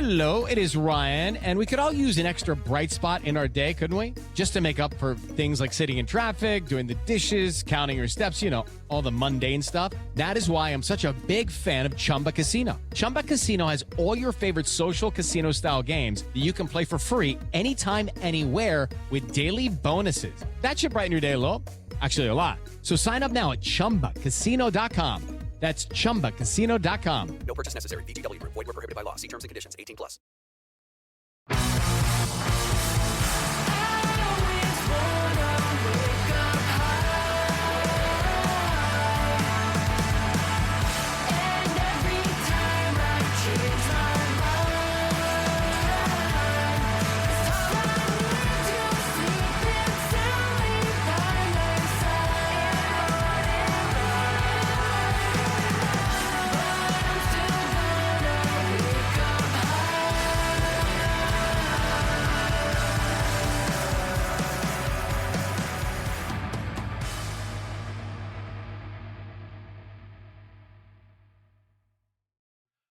Hello, it is Ryan, and we could all use an extra bright spot in our day, couldn't we? Just to make up for things like sitting in traffic, doing the dishes, counting your steps, all the mundane stuff. That is why I'm such a big fan of Chumba Casino. Chumba Casino has all your favorite social casino-style games that you can play for free anytime, anywhere with daily bonuses. That should brighten your day a little. Actually, a lot. So sign up now at ChumbaCasino.com. That's ChumbaCasino.com. No purchase necessary. VGW Group. Void where prohibited by law. See terms and conditions. 18+.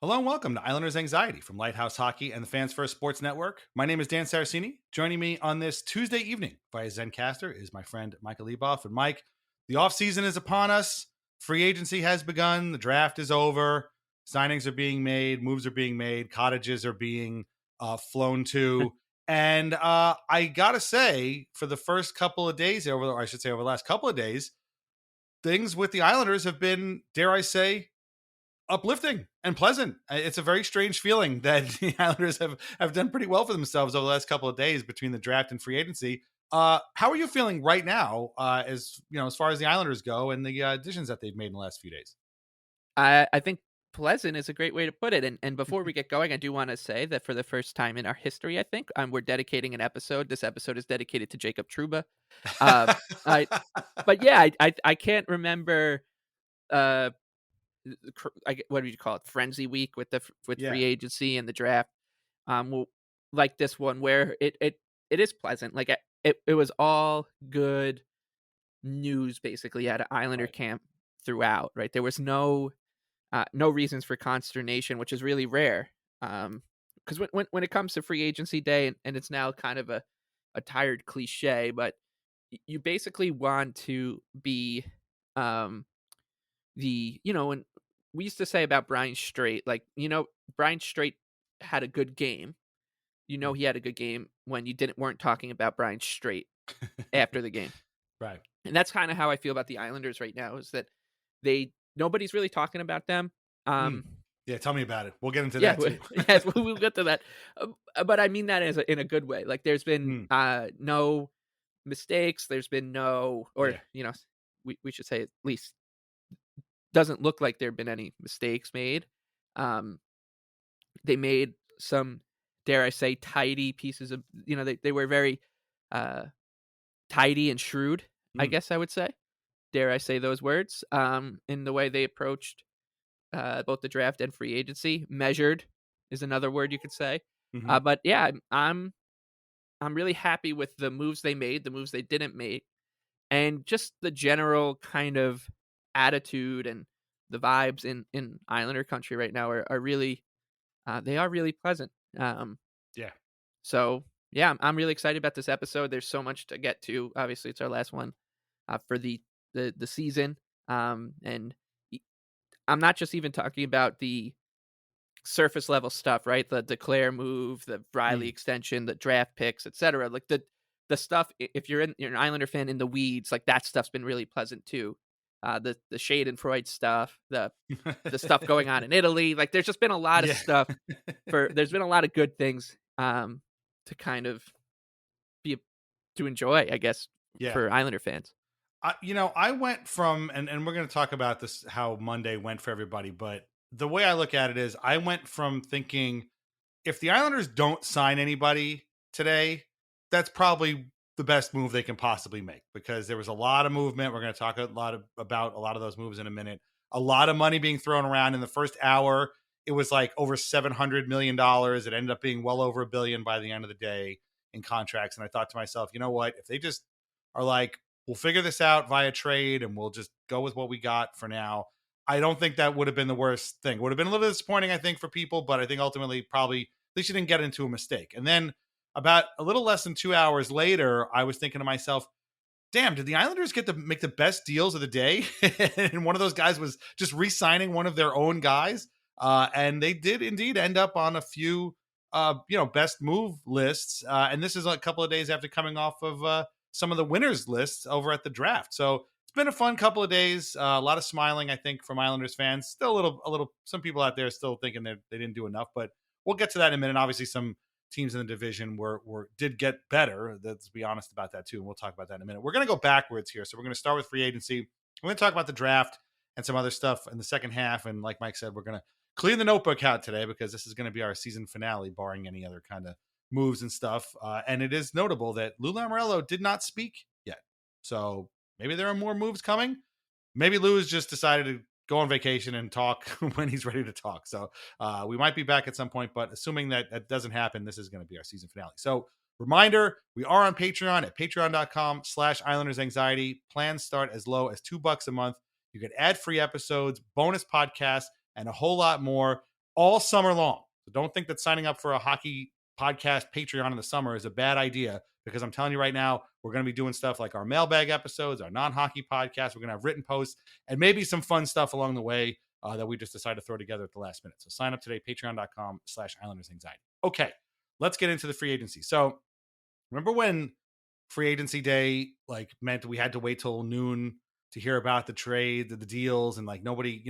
Hello and welcome to Islanders Anxiety from Lighthouse Hockey and the Fans First Sports Network. My name is Dan Saracini. Joining me on this Tuesday evening via Zencaster is my friend Michael Leboff. And Mike, the offseason is upon us. Free agency has begun. The draft is over. Signings are being made. Moves are being made. Cottages are being flown to. And I got to say, for the first couple of days, over the last couple of days, things with the Islanders have been, dare I say, uplifting and pleasant. It's a very strange feeling that the Islanders have done pretty well for themselves over the last couple of days between the draft and free agency. How are you feeling right now, as far as the Islanders go and the additions that they've made in the last few days? I think pleasant is a great way to put it. And before we get going, I do want to say that for the first time in our history, I think we're dedicating an episode. This episode is dedicated to Jacob Trouba. But yeah, I can't remember. What do you call it? Frenzy week with free agency and the draft. Like this one where it is pleasant. Like it was all good news basically at an Islander camp throughout. Right, there was no reasons for consternation, which is really rare. Because when it comes to free agency day, and it's now kind of a tired cliche, but you basically want to be when we used to say about Brian Straight, Brian Straight had a good game. He had a good game when you weren't talking about Brian Straight after the game. Right. And that's kind of how I feel about the Islanders right now, is that nobody's really talking about them. Yeah, tell me about it. We'll get into that too. Yes, we'll get to that. But I mean that in a good way. Like there's been no mistakes. There's been no, we should say at least, doesn't look like there have been any mistakes made. They made some, dare I say, tidy pieces of, they were very tidy and shrewd, I guess I would say. Dare I say those words? In the way they approached both the draft and free agency. Measured is another word you could say. Mm-hmm. But yeah, I'm really happy with the moves they made, the moves they didn't make, and just the general kind of attitude and the vibes in Islander country right now are really they are really pleasant. So yeah, I'm really excited about this episode. There's so much to get to. Obviously it's our last one for the season, and I'm not just even talking about the surface level stuff, right? The Duclair move, the Reilly extension, the draft picks, etc. Like the stuff, if you're an Islander fan in the weeds, like that stuff's been really pleasant too. The Schadenfreude stuff, the stuff going on in Italy. Like there's just been a lot of stuff there's been a lot of good things to kind of to enjoy, I guess, for Islander fans. I went from, and we're going to talk about this, how Monday went for everybody, but the way I look at it is I went from thinking if the Islanders don't sign anybody today, that's probably the best move they can possibly make, because there was a lot of movement. We're going to talk about a lot of those moves in a minute. A lot of money being thrown around in the first hour. It was like over $700 million. It ended up being well over $1 billion by the end of the day in contracts. And I thought to myself, you know what, if they just are like, we'll figure this out via trade and we'll just go with what we got for now, I don't think that would have been the worst thing. It would have been a little disappointing, I think, for people, but I think ultimately probably least you didn't get into a mistake. And then about a little less than 2 hours later, I was thinking to myself, damn, did the Islanders get to make the best deals of the day? And one of those guys was just re-signing one of their own guys. And they did indeed end up on a few, best move lists. And this is a couple of days after coming off of some of the winners lists over at the draft. So it's been a fun couple of days. A lot of smiling, I think, from Islanders fans. Still a little. Some people out there still thinking that they didn't do enough, but we'll get to that in a minute. Obviously, some teams in the division did get better. Let's be honest about that too, and we'll talk about that in a minute. We're going to go backwards here, so we're going to start with free agency. We're going to talk about the draft and some other stuff in the second half. And like Mike said, we're going to clean the notebook out today because this is going to be our season finale, barring any other kind of moves and stuff. And it is notable that Lou Lamoriello did not speak yet, so maybe there are more moves coming. Maybe Lou has just decided to go on vacation and talk when he's ready to talk. So we might be back at some point, but assuming that doesn't happen, this is going to be our season finale. So reminder, we are on Patreon at patreon.com/IslandersAnxiety. Plans start as low as $2 a month. You get ad-free episodes, bonus podcasts, and a whole lot more all summer long. So don't think that signing up for a hockey podcast Patreon in the summer is a bad idea, because I'm telling you right now, we're going to be doing stuff like our mailbag episodes, our non-hockey podcasts. We're going to have written posts and maybe some fun stuff along the way that we just decided to throw together at the last minute. So sign up today, patreon.com/IslandersAnxiety. Okay, let's get into the free agency. So remember when free agency day meant we had to wait till noon to hear about the trade, the deals, and nobody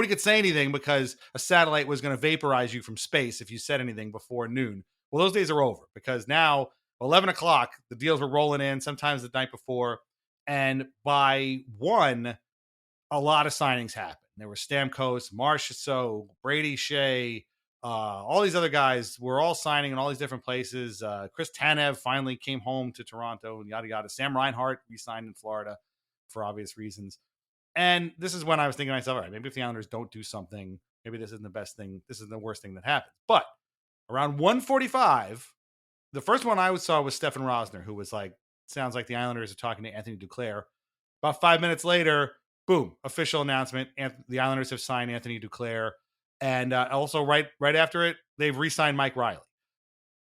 could say anything because a satellite was going to vaporize you from space if you said anything before noon. Well, those days are over, because now 11 o'clock, the deals were rolling in, sometimes the night before. And by 1, a lot of signings happened. There were Stamkos, Marchessault, Brady Shea, all these other guys were all signing in all these different places. Chris Tanev finally came home to Toronto, and yada, yada. Sam Reinhart re-signed in Florida for obvious reasons. And this is when I was thinking to myself, all right, maybe if the Islanders don't do something, maybe this isn't the best thing. This is the worst thing that happens. But around 1:45, the first one I saw was Stefan Rosner, who was like, sounds like the Islanders are talking to Anthony Duclair. About 5 minutes later, boom, official announcement. The Islanders have signed Anthony Duclair. And also right after it, they've re-signed Mike Reilly.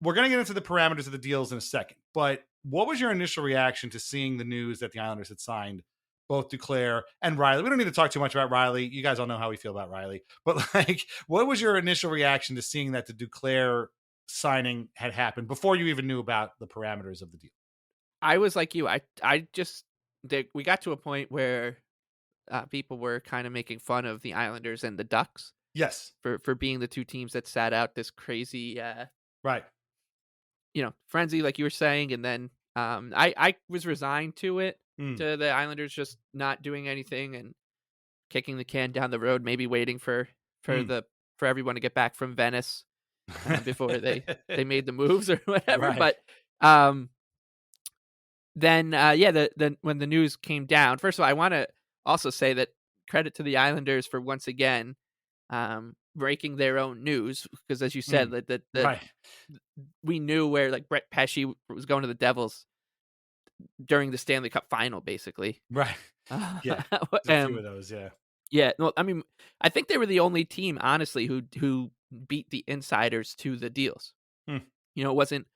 We're going to get into the parameters of the deals in a second. But what was your initial reaction to seeing the news that the Islanders had signed both Duclair and Reilly? We don't need to talk too much about Reilly. You guys all know how we feel about Reilly. But what was your initial reaction to seeing that the Duclair signing had happened before you even knew about the parameters of the deal? I was like you. We got to a point where people were kind of making fun of the Islanders and the Ducks. Yes. For being the two teams that sat out this crazy right. Frenzy, like you were saying. And then I was resigned to it, to the Islanders just not doing anything and kicking the can down the road, maybe waiting for everyone to get back from Venice before they made the moves or whatever. Right. But then when the news came down, first of all, I want to also say that credit to the Islanders for once again breaking their own news, because as you said, right. we knew where Brett Pesce was going to the Devils during the Stanley Cup final, basically. Right. Yeah. A few of those. Yeah. Yeah. No, I mean, I think they were the only team, honestly, who beat the insiders to the deals. It wasn't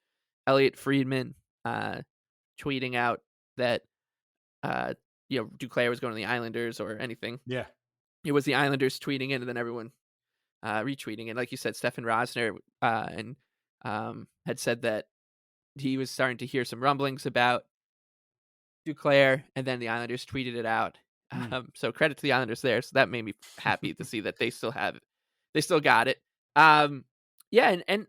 Elliot Friedman tweeting out that Duclair was going to the Islanders or anything. Yeah. It was the Islanders tweeting in and then everyone retweeting. And like you said, Stefan Rosner had said that he was starting to hear some rumblings about Duclair, and then the Islanders tweeted it out. So credit to the Islanders there. So that made me happy to see that they still have it. They still got it. Yeah, and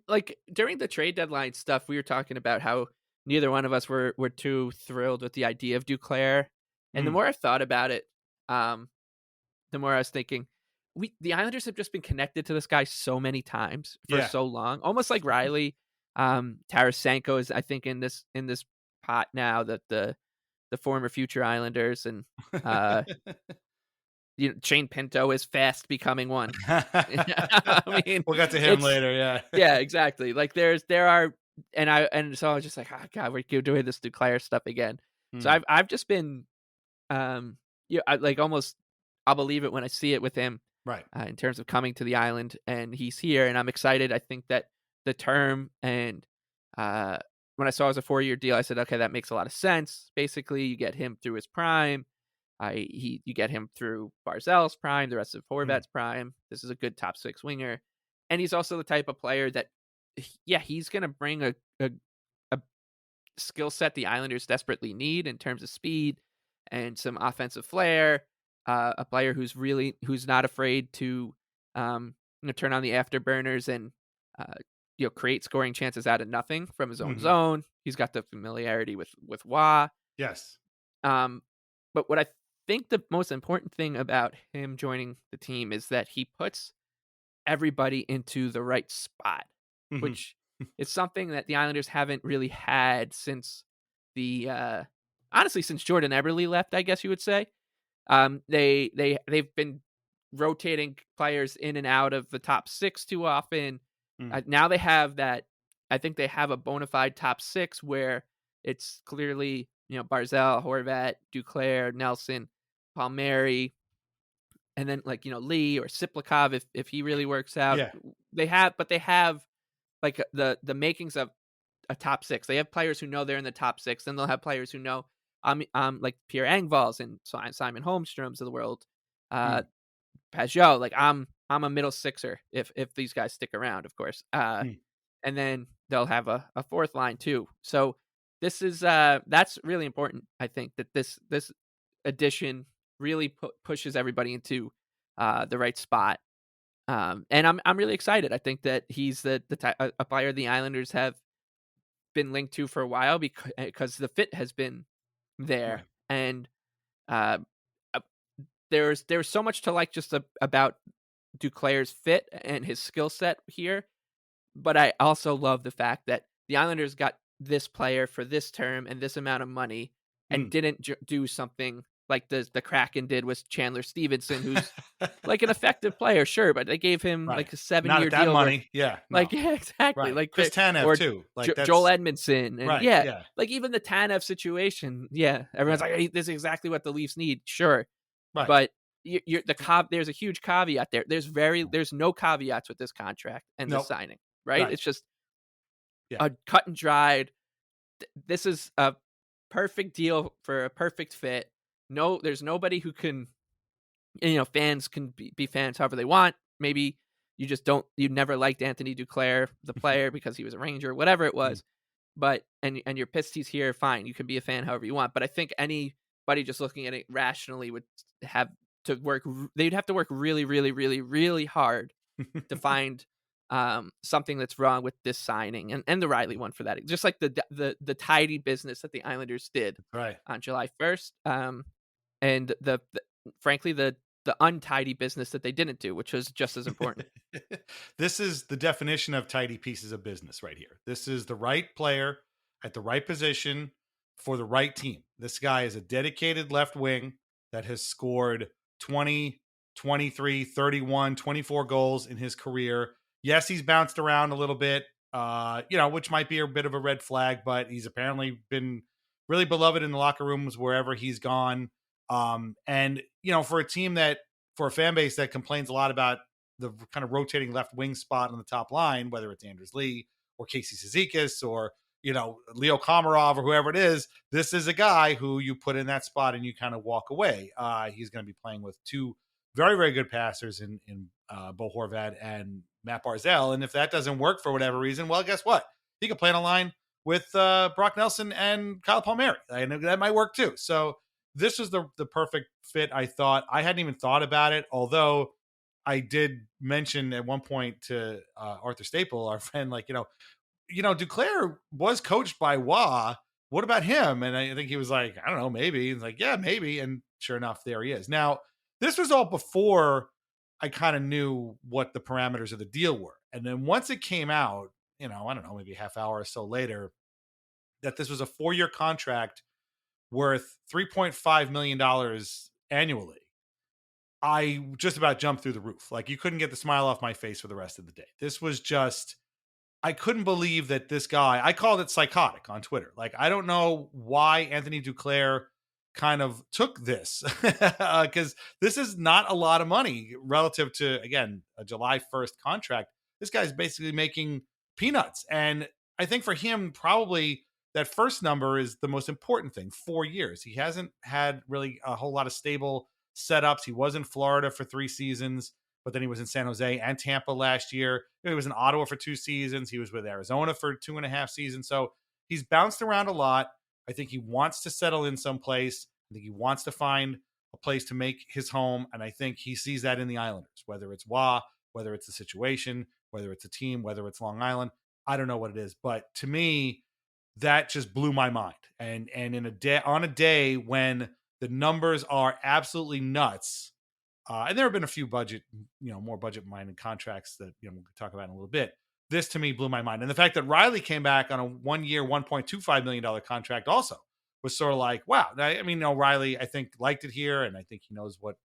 during the trade deadline stuff, we were talking about how neither one of us were too thrilled with the idea of Duclair. And the more I thought about it, the more I was thinking, the Islanders have just been connected to this guy so many times for so long, almost like Reilly. Tarasenko is, I think, in this pot now, that the former future Islanders, and Shane Pinto is fast becoming one. I mean, we'll get to him later. Yeah. Yeah, exactly. There are, and so I was just like, oh God, we're doing this Duclair stuff again. So I've just been, almost, I'll believe it when I see it with him. Right. In terms of coming to the island, and he's here, and I'm excited. I think that the term, and when I saw it was a 4-year deal, I said, okay, that makes a lot of sense. Basically, you get him through his prime. You get him through Barzell's prime, the rest of Horvat's prime. This is a good top 6 winger, and he's also the type of player that, he's going to bring a skill set the Islanders desperately need in terms of speed and some offensive flair. A player who's not afraid to turn on the afterburners and create scoring chances out of nothing from his own zone. He's got the familiarity with Wah. Yes. But what I think the most important thing about him joining the team is that he puts everybody into the right spot, which is something that the Islanders haven't really had since honestly, since Jordan Eberle left, I guess you would say. They've been rotating players in and out of the top 6 too often. Now they have that. I think they have a bona fide top 6 where it's clearly, Barzell, Horvat, Duclair, Nelson, Palmieri, and then Lee or Siplikov if he really works out. Yeah. They have like the makings of a top 6. They have players who know they're in the top 6, then they'll have players who know like Pierre Engvalls and Simon Holmstroms of the world, Pajot. Like I'm a middle sixer if these guys stick around, of course. And then they'll have a 4th line too. So this is that's really important. I think that this addition really pushes everybody into the right spot. And I'm really excited. I think that he's a player the Islanders have been linked to for a while because the fit has been there, and there's so much to like just about Duclair's fit and his skill set here. But I also love the fact that the Islanders got this player for this term and this amount of money, and didn't do something like the Kraken did with Chandler Stevenson, who's like an effective player, sure, but they gave him like a 7-year Not that deal. money, yeah, no. Yeah, exactly. Right. Like Chris Tanev or too, like Joel Edmondson, and right, like even the Tanev situation. Yeah, everyone's like, hey, this is exactly what the Leafs need, sure, right. But there's a huge caveat there. There's no caveats with this contract and this signing, right? It's just a cut and dried. This is a perfect deal for a perfect fit. No, there's nobody who can, fans can be fans however they want. Maybe you never liked Anthony Duclair, the player, because he was a Ranger, whatever it was. But, and you're pissed he's here, fine. You can be a fan however you want. But I think anybody just looking at it rationally would have to work. They'd have to work really, really, really, really hard to find something that's wrong with this signing and the Reilly one for that. Just like the tidy business that the Islanders did on July 1st. And frankly, the untidy business that they didn't do, which was just as important. This is the definition of tidy pieces of business right here. This is the right player at the right position for the right team. This guy is a dedicated left wing that has scored 20, 23, 31, 24 goals in his career. Yes, he's bounced around a little bit, which might be a bit of a red flag, but he's apparently been really beloved in the locker rooms wherever he's gone. And for a fan base that complains a lot about the kind of rotating left wing spot on the top line, whether it's Anders Lee or Casey Cizikas or, Leo Komarov or whoever it is, this is a guy who you put in that spot and you kind of walk away. He's going to be playing with 2 very, very good passers in Bo Horvat and Matt Barzell. And if that doesn't work for whatever reason, well, guess what? He could play on a line with Brock Nelson and Kyle Palmieri. And that might work too. So this was the perfect fit, I thought. I hadn't even thought about it, although I did mention at one point to Arthur Staple, our friend, Duclair was coached by Wah. What about him? And I think he was like, I don't know, maybe. He's like, yeah, maybe. And sure enough, there he is. Now, this was all before I kind of knew what the parameters of the deal were. And then once it came out, I don't know, maybe a half hour or so later, that this was a 4-year contract worth $3.5 million annually, I just about jumped through the roof. Like, you couldn't get the smile off my face for the rest of the day. This was just, I couldn't believe that this guy, I called it psychotic on Twitter. Like, I don't know why Anthony Duclair kind of took this, because this is not a lot of money relative to, again, a July 1st contract. This guy's basically making peanuts. And I think for him, probably that first number is the most important thing. 4 years. He hasn't had really a whole lot of stable setups. He was in Florida for 3 seasons, but then he was in San Jose and Tampa last year. He was in Ottawa for 2 seasons. He was with Arizona for 2.5 seasons. So he's bounced around a lot. I think he wants to settle in someplace. I think he wants to find a place to make his home. And I think he sees that in the Islanders, whether it's Wah, whether it's the situation, whether it's a team, whether it's Long Island. I don't know what it is. But to me, that just blew my mind. And in a day, on a day when the numbers are absolutely nuts, and there have been a few more budget-minded contracts that we'll talk about in a little bit. This to me blew my mind. And the fact that Reilly came back on a 1-year, $1.25 million contract also was sort of like, wow. I mean, Reilly, I think, liked it here, and I think he knows what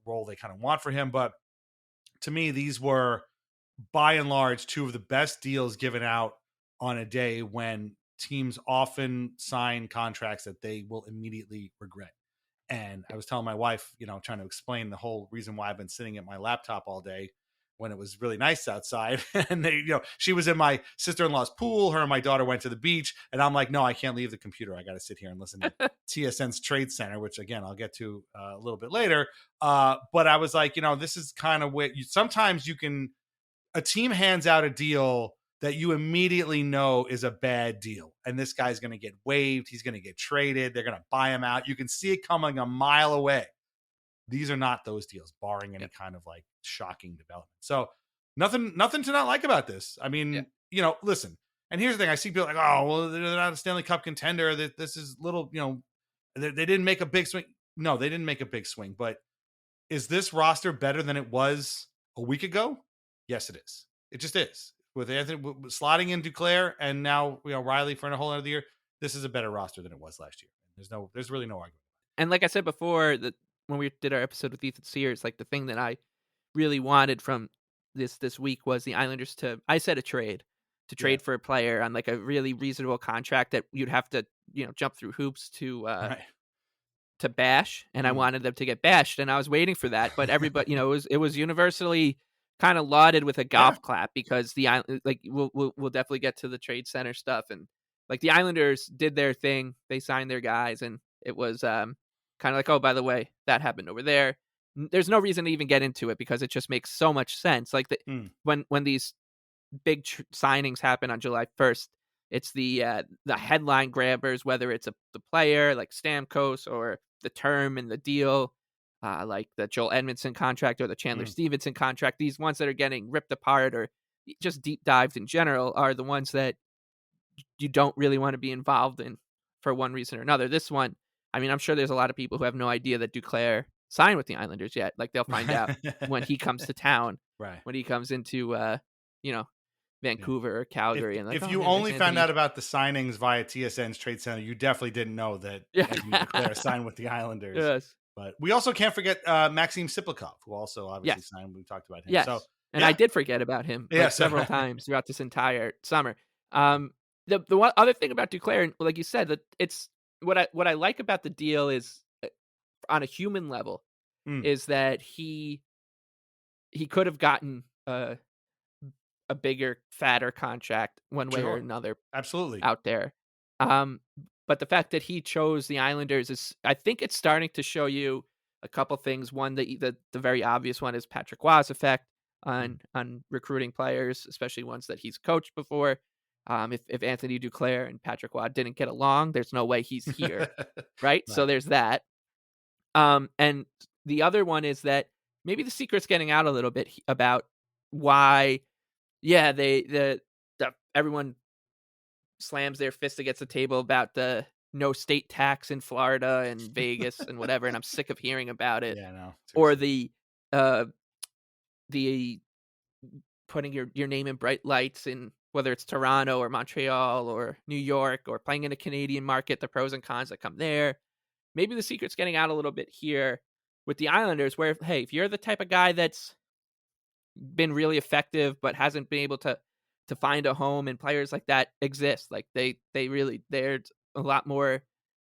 role they kind of want for him. But to me, these were, by and large, two of the best deals given out on a day when teams often sign contracts that they will immediately regret. And I was telling my wife, trying to explain the whole reason why I've been sitting at my laptop all day when it was really nice outside. And she was in my sister-in-law's pool. Her and my daughter went to the beach. And I'm like, no, I can't leave the computer. I got to sit here and listen to TSN's Trade Center, which again, I'll get to a little bit later. But I was like, this is kind of where sometimes a team hands out a deal that you immediately know is a bad deal. And this guy's going to get waived. He's going to get traded. They're going to buy him out. You can see it coming a mile away. These are not those deals, barring any kind of like shocking development. So nothing to not like about this. I mean, listen, and here's the thing. I see people like, oh, well, they're not a Stanley Cup contender. This is little, they didn't make a big swing. No, they didn't make a big swing. But is this roster better than it was a week ago? Yes, it is. It just is. With Anthony slotting in Duclair and now Reilly for a whole other year, this is a better roster than it was last year. There's really no argument. And like I said before, that when we did our episode with Ethan Sears, like the thing that I really wanted from this week was the Islanders to trade for a player on like a really reasonable contract that you'd have to jump through hoops to bash, and I wanted them to get bashed, and I was waiting for that, but everybody it was universally kind of lauded with a golf clap, because we'll definitely get to the Trade Center stuff, and like the Islanders did their thing, they signed their guys, and it was kind of like, oh, by the way, that happened over there. There's no reason to even get into it because it just makes so much sense. Like when these big signings happen on July 1st, it's the headline grabbers, whether it's the player like Stamkos or the term and the deal. Like the Joel Edmondson contract or the Chandler Stevenson contract, these ones that are getting ripped apart or just deep dived in general are the ones that you don't really want to be involved in for one reason or another. This one, I mean, I'm sure there's a lot of people who have no idea that Duclair signed with the Islanders yet. Like they'll find out when he comes to town, right? When he comes into, Vancouver or Calgary. And like, if you only found out about the signings via TSN's Trade Center, you definitely didn't know that Anthony Duclair signed with the Islanders. Yes. But we also can't forget Maxim Siplikov, who also obviously signed. We talked about him. Yes. So, and I did forget about him several times throughout this entire summer. The one other thing about Duclair, like you said, that it's what I like about the deal is on a human level is that he could have gotten a bigger, fatter contract one way or another. Absolutely. Out there. But the fact that he chose the Islanders is, I think it's starting to show you a couple things. One, the very obvious one is Patrick Waugh's effect on recruiting players, especially ones that he's coached before. If Anthony Duclair and Patrick Waugh didn't get along, there's no way he's here, right? So there's that. And the other one is that maybe the secret's getting out a little bit about why, everyone slams their fist against the table about the no state tax in Florida and Vegas and whatever, and I'm sick of hearing about it. Yeah, no. Or the putting your name in bright lights in whether it's Toronto or Montreal or New York or playing in a Canadian market, the pros and cons that come there. Maybe the secret's getting out a little bit here with the Islanders, where, hey, if you're the type of guy that's been really effective but hasn't been able to find a home, and players like that exist, like they're a lot more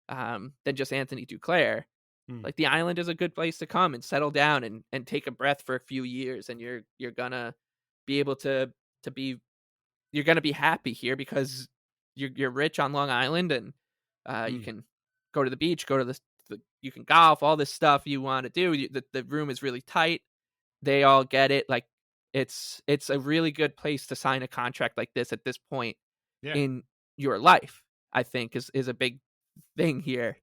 than just Anthony Duclair. Like the Island is a good place to come and settle down and take a breath for a few years, and you're gonna be able to be you're going to be happy here because you're rich on Long Island, and you can go to the beach, go to you can golf, all this stuff you want to do. The room is really tight. They all get it. Like it's a really good place to sign a contract like this at this point in your life, I think is a big thing here.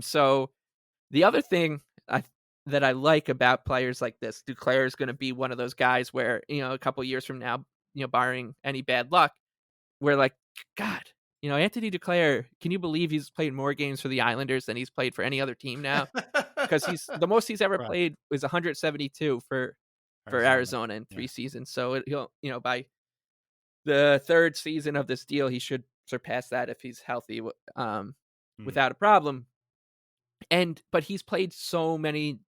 So the other thing that I like about players like this, Duclair is going to be one of those guys where, a couple years from now, barring any bad luck, we're like, God, Anthony Duclair, can you believe he's played more games for the Islanders than he's played for any other team now? Because the most he's ever played was 172 for Arizona in 3 seasons. So he'll, by the 3rd season of this deal, he should surpass that if he's healthy, without a problem. But he's played at so many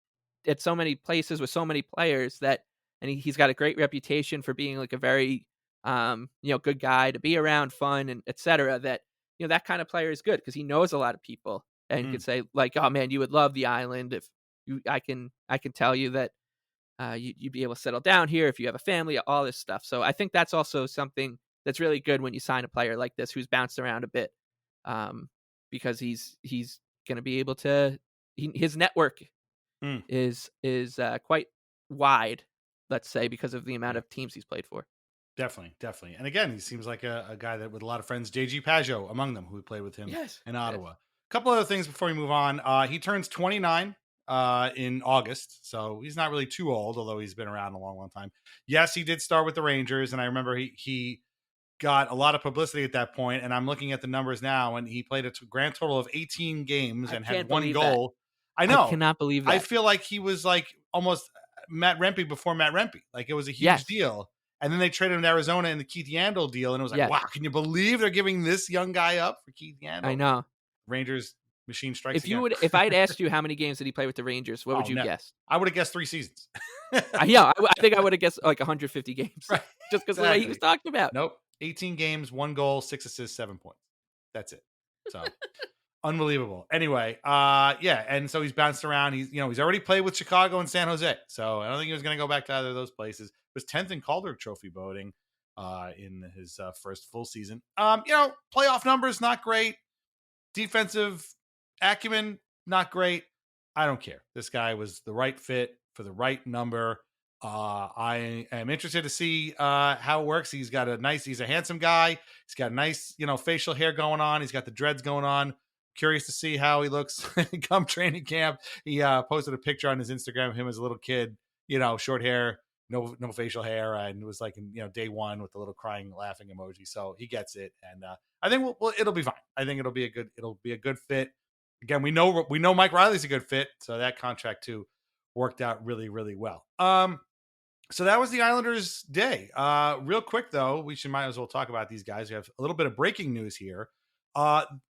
places with so many players and he's got a great reputation for being like a very, good guy to be around, fun, and etc. That, that kind of player is good because he knows a lot of people and could say like, oh man, you would love the island if I can tell you that you'd be able to settle down here if you have a family, all this stuff. So I think that's also something that's really good when you sign a player like this who's bounced around a bit, because he's going to be able to. His network is quite wide, let's say, because of the amount of teams he's played for. Definitely. And again, he seems like a guy that with a lot of friends, JG Pageau among them, who played with him in Ottawa. A couple other things before we move on. He turns 29 in August, so he's not really too old, although he's been around a long time. Yes, he did start with the Rangers, and I remember he got a lot of publicity at that point, and I'm looking at the numbers now, and he played a grand total of 18 games and had 1 goal. I know. I cannot believe that. I feel like he was like almost Matt Rempe before Matt Rempe. Like it was a huge deal. And then they traded him to Arizona in the Keith Yandel deal, and it was like, wow, can you believe they're giving this young guy up for Keith Yandel? I know. Rangers machine strikes again. If I'd asked you how many games did he play with the Rangers, what would you guess? I would have guessed 3 seasons. I think I would have guessed like 150 games, right. Just because of the way he was talking about. Nope, 18 games, 1 goal, 6 assists, 7 points. That's it. So unbelievable. Anyway, and so he's bounced around. He's already played with Chicago and San Jose, so I don't think he was going to go back to either of those places. Was 10th in Calder Trophy voting in his first full season. Playoff numbers not great. Defensive acumen not great. I don't care. This guy was the right fit for the right number. I am interested to see how it works. He's a handsome guy. He's got nice, facial hair going on. He's got the dreads going on. Curious to see how he looks come training camp. He posted a picture on his Instagram of him as a little kid, short hair, no facial hair, and it was like day 1 with the little crying, laughing emoji. So he gets it, and I think it'll be fine. I think it'll be a good fit. Again, we know Mike Reilly's a good fit, so that contract too worked out really, really well. So that was the Islanders' day. Real quick though, might as well talk about these guys. We have a little bit of breaking news here.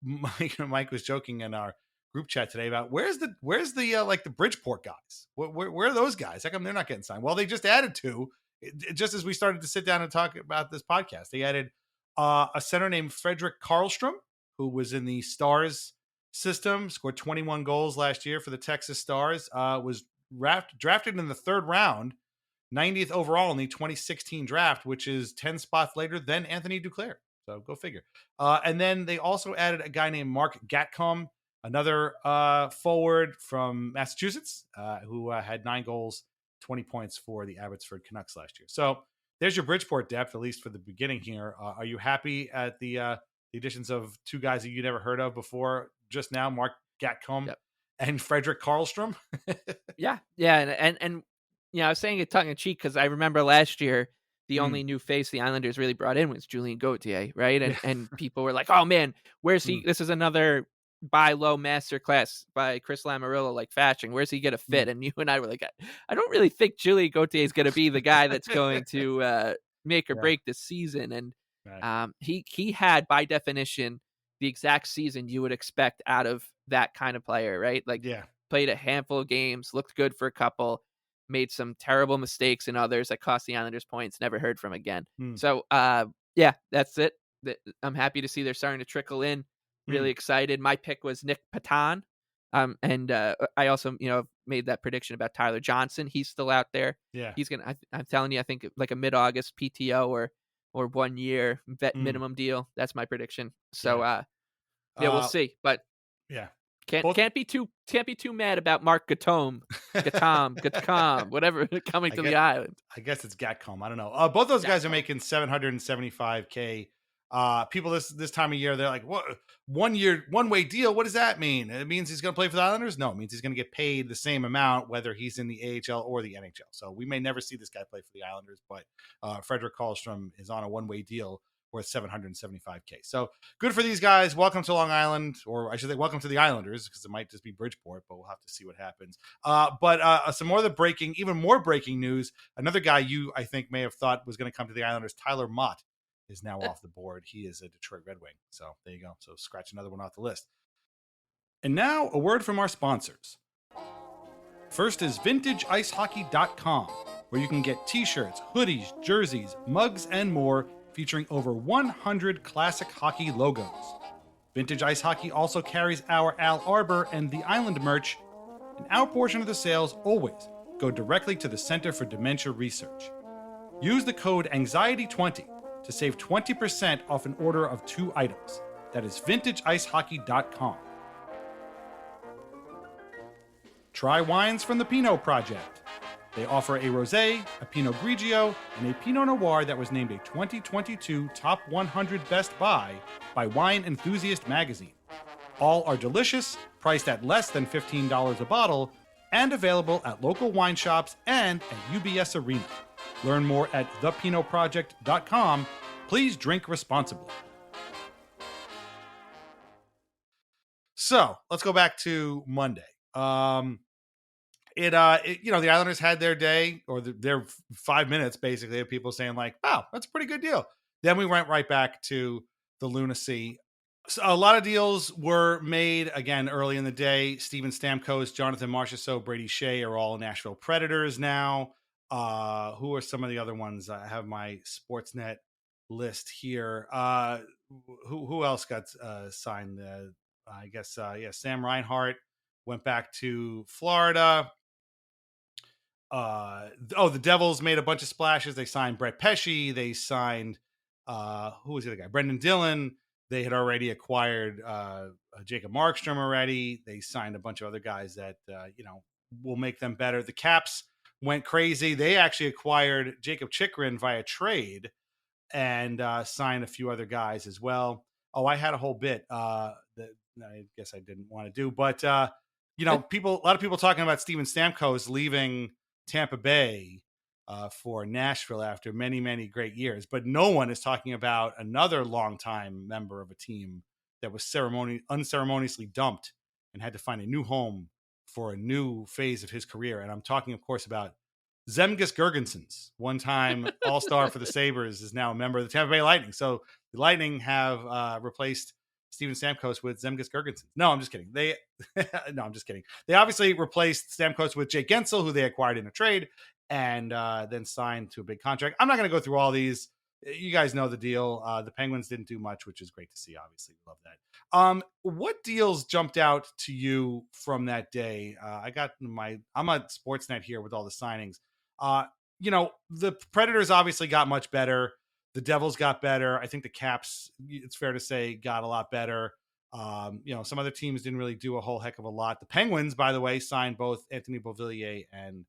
Mike was joking in our group chat today about where's the like the Bridgeport guys? Where are those guys? How come they're not getting signed? Well, they just added 2. Just as we started to sit down and talk about this podcast, they added a center named Fredrik Karlstrom, who was in the Stars system, scored 21 goals last year for the Texas Stars. Was drafted in the 3rd round, 90th overall in the 2016 draft, which is 10 spots later than Anthony Duclair. So go figure. And then they also added a guy named Mark Gatcomb, another forward from Massachusetts, who had 9 goals, 20 points for the Abbotsford Canucks last year. So there's your Bridgeport depth, at least for the beginning here. Are you happy at the additions of 2 guys that you never heard of before just now, Mark Gatcomb and Fredrik Karlstrom? Yeah. And I was saying it tongue in cheek because I remember last year, the only new face the Islanders really brought in was Julien Gauthier, right? And people were like, oh man, where's he? This is another buy low masterclass by Chris Lamoriello, like fashion. Where's he going to fit? And you and I were like, I don't really think Julien Gauthier is going to be the guy that's going to make or break this season. And he had, by definition, the exact season you would expect out of that kind of player, right? Like played a handful of games, looked good for a couple, made some terrible mistakes in others that cost the Islanders points, never heard from again. So, that's it. I'm happy to see they're starting to trickle in. Really excited. My pick was Nick Patan. And I also, made that prediction about Tyler Johnson. He's still out there. Yeah. He's going to, I'm telling you, I think like a mid-August PTO or or 1 year vet Mm. minimum deal. That's my prediction. So Yeah. we'll see. But Yeah. can't be too mad about Mark Gatom, whatever coming to the island. I guess it's Gatcomb. I don't know. Both those guys are making $775K. People this time of year, they're like, what? 1 year, one-way deal. What does that mean? It means he's going to play for the Islanders? No, it means he's going to get paid the same amount, whether he's in the AHL or the NHL. So we may never see this guy play for the Islanders, but Frederick Karlstrom is on a one-way deal worth $775K. So good for these guys. Welcome to Long Island, or I should say welcome to the Islanders, because it might just be Bridgeport, but we'll have to see what happens. But some more of the even more breaking news. Another guy you, I think, may have thought was going to come to the Islanders, Tyler Mott, is now off the board. He is a Detroit Red Wing. So there you go. So scratch another one off the list. And now a word from our sponsors. First is VintageIceHockey.com, where you can get t-shirts, hoodies, jerseys, mugs, and more, featuring over 100 classic hockey logos. Vintage Ice Hockey also carries our Al Arbor and The Island merch, and our portion of the sales always go directly to the Center for Dementia Research. Use the code ANXIETY20 to save 20% off an order of 2 items. That is VintageIceHockey.com. Try wines from the Pinot Project. They offer a Rosé, a Pinot Grigio, and a Pinot Noir that was named a 2022 Top 100 Best Buy by Wine Enthusiast magazine. All are delicious, priced at less than $15 a bottle, and available at local wine shops and at UBS Arena. Learn more at thepinotproject.com. Please drink responsibly. So let's go back to Monday. The Islanders had their day, or their 5 minutes basically of people saying like, wow, that's a pretty good deal. Then we went right back to the lunacy. So a lot of deals were made again early in the day. Steven Stamkos, Jonathan Marchessault, Brady Shea are all Nashville Predators now. Who are some of the other ones? I have my Sportsnet list here. Who else got signed? I guess Sam Reinhart went back to Florida. The Devils made a bunch of splashes. They signed Brett Pesce. They signed who was the other guy? Brendan Dillon. They had already acquired Jacob Markstrom already. They signed a bunch of other guys that will make them better. The Caps went crazy. They actually acquired Jacob Chychrun via trade and signed a few other guys as well. Oh, I had a whole bit that I guess I didn't want to do, but a lot of people talking about Steven Stamkos leaving Tampa Bay for Nashville after many, many great years, but no one is talking about another longtime member of a team that was unceremoniously dumped and had to find a new home for a new phase of his career. And I'm talking, of course, about Zemgus Girgensons, one-time All-Star for the Sabres, is now a member of the Tampa Bay Lightning. So the Lightning have replaced Steven Stamkos with Zemgus Girgensons. No, I'm just kidding. I'm just kidding. They obviously replaced Stamkos with Jake Gensel, who they acquired in a trade, and then signed to a big contract. I'm not going to go through all these. You guys know the deal. The Penguins didn't do much, which is great to see. Obviously, we love that. What deals jumped out to you from that day? I'm on Sportsnet here with all the signings. The Predators obviously got much better. The Devils got better. I think the Caps, it's fair to say, got a lot better. Some other teams didn't really do a whole heck of a lot. The Penguins, by the way, signed both Anthony Beauvillier and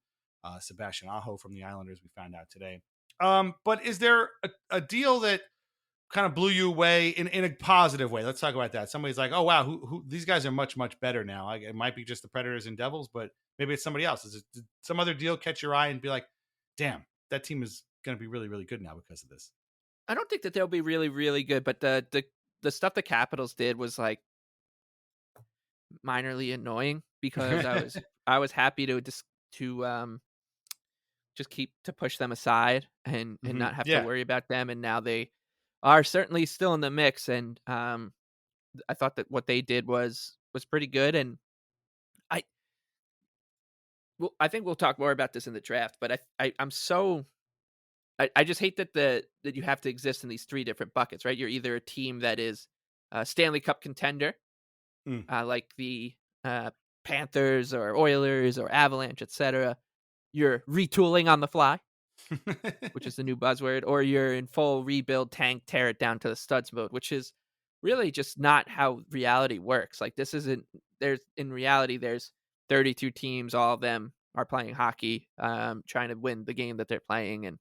Sebastian Aho from the Islanders, we found out today. But is there a deal that kind of blew you away in a positive way? Let's talk about that. Somebody's like, oh, wow, who these guys are much, much better now. It might be just the Predators and Devils, but maybe it's somebody else. Did some other deal catch your eye and be like, damn, that team is going to be really, really good now because of this? I don't think that they'll be really, really good, but the stuff the Capitals did was like minorly annoying because I was happy to just keep to push them aside and not have to worry about them. And now they are certainly still in the mix. And I thought that what they did was pretty good. And I think we'll talk more about this in the draft, but I just hate that you have to exist in these 3 different buckets, right? You're either a team that is a Stanley Cup contender, like the Panthers or Oilers or Avalanche, etc. You're retooling on the fly, which is the new buzzword, or you're in full rebuild tank, tear it down to the studs mode, which is really just not how reality works. Like this isn't in reality, there's 32 teams, all of them are playing hockey, trying to win the game that they're playing. And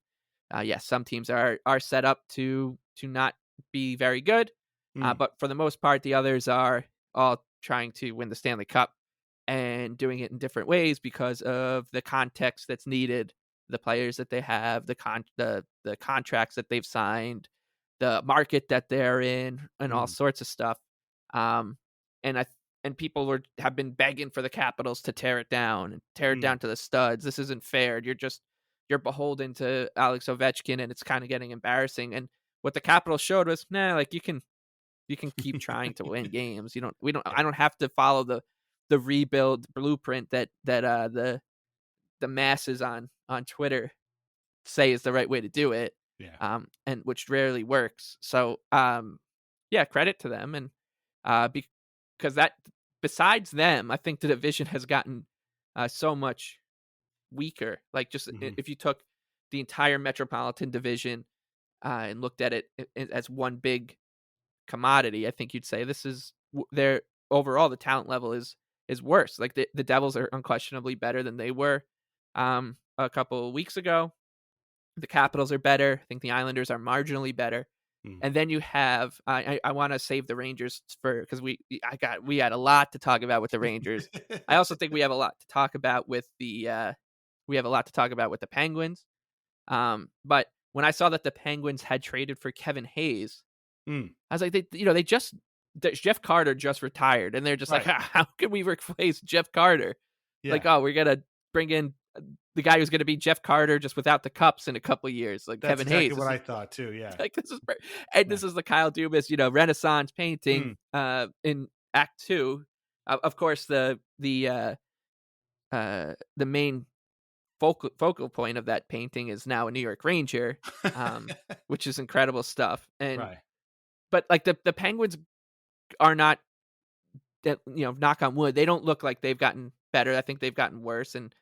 yes, some teams are set up to not be very good. But for the most part, the others are all trying to win the Stanley Cup and doing it in different ways because of the context that's needed, the players that they have, the contracts that they've signed, the market that they're in, and all sorts of stuff. And people have been begging for the Capitals to tear it down and tear it down to the studs. This isn't fair. You're beholden to Alex Ovechkin, and it's kind of getting embarrassing. And what the Capitals showed was, like you can keep trying to win games. I don't have to follow the rebuild blueprint that the masses on Twitter say is the right way to do it. Yeah. And which rarely works. So credit to them. And because that, besides them, I think the division has gotten so much weaker. Like just if you took the entire Metropolitan Division and looked at it as one big commodity, I think you'd say this is their overall, the talent level is worse. Like the Devils are unquestionably better than they were a couple of weeks ago. The Capitals are better. I think the Islanders are marginally better. And then you have I want to save the Rangers because we had a lot to talk about with the Rangers. I also think we have a lot to talk about with the Penguins. But when I saw that the Penguins had traded for Kevin Hayes, I was like, Jeff Carter just retired, and they're just like, how can we replace Jeff Carter? Yeah. Like, we're gonna bring in the guy who's going to be Jeff Carter just without the cups in a couple of years, like That's Kevin exactly Hayes. What I thought too. Yeah, like this is the Kyle Dubas, Renaissance painting in Act 2. Of course, the main focal point of that painting is now a New York Ranger, which is incredible stuff. And but like the Penguins are not, knock on wood, they don't look like they've gotten better. I think they've gotten worse, and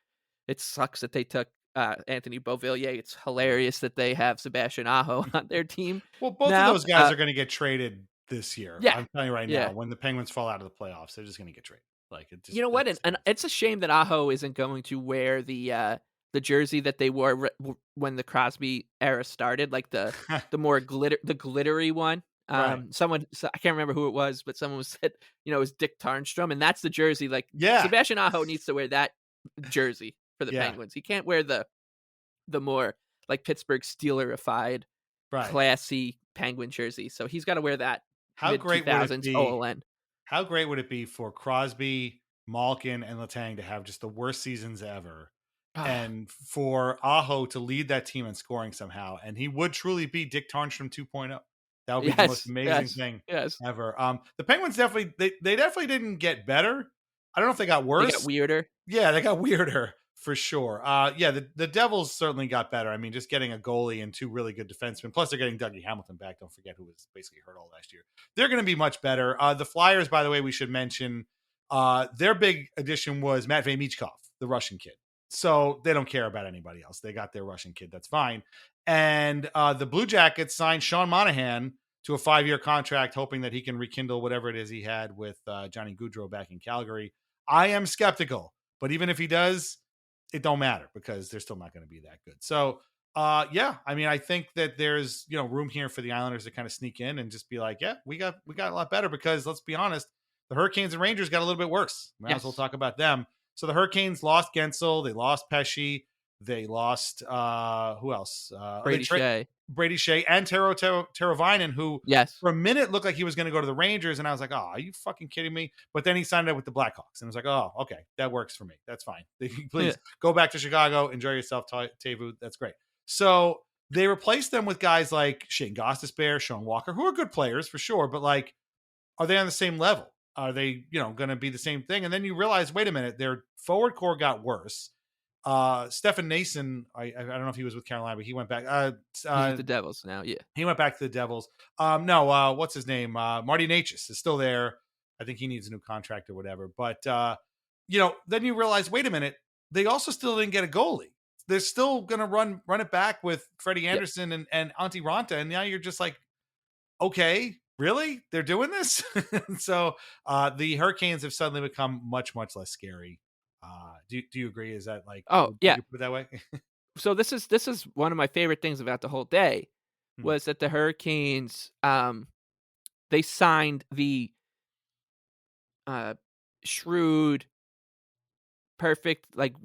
it sucks that they took Anthony Beauvillier. It's hilarious that they have Sebastian Aho on their team. Well, both of those guys are going to get traded this year. Yeah. I'm telling you right now, when the Penguins fall out of the playoffs, they're just going to get traded. Like, it just, what? And it's a shame that Aho isn't going to wear the jersey that they wore when the Crosby era started, like the more glittery one. Someone, I can't remember who it was, but someone said, it was Dick Tarnstrom, and that's the jersey. Like, Sebastian Aho needs to wear that jersey for the Penguins. He can't wear the more like Pittsburgh Steelerified, classy Penguin jersey. So he's got to wear that. How great would it be? OLN. How great would it be for Crosby, Malkin, and Letang to have just the worst seasons ever, and for Aho to lead that team in scoring somehow, and he would truly be Dick Tarnstrom 2.0. That would be the most amazing thing ever. The Penguins definitely didn't get better. I don't know if they got worse. They got weirder. Yeah, they got weirder for sure. The Devils certainly got better. I mean, just getting a goalie and two really good defensemen. Plus, they're getting Dougie Hamilton back. Don't forget, who was basically hurt all last year. They're going to be much better. The Flyers, by the way, we should mention, their big addition was Matvei Michkov, the Russian kid. So they don't care about anybody else. They got their Russian kid. That's fine. And the Blue Jackets signed Sean Monahan to a 5-year contract, hoping that he can rekindle whatever it is he had with Johnny Gaudreau back in Calgary. I am skeptical, but even if he does, it don't matter because they're still not going to be that good. So, I mean, I think that there's, room here for the Islanders to kind of sneak in and just be like, yeah, we got a lot better because let's be honest, the Hurricanes and Rangers got a little bit worse. Might as well talk about them. So the Hurricanes lost Gensel, they lost Pesci, they lost who else? Brady Shea and Tero Teravainen, who for a minute looked like he was going to go to the Rangers, and I was like, "Oh, are you fucking kidding me?" But then he signed up with the Blackhawks, and I was like, "Oh, okay, that works for me. That's fine. Please go back to Chicago, enjoy yourself, Teuvo. That's great." So they replaced them with guys like Shane Gostisbehere, Sean Walker, who are good players for sure, but like, are they on the same level? Are they, going to be the same thing? And then you realize, wait a minute, their forward core got worse. Stefan Nason, I don't know if he was with Carolina, but he went back. He's with the Devils now, yeah. He went back to the Devils. What's his name? Marty Necas is still there. I think he needs a new contract or whatever. But, then you realize, wait a minute, they also still didn't get a goalie. they're still going to run it back with Freddie Yep. Anderson and Auntie Ranta. And now you're just like, okay, really? They're doing this? So the Hurricanes have suddenly become much, much less scary. Do you agree? Is that like, Oh, yeah. you put it that way? So this is one of my favorite things about the whole day was that the Hurricanes, they signed the shrewd, perfect, like,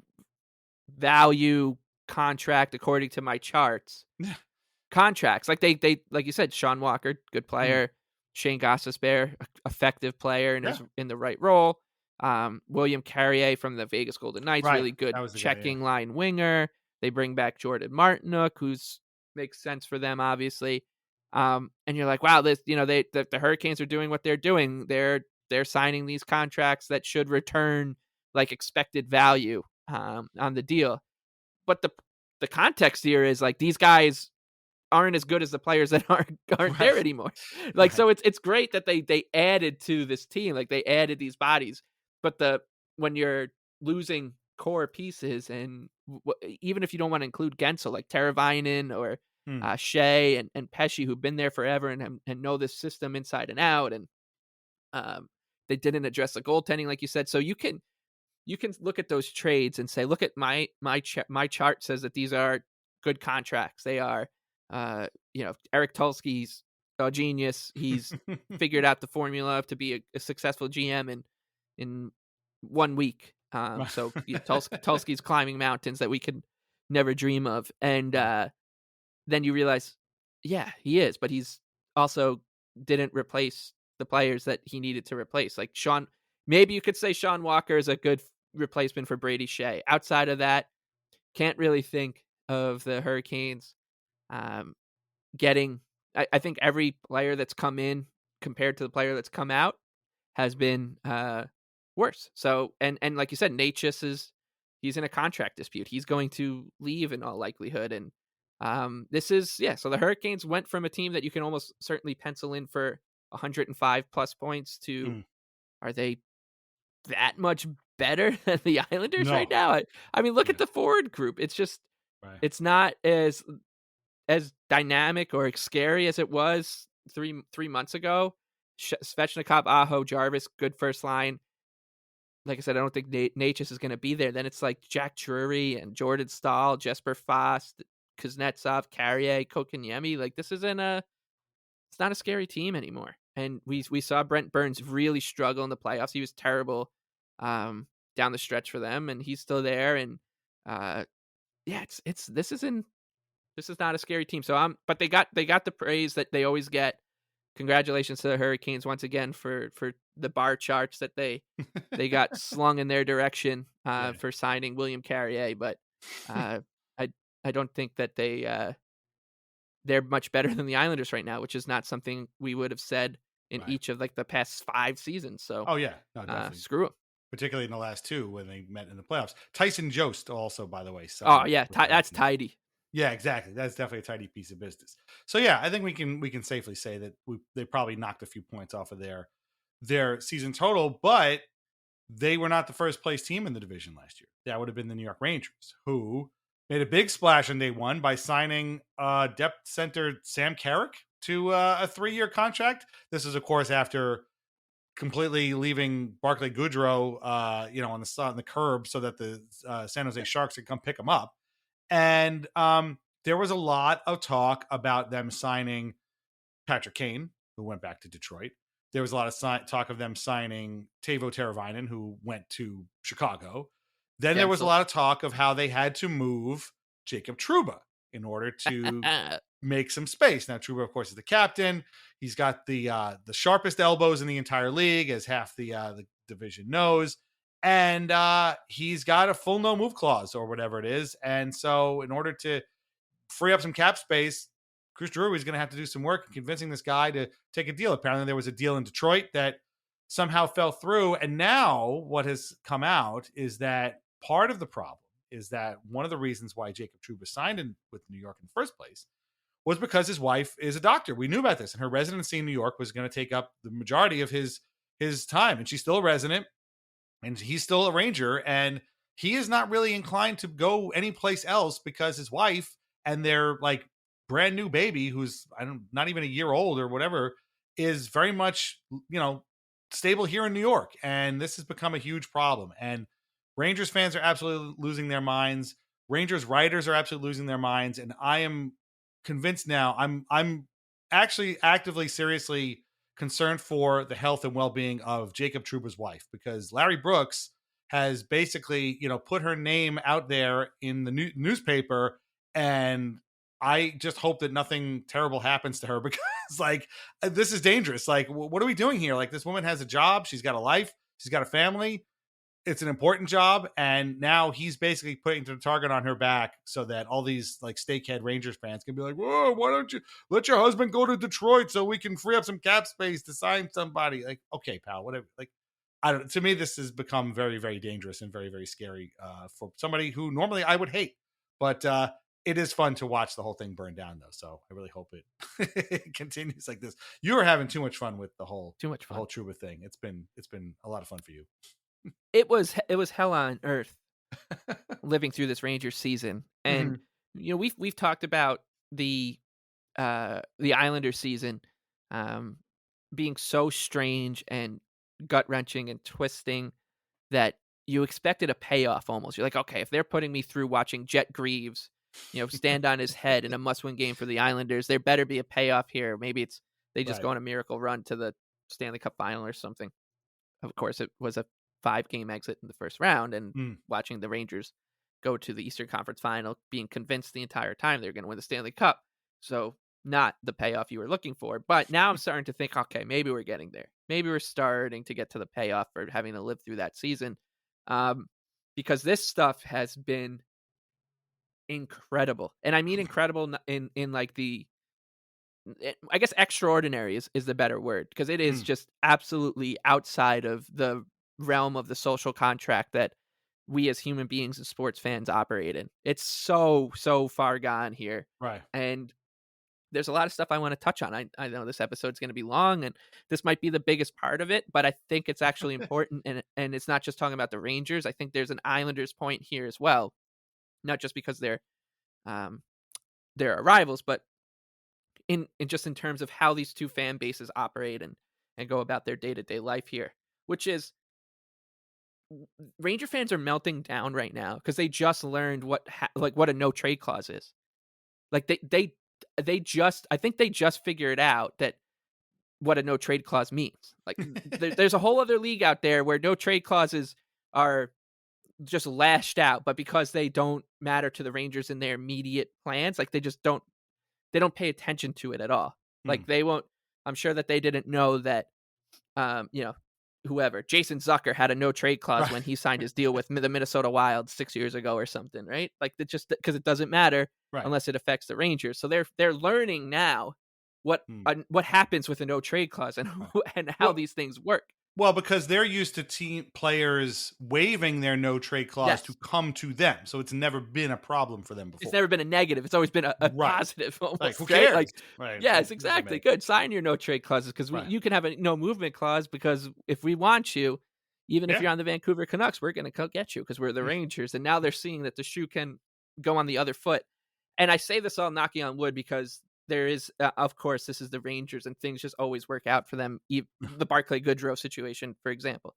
value contract according to my charts. Yeah. Contracts. Like they like you said, Sean Walker, good player. Shane Gostisbehere, effective player and is in the right role. William Carrier from the Vegas Golden Knights, Right. really good That was the guy, checking line winger. They bring back Jordan Martinook, who's makes sense for them, obviously. And you're like, wow, this, the Hurricanes are doing what they're doing. They're signing these contracts that should return like expected value on the deal. But the context here is like these guys aren't as good as the players that aren't there anymore. Like, so it's great that they added to this team, like they added these bodies, but when you're losing core pieces and even if you don't want to include Gensel, like Teravainen or Shea and Pesci, who've been there forever and know this system inside and out, and they didn't address the goaltending, like you said. So you can look at those trades and say, look at my chart says that these are good contracts. They are, Eric Tulsky's a genius. He's figured out the formula to be a successful GM in 1 week. So Tulsky's climbing mountains that we could never dream of. And then you realize, yeah, he is, but he's also didn't replace the players that he needed to replace. Like maybe you could say Sean Walker is a good replacement for Brady Shea. Outside of that, can't really think of the Hurricanes getting. I think every player that's come in compared to the player that's come out has been worse. So and like you said, Natchez he's in a contract dispute. He's going to leave in all likelihood. And so the Hurricanes went from a team that you can almost certainly pencil in for 105 plus points to are they that much better than the Islanders right now? I mean, look at the forward group. It's just it's not as dynamic or scary as it was three months ago. Svechnikov, Aho, Jarvis, good first line. Like I said, I don't think Natchez is going to be there. Then it's like Jack Drury and Jordan Stahl, Jesper Fast, Kuznetsov, Carrier, Kotkaniemi. Like this it's not a scary team anymore. And we saw Brent Burns really struggle in the playoffs. He was terrible down the stretch for them, and he's still there. And this is not a scary team. So but they got the praise that they always get. Congratulations to the Hurricanes once again for the bar charts that they got slung in their direction for signing William Carrier. But I don't think that they're much better than the Islanders right now, which is not something we would have said in each of like the past 5 seasons. So definitely. Screw them. Particularly in the last 2 when they met in the playoffs. Tyson Jost also, by the way. That's tidy. Yeah, exactly. That's definitely a tidy piece of business. So yeah, I think we can safely say that they probably knocked a few points off of their season total, but they were not the first place team in the division last year. That would have been the New York Rangers, who made a big splash on day 1 by signing depth center Sam Carrick to a 3-year contract. This is, of course, after completely leaving Barclay Goodrow, on the curb so that the San Jose Sharks could come pick him up. And there was a lot of talk about them signing Patrick Kane, who went back to Detroit. There was a lot of talk of them signing Teuvo Teravainen, who went to Chicago. Then there was a lot of talk of how they had to move Jacob Trouba in order to make some space. Now, Trouba, of course, is the captain. He's got the sharpest elbows in the entire league, as half the division knows. And he's got a full no move clause or whatever it is. And so in order to free up some cap space, Chris Drury is going to have to do some work in convincing this guy to take a deal. Apparently there was a deal in Detroit that somehow fell through. And now what has come out is that part of the problem is that one of the reasons why Jacob Trouba signed with New York in the first place was because his wife is a doctor. We knew about this, and her residency in New York was going to take up the majority of his time. And she's still a resident, and he's still a Ranger, and he is not really inclined to go anyplace else because his wife and their like brand new baby, who's not even a year old or whatever, is very much, stable here in New York. And this has become a huge problem. And Rangers fans are absolutely losing their minds. Rangers writers are absolutely losing their minds. And I am convinced now, I'm actually actively, seriously concerned for the health and well-being of Jacob Trouba's wife, because Larry Brooks has basically, put her name out there in the newspaper. And I just hope that nothing terrible happens to her, because like, this is dangerous. Like, what are we doing here? Like, this woman has a job. She's got a life. She's got a family. It's an important job. And now he's basically putting the target on her back so that all these like steakhead Rangers fans can be like, whoa, why don't you let your husband go to Detroit so we can free up some cap space to sign somebody? Like, okay, pal, whatever. Like, to me, this has become very, very dangerous and very, very scary for somebody who normally I would hate. But it is fun to watch the whole thing burn down, though. So I really hope it continues like this. You are having too much fun with the whole Trouba thing. It's been a lot of fun for you. It was hell on earth living through this Rangers season. And we've talked about the Islanders season being so strange and gut-wrenching and twisting that you expected a payoff almost. You're like, okay, if they're putting me through watching Jet Greaves, stand on his head in a must-win game for the Islanders, there better be a payoff here. Maybe it's they just go on a miracle run to the Stanley Cup final or something. Of course, it was a 5-game exit in the first round, and watching the Rangers go to the Eastern Conference final, being convinced the entire time they're going to win the Stanley Cup. So not the payoff you were looking for. But now I'm starting to think, okay, maybe we're getting there. Maybe we're starting to get to the payoff for having to live through that season. Because this stuff has been incredible. And I mean incredible in like I guess extraordinary is the better word, because it is just absolutely outside of the realm of the social contract that we as human beings and sports fans operate in. It's so far gone here. Right. And there's a lot of stuff I want to touch on. I know this episode's going to be long, and this might be the biggest part of it, but I think it's actually important. And it's not just talking about the Rangers. I think there's an Islanders point here as well, not just because they're our rivals, but in terms of how these two fan bases operate and go about their day-to-day life here, which is Ranger fans are melting down right now because they just learned what a no trade clause is. Like they just figured out that what a no trade clause means. Like there's a whole other league out there where no trade clauses are just lashed out, but because they don't matter to the Rangers in their immediate plans, like they don't pay attention to it at all. Like they won't. I'm sure that they didn't know that whoever Jason Zucker had a no trade clause when he signed his deal with the Minnesota Wild 6 years ago or something, right? Like that, just because it doesn't matter unless it affects the Rangers. So they're learning now what happens with a no trade clause and how these things work. Well, because they're used to team players waiving their no trade clause to come to them, so it's never been a problem for them before. It's never been a negative; it's always been a positive. Almost, like who cares? Like, yes, exactly. Good. Sign your no trade clauses because you can have a no movement clause, because if we want you, even if you're on the Vancouver Canucks, we're going to get you because we're the Rangers. And now they're seeing that the shoe can go on the other foot. And I say this all knocking on wood because there is, of course, this is the Rangers, and things just always work out for them. The Barclay Goodrow situation, for example.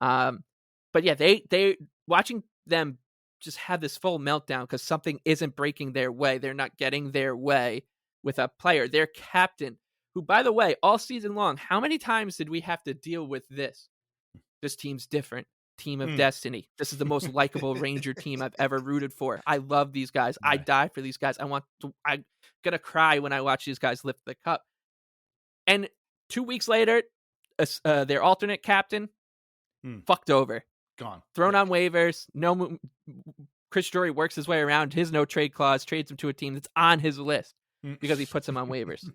But yeah, they watching them just have this full meltdown because something isn't breaking their way. They're not getting their way with a player, their captain, who, by the way, all season long, how many times did we have to deal with this? This team's different. Team of destiny. This is the most likable Ranger team I've ever rooted for. I love these guys. I die for these guys. I'm gonna cry when I watch these guys lift the cup. And 2 weeks later, their alternate captain fucked over, gone, thrown on waivers. No, Chris Drury works his way around his no trade clause, trades him to a team that's on his list because he puts him on waivers.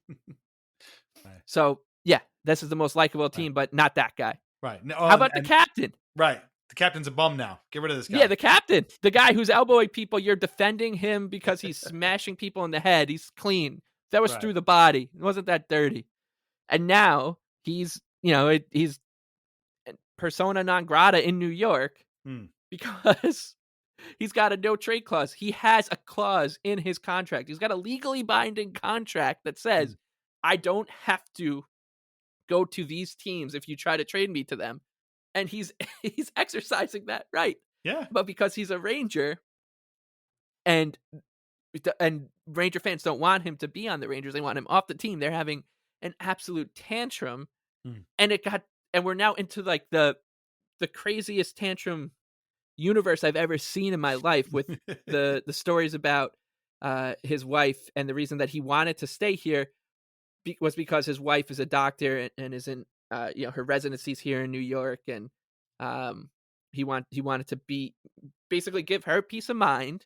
So yeah, this is the most likable team, but not that guy. Right. No, how about the captain? Right. The captain's a bum now. Get rid of this guy. Yeah, the captain. The guy who's elbowing people. You're defending him because he's smashing people in the head. He's clean. That was through the body. It wasn't that dirty. And now he's persona non grata in New York because he's got a no trade clause. He has a clause in his contract. He's got a legally binding contract that says, I don't have to go to these teams if you try to trade me to them. And he's exercising that right. Yeah. But because he's a Ranger and Ranger fans don't want him to be on the Rangers, they want him off the team. They're having an absolute tantrum. And we're now into like the craziest tantrum universe I've ever seen in my life, with the stories about his wife, and the reason that he wanted to stay here was because his wife is a doctor and is in her residencies here in New York, and he wanted to basically give her peace of mind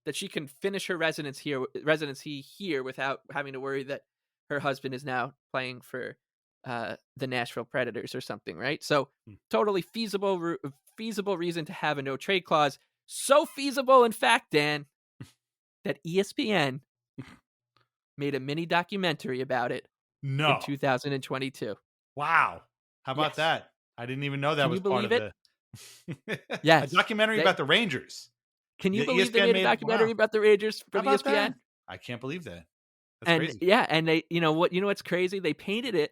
that she can finish her residency here without having to worry that her husband is now playing for the Nashville Predators or something, right? So totally feasible reason to have a no trade clause. So feasible, in fact, Dan, that ESPN made a mini documentary about it in 2022. Wow. How about Yes. that? I didn't even know that Can was you part of believe it. Yes. A documentary about the Rangers. Can you The believe they ESPN made a made- documentary wow. about the Rangers How from about ESPN? that? I can't believe that. That's And crazy. yeah, and they, what's crazy? They painted it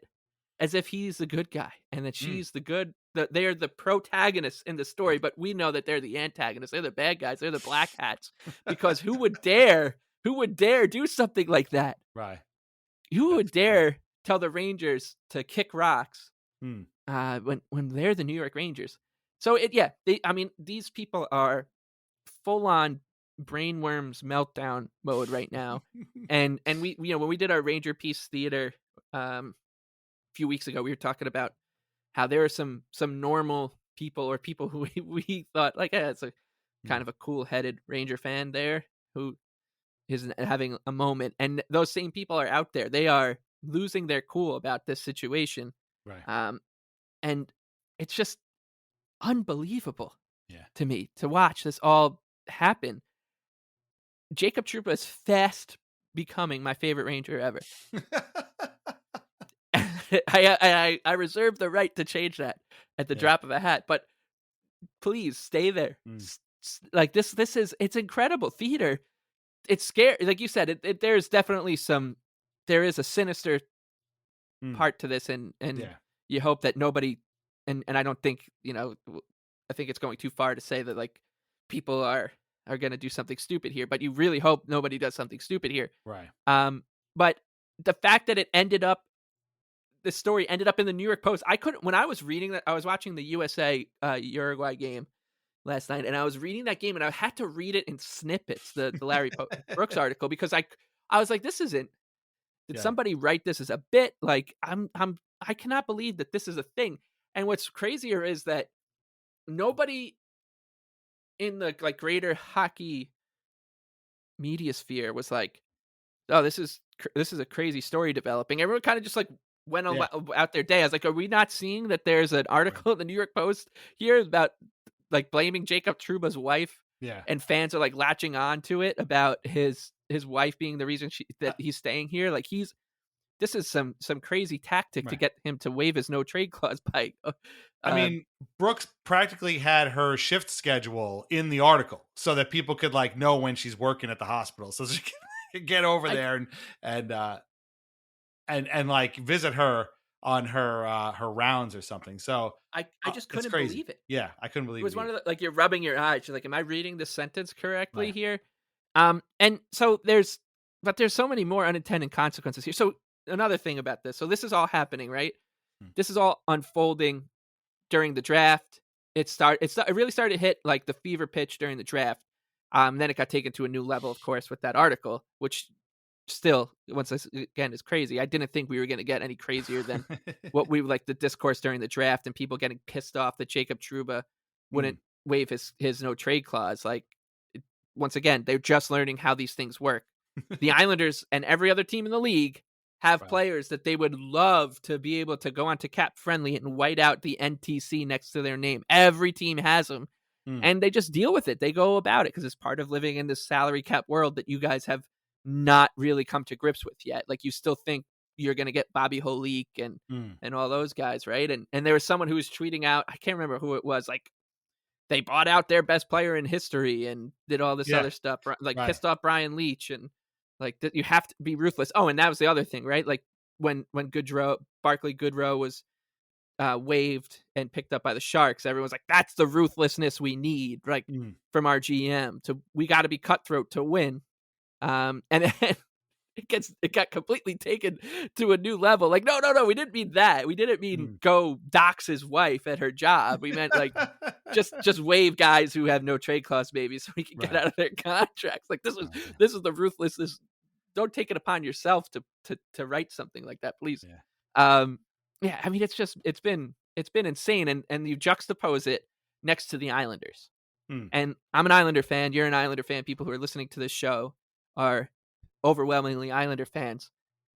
as if he's the good guy and that she's the good. They are the protagonists in the story, but we know that they're the antagonists. They're the bad guys. They're the black hats. Because who would dare do something like that? Right. Who would That's dare tell the Rangers to kick rocks Hmm. when they're the New York Rangers? So these people are full on brainworms meltdown mode right now. and we when we did our Ranger Peace Theater a few weeks ago, we were talking about how there are some normal people, or people who we thought like, it's a kind of a cool-headed Ranger fan there who is having a moment, and those same people are out there. They are losing their cool about this situation. Right. And it's just unbelievable Yeah. to me to watch this all happen. Jacob Trouba is fast becoming my favorite Ranger ever. I reserve the right to change that at the drop of a hat, but please stay there. Like this is, it's incredible theater. It's scary. Like you said, there's definitely there is a sinister part to this, and you hope that nobody, and I don't think, I think it's going too far to say that like people are going to do something stupid here, but you really hope nobody does something stupid here. Right. But the fact that this story ended up in the New York Post, when I was reading that, I was watching the USA Uruguay game last night, and I was reading that game, and I had to read it in snippets, the Larry Brooks article, because I was like, this isn't, did somebody write this as a bit? Like, I cannot believe that this is a thing. And what's crazier is that nobody in the like greater hockey media sphere was like, oh, this is a crazy story developing. Everyone kind of just like went out their day. I was like, are we not seeing that there's an article in the New York Post here about like blaming Jacob Trouba's wife? Yeah. And fans are like latching on to it about his wife being the reason that he's staying here. Like this is some crazy tactic to get him to waive his no trade clause by. I mean, Brooks practically had her shift schedule in the article so that people could like know when she's working at the hospital, so she could get over there and like visit her on her rounds or something. So I just couldn't crazy. believe it. Yeah, I couldn't believe it. It was one of the, like, you're rubbing your eyes. You're like, am I reading this sentence correctly here? And so there's so many more unintended consequences here. So another thing about this. So this is all happening, right? This is all unfolding during the draft. It really started to hit like the fever pitch during the draft. Then it got taken to a new level, of course, with that article, which still, once again, is crazy. I didn't think we were going to get any crazier than what we like the discourse during the draft and people getting pissed off that Jacob Trouba wouldn't waive his no trade clause. Like, once again, they're just learning how these things work. The Islanders and every other team in the league have players that they would love to be able to go onto Cap Friendly and white out the NTC next to their name. Every team has them. And they just deal with it. They go about it because it's part of living in this salary cap world that you guys have not really come to grips with yet. Like, you still think you're going to get Bobby Holik and all those guys, right? And there was someone who was tweeting out, I can't remember who it was, like they bought out their best player in history and did all this other stuff, like Right. pissed off Brian Leach, and like that you have to be ruthless. Oh, and that was the other thing, right? Like when Barclay Goodrow was waived and picked up by the Sharks, everyone's like, that's the ruthlessness we need, like from our GM. We got to be cutthroat to win. And then it got completely taken to a new level. Like, no, we didn't mean that. We didn't mean go dox his wife at her job. We meant like just waive guys who have no trade clause, maybe, so we can get out of their contracts. Like this is the ruthlessness. Don't take it upon yourself to write something like that, please. Yeah. I mean, it's been insane, and you juxtapose it next to the Islanders. And I'm an Islander fan. You're an Islander fan. People who are listening to this show are overwhelmingly Islander fans.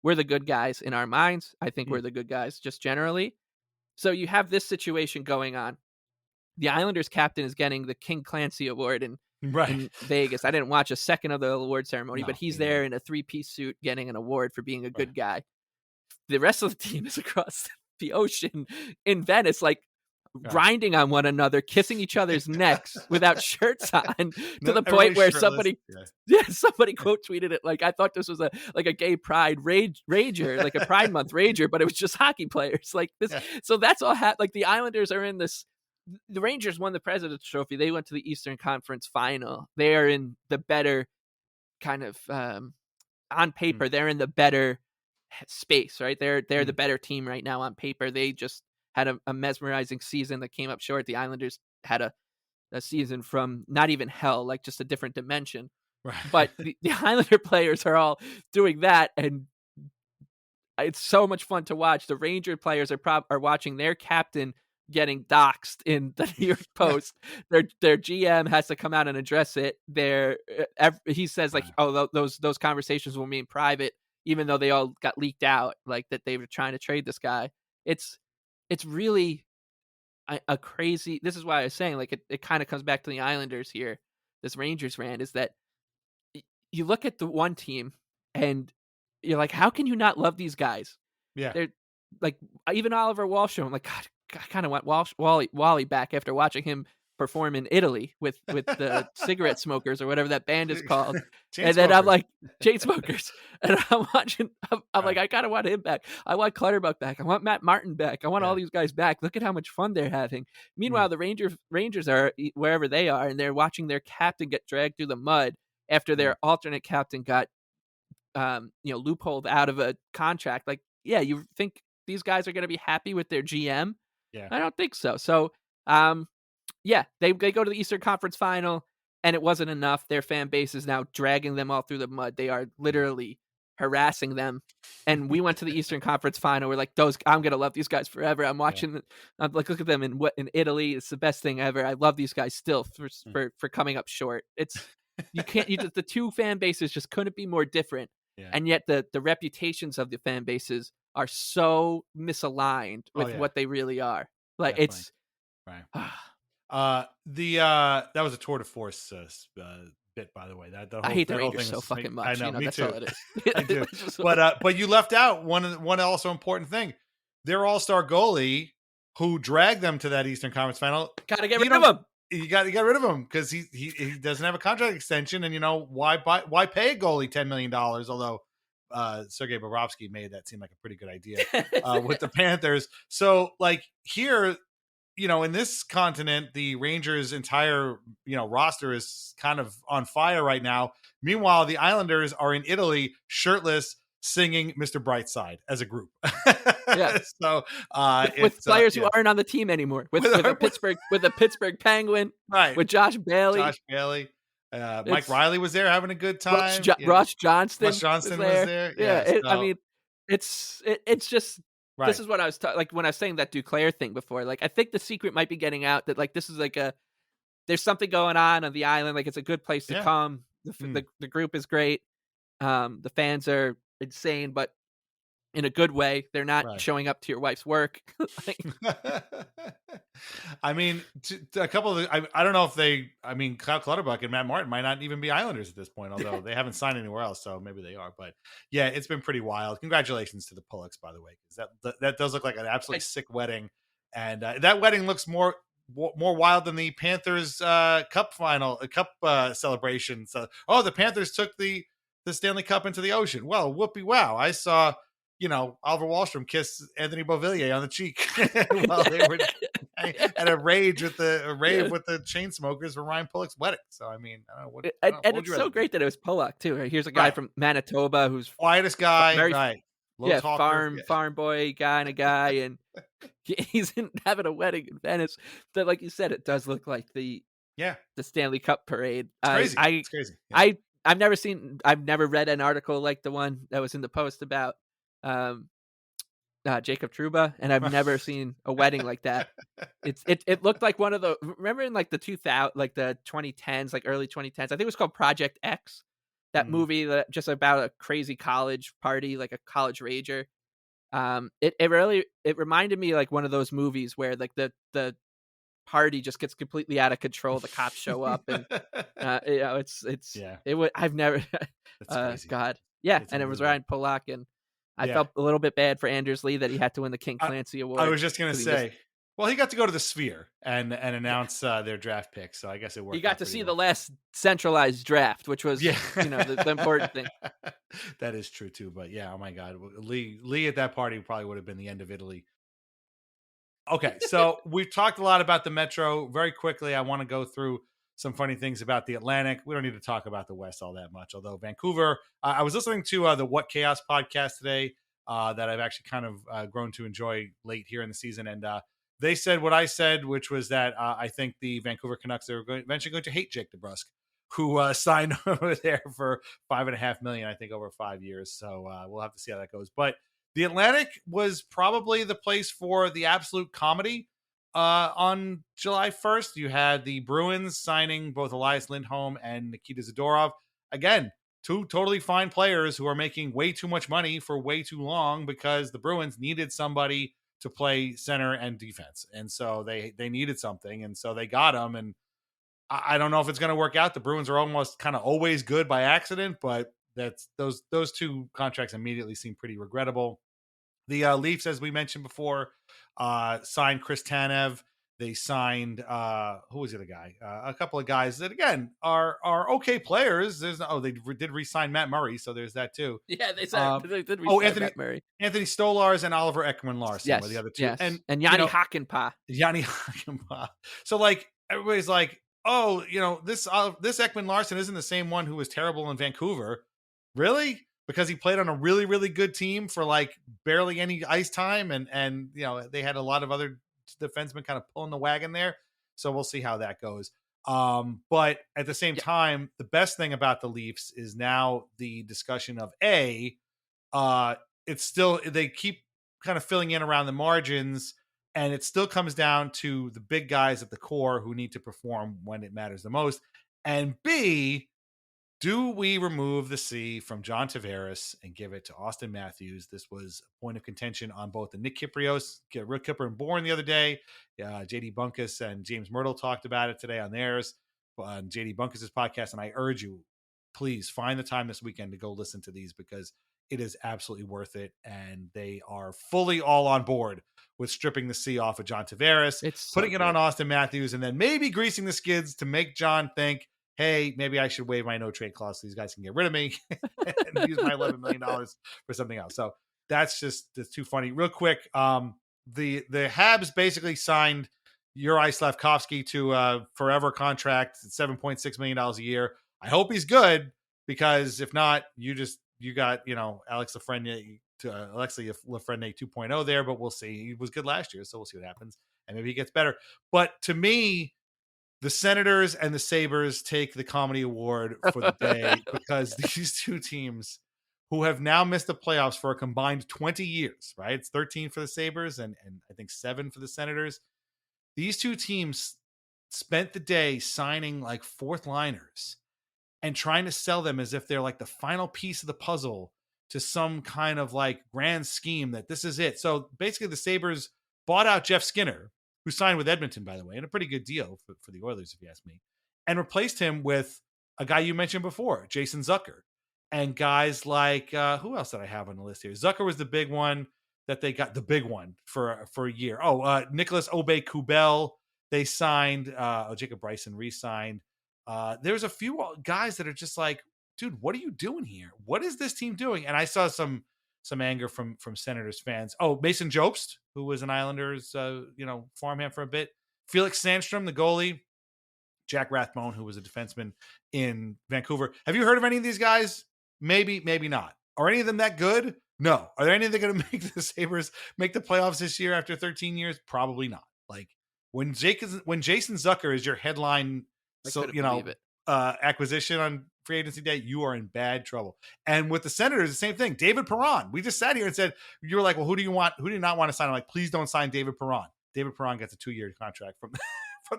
We're the good guys in our minds. I think we're the good guys just generally. So you have this situation going on. The Islanders captain is getting the King Clancy Award in Vegas. I didn't watch a second of the award ceremony, but he's there in a 3-piece suit getting an award for being a good guy. The rest of the team is across the ocean in Venice, like grinding on one another, kissing each other's necks without shirts on, to the point where somebody quote tweeted it like, I thought this was a gay pride rager, like a Pride Month rager, but it was just hockey players like this. So that's all like the Islanders are in this. The Rangers won the President's Trophy. They went to the Eastern Conference Final. They are in the better kind of on paper. They're in the better space, right? They're the better team right now on paper. They just had a mesmerizing season that came up short. The Islanders had a season from not even hell, like just a different dimension. Right. But the Islander players are all doing that, and it's so much fun to watch. The Ranger players are watching their captain getting doxxed in the New York Post. Their GM has to come out and address it. He says like, oh, those conversations will be in private, even though they all got leaked out, like that they were trying to trade this guy. It's really a crazy. This is why I was saying like it kind of comes back to the Islanders here. This Rangers rant is that you look at the one team and you're like, how can you not love these guys? Yeah, they're like even Oliver Wahlstrom. I'm like, God, I kind of want Wally back after watching him perform in Italy with the cigarette smokers or whatever that band is called. And then I'm like, Chainsmokers. And I'm watching, I'm like, I kind of want him back. I want Clutterbuck back. I want Matt Martin back. I want all these guys back. Look at how much fun they're having. Meanwhile, the Rangers are wherever they are, and they're watching their captain get dragged through the mud after their alternate captain got, loopholed out of a contract. Like, yeah, you think these guys are going to be happy with their GM? Yeah, I don't think so. So, they go to the Eastern Conference Final, and it wasn't enough. Their fan base is now dragging them all through the mud. They are literally harassing them. And we went to the Eastern Conference Final. We're like, I'm gonna love these guys forever. I'm watching. I'm like, look at them in Italy. It's the best thing ever. I love these guys still for coming up short. It's the two fan bases just couldn't be more different. Yeah. And yet the reputations of the fan bases are so misaligned with what they really are. Like definitely. It's right. That was a tour de force bit, by the way. I hate the Rangers so fucking much. I know, me that's too. all it is. I do. But you left out one also important thing. Their all-star goalie who dragged them to that Eastern Conference Final. Gotta get rid of him. You got to get rid of him because he doesn't have a contract extension, and why pay a goalie $10 million? Although Sergei Bobrovsky made that seem like a pretty good idea with the Panthers. So like here, in this continent, the Rangers' entire roster is kind of on fire right now. Meanwhile, the Islanders are in Italy, shirtless, singing Mr. Brightside as a group. Yeah. So with players who aren't on the team anymore, with a Pittsburgh Penguin, right? With Josh Bailey. Mike Reilly was there having a good time. Ross Johnston was there. Yeah. I mean, it's just. Right. This is what I was like when I was saying that Duclair thing before. Like, I think the secret might be getting out that like this is like there's something going on the island. Like, it's a good place to come. The group is great. The fans are insane, but in a good way. They're not showing up to your wife's work. I mean, a couple of I don't know if Kyle Clutterbuck and Matt Martin might not even be Islanders at this point, although they haven't signed anywhere else, so maybe they are. But yeah, it's been pretty wild. Congratulations to the Pulocks, by the way, because that does look like an absolutely sick wedding, and that wedding looks more more wild than the Panthers cup celebration. So, the Panthers took the Stanley Cup into the ocean. Well, whoopee wow. I saw, Oliver Wahlstrom kiss Anthony Beauvillier on the cheek while they were at a rave with the Chainsmokers for Ryan Pulock's wedding. So, I mean, I don't know what. And it's so great that it was Pulock too. Right? Here's a guy from Manitoba who's quietest guy, right? Low talker, farm boy kind of guy, and he's having a wedding in Venice. But like you said, it does look like the Stanley Cup parade. It's crazy. It's crazy. Yeah. I've never read an article like the one that was in the Post about Jacob Trouba, and I've never seen a wedding like that. It looked like one of the, remember in like the 2010s, like early 2010s, I think it was called Project X, that movie that just about a crazy college party, like a college rager. It reminded me like one of those movies where like the party just gets completely out of control. The cops show up, and I've never God. Yeah. And it was Ryan Pulock, and I felt a little bit bad for Anders Lee that he had to win the King Clancy Award. I was just going to say, well, he got to go to the Sphere and announce their draft picks. So I guess it worked. He got to see the last centralized draft, which was, the important thing. That is true too. But yeah, oh my God, Lee at that party probably would have been the end of Italy. Okay, so we've talked a lot about the Metro. Very quickly, I want to go through some funny things about the Atlantic. We don't need to talk about the West all that much, although Vancouver, I was listening to the What Chaos podcast today that I've actually kind of grown to enjoy late here in the season. And they said what I said, which was that I think the Vancouver Canucks are eventually going to hate Jake DeBrusk, who signed over there for $5.5 million, I think, over 5 years. So we'll have to see how that goes. But the Atlantic was probably the place for the absolute comedy. On July 1st, you had the Bruins signing both Elias Lindholm and Nikita Zadorov. Again, two totally fine players who are making way too much money for way too long because the Bruins needed somebody to play center and defense. And so they needed something. And so they got them. And I don't know if it's going to work out. The Bruins are almost kind of always good by accident, but that's those two contracts immediately seem pretty regrettable. The Leafs, as we mentioned before, signed Chris Tanev. They signed who was the other guy? A couple of guys that again are okay players. They did re-sign Matt Murray, so there's that too. Yeah, they said they did re-sign Matt Murray. Anthony Stolars and Oliver Ekman-Larsson were the other two. Yes. And Yanni Hakanpää. So like everybody's like, oh, this Ekman-Larsson isn't the same one who was terrible in Vancouver. Really? Because he played on a really, really good team for like barely any ice time. And they had a lot of other defensemen kind of pulling the wagon there. So we'll see how that goes. But at the same time, the best thing about the Leafs is now the discussion of it's still, they keep kind of filling in around the margins, and it still comes down to the big guys at the core who need to perform when it matters the most. And B, do we remove the C from John Tavares and give it to Austin Matthews? This was a point of contention on both the Nick Kypreos, Rick Kipper and Bourne the other day. JD Bunkus and James Myrtle talked about it today on theirs, on JD Bunkus' podcast. And I urge you, please find the time this weekend to go listen to these because it is absolutely worth it. And they are fully all on board with stripping the C off of John Tavares, putting it on Austin Matthews, and then maybe greasing the skids to make John think, hey, maybe I should waive my no trade clause so these guys can get rid of me and use my $11 million for something else. So that's too funny. Real quick, the Habs basically signed Juraj Slafkovsky to a forever contract, $7.6 million a year. I hope he's good, because if not, you got Alexis Lafreniere 2.0 there, but we'll see. He was good last year, so we'll see what happens, and maybe he gets better. But to me, the Senators and the Sabres take the comedy award for the day because these two teams who have now missed the playoffs for a combined 20 years, right? It's 13 for the Sabres and I think 7 for the Senators. These two teams spent the day signing like fourth liners and trying to sell them as if they're like the final piece of the puzzle to some kind of like grand scheme that this is it. So basically the Sabres bought out Jeff Skinner, who signed with Edmonton, by the way, and a pretty good deal for the Oilers, if you ask me, and replaced him with a guy you mentioned before, Jason Zucker, and guys like, who else did I have on the list here? Zucker was the big one that they got, the big one for a year. Nicholas Aube-Kubel They signed Jacob Bryson re-signed. There's a few guys that are just like, dude, what are you doing here? What is this team doing? And I saw some anger from Senators fans. Oh, Mason Jobst, who was an Islanders farmhand for a bit. Felix Sandstrom, the goalie. Jack Rathbone, who was a defenseman in Vancouver. Have you heard of any of these guys? Maybe, maybe not. Are any of them that good? No. Are there any that are going to make the Sabres make the playoffs this year after 13 years? Probably not. Like when Jason Zucker is your headline, acquisition on free agency day, you are in bad trouble. And with the Senators, the same thing. David Perron. We just sat here and said, you were like, well, who do you not want to sign? I'm like, please don't sign David Perron. David Perron gets a 2-year contract from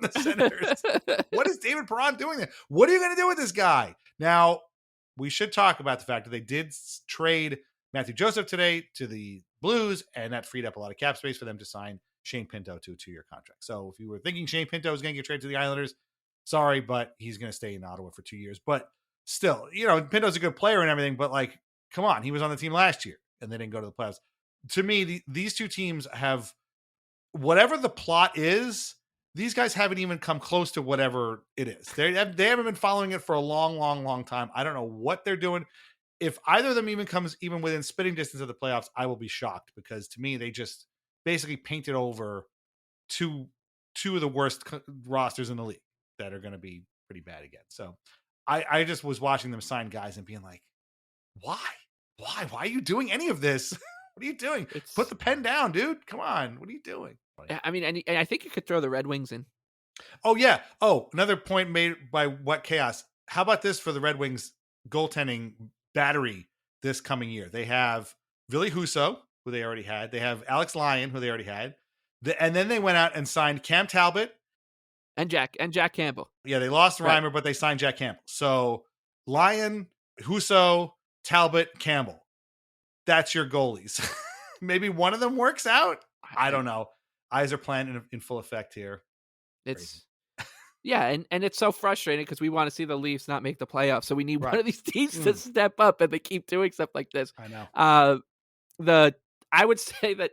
the Senators. What is David Perron doing there? What are you going to do with this guy? Now, we should talk about the fact that they did trade Matthew Joseph today to the Blues, and that freed up a lot of cap space for them to sign Shane Pinto to a 2-year contract. So if you were thinking Shane Pinto was going to get traded to the Islanders, sorry, but he's going to stay in Ottawa for 2 years. But still, Pinto's a good player and everything, but like, come on, he was on the team last year, and they didn't go to the playoffs. To me, these two teams have, whatever the plot is, these guys haven't even come close to whatever it is. They haven't been following it for a long, long, long time. I don't know what they're doing. If either of them even comes even within spitting distance of the playoffs, I will be shocked, because to me, they just basically painted over two of the worst rosters in the league that are going to be pretty bad again. So I just was watching them sign guys and being like, why are you doing any of this? What are you doing? Put the pen down, dude. Come on. What are you doing? I mean, and I think you could throw the Red Wings in. Oh, yeah. Oh, another point made by What Chaos. How about this for the Red Wings goaltending battery this coming year? They have Ville Husso, who they already had. They have Alex Lyon, who they already had. And then they went out and signed Cam Talbot. And Jack Campbell. Yeah, they lost Reimer, right, but they signed Jack Campbell. So Lyon, Husso, Talbot, Campbell. That's your goalies. Maybe one of them works out. I don't know. Eyes are playing in full effect here. It's yeah, and it's so frustrating because we want to see the Leafs not make the playoffs, so we need one of these teams to step up, and they keep doing stuff like this. I know. I would say that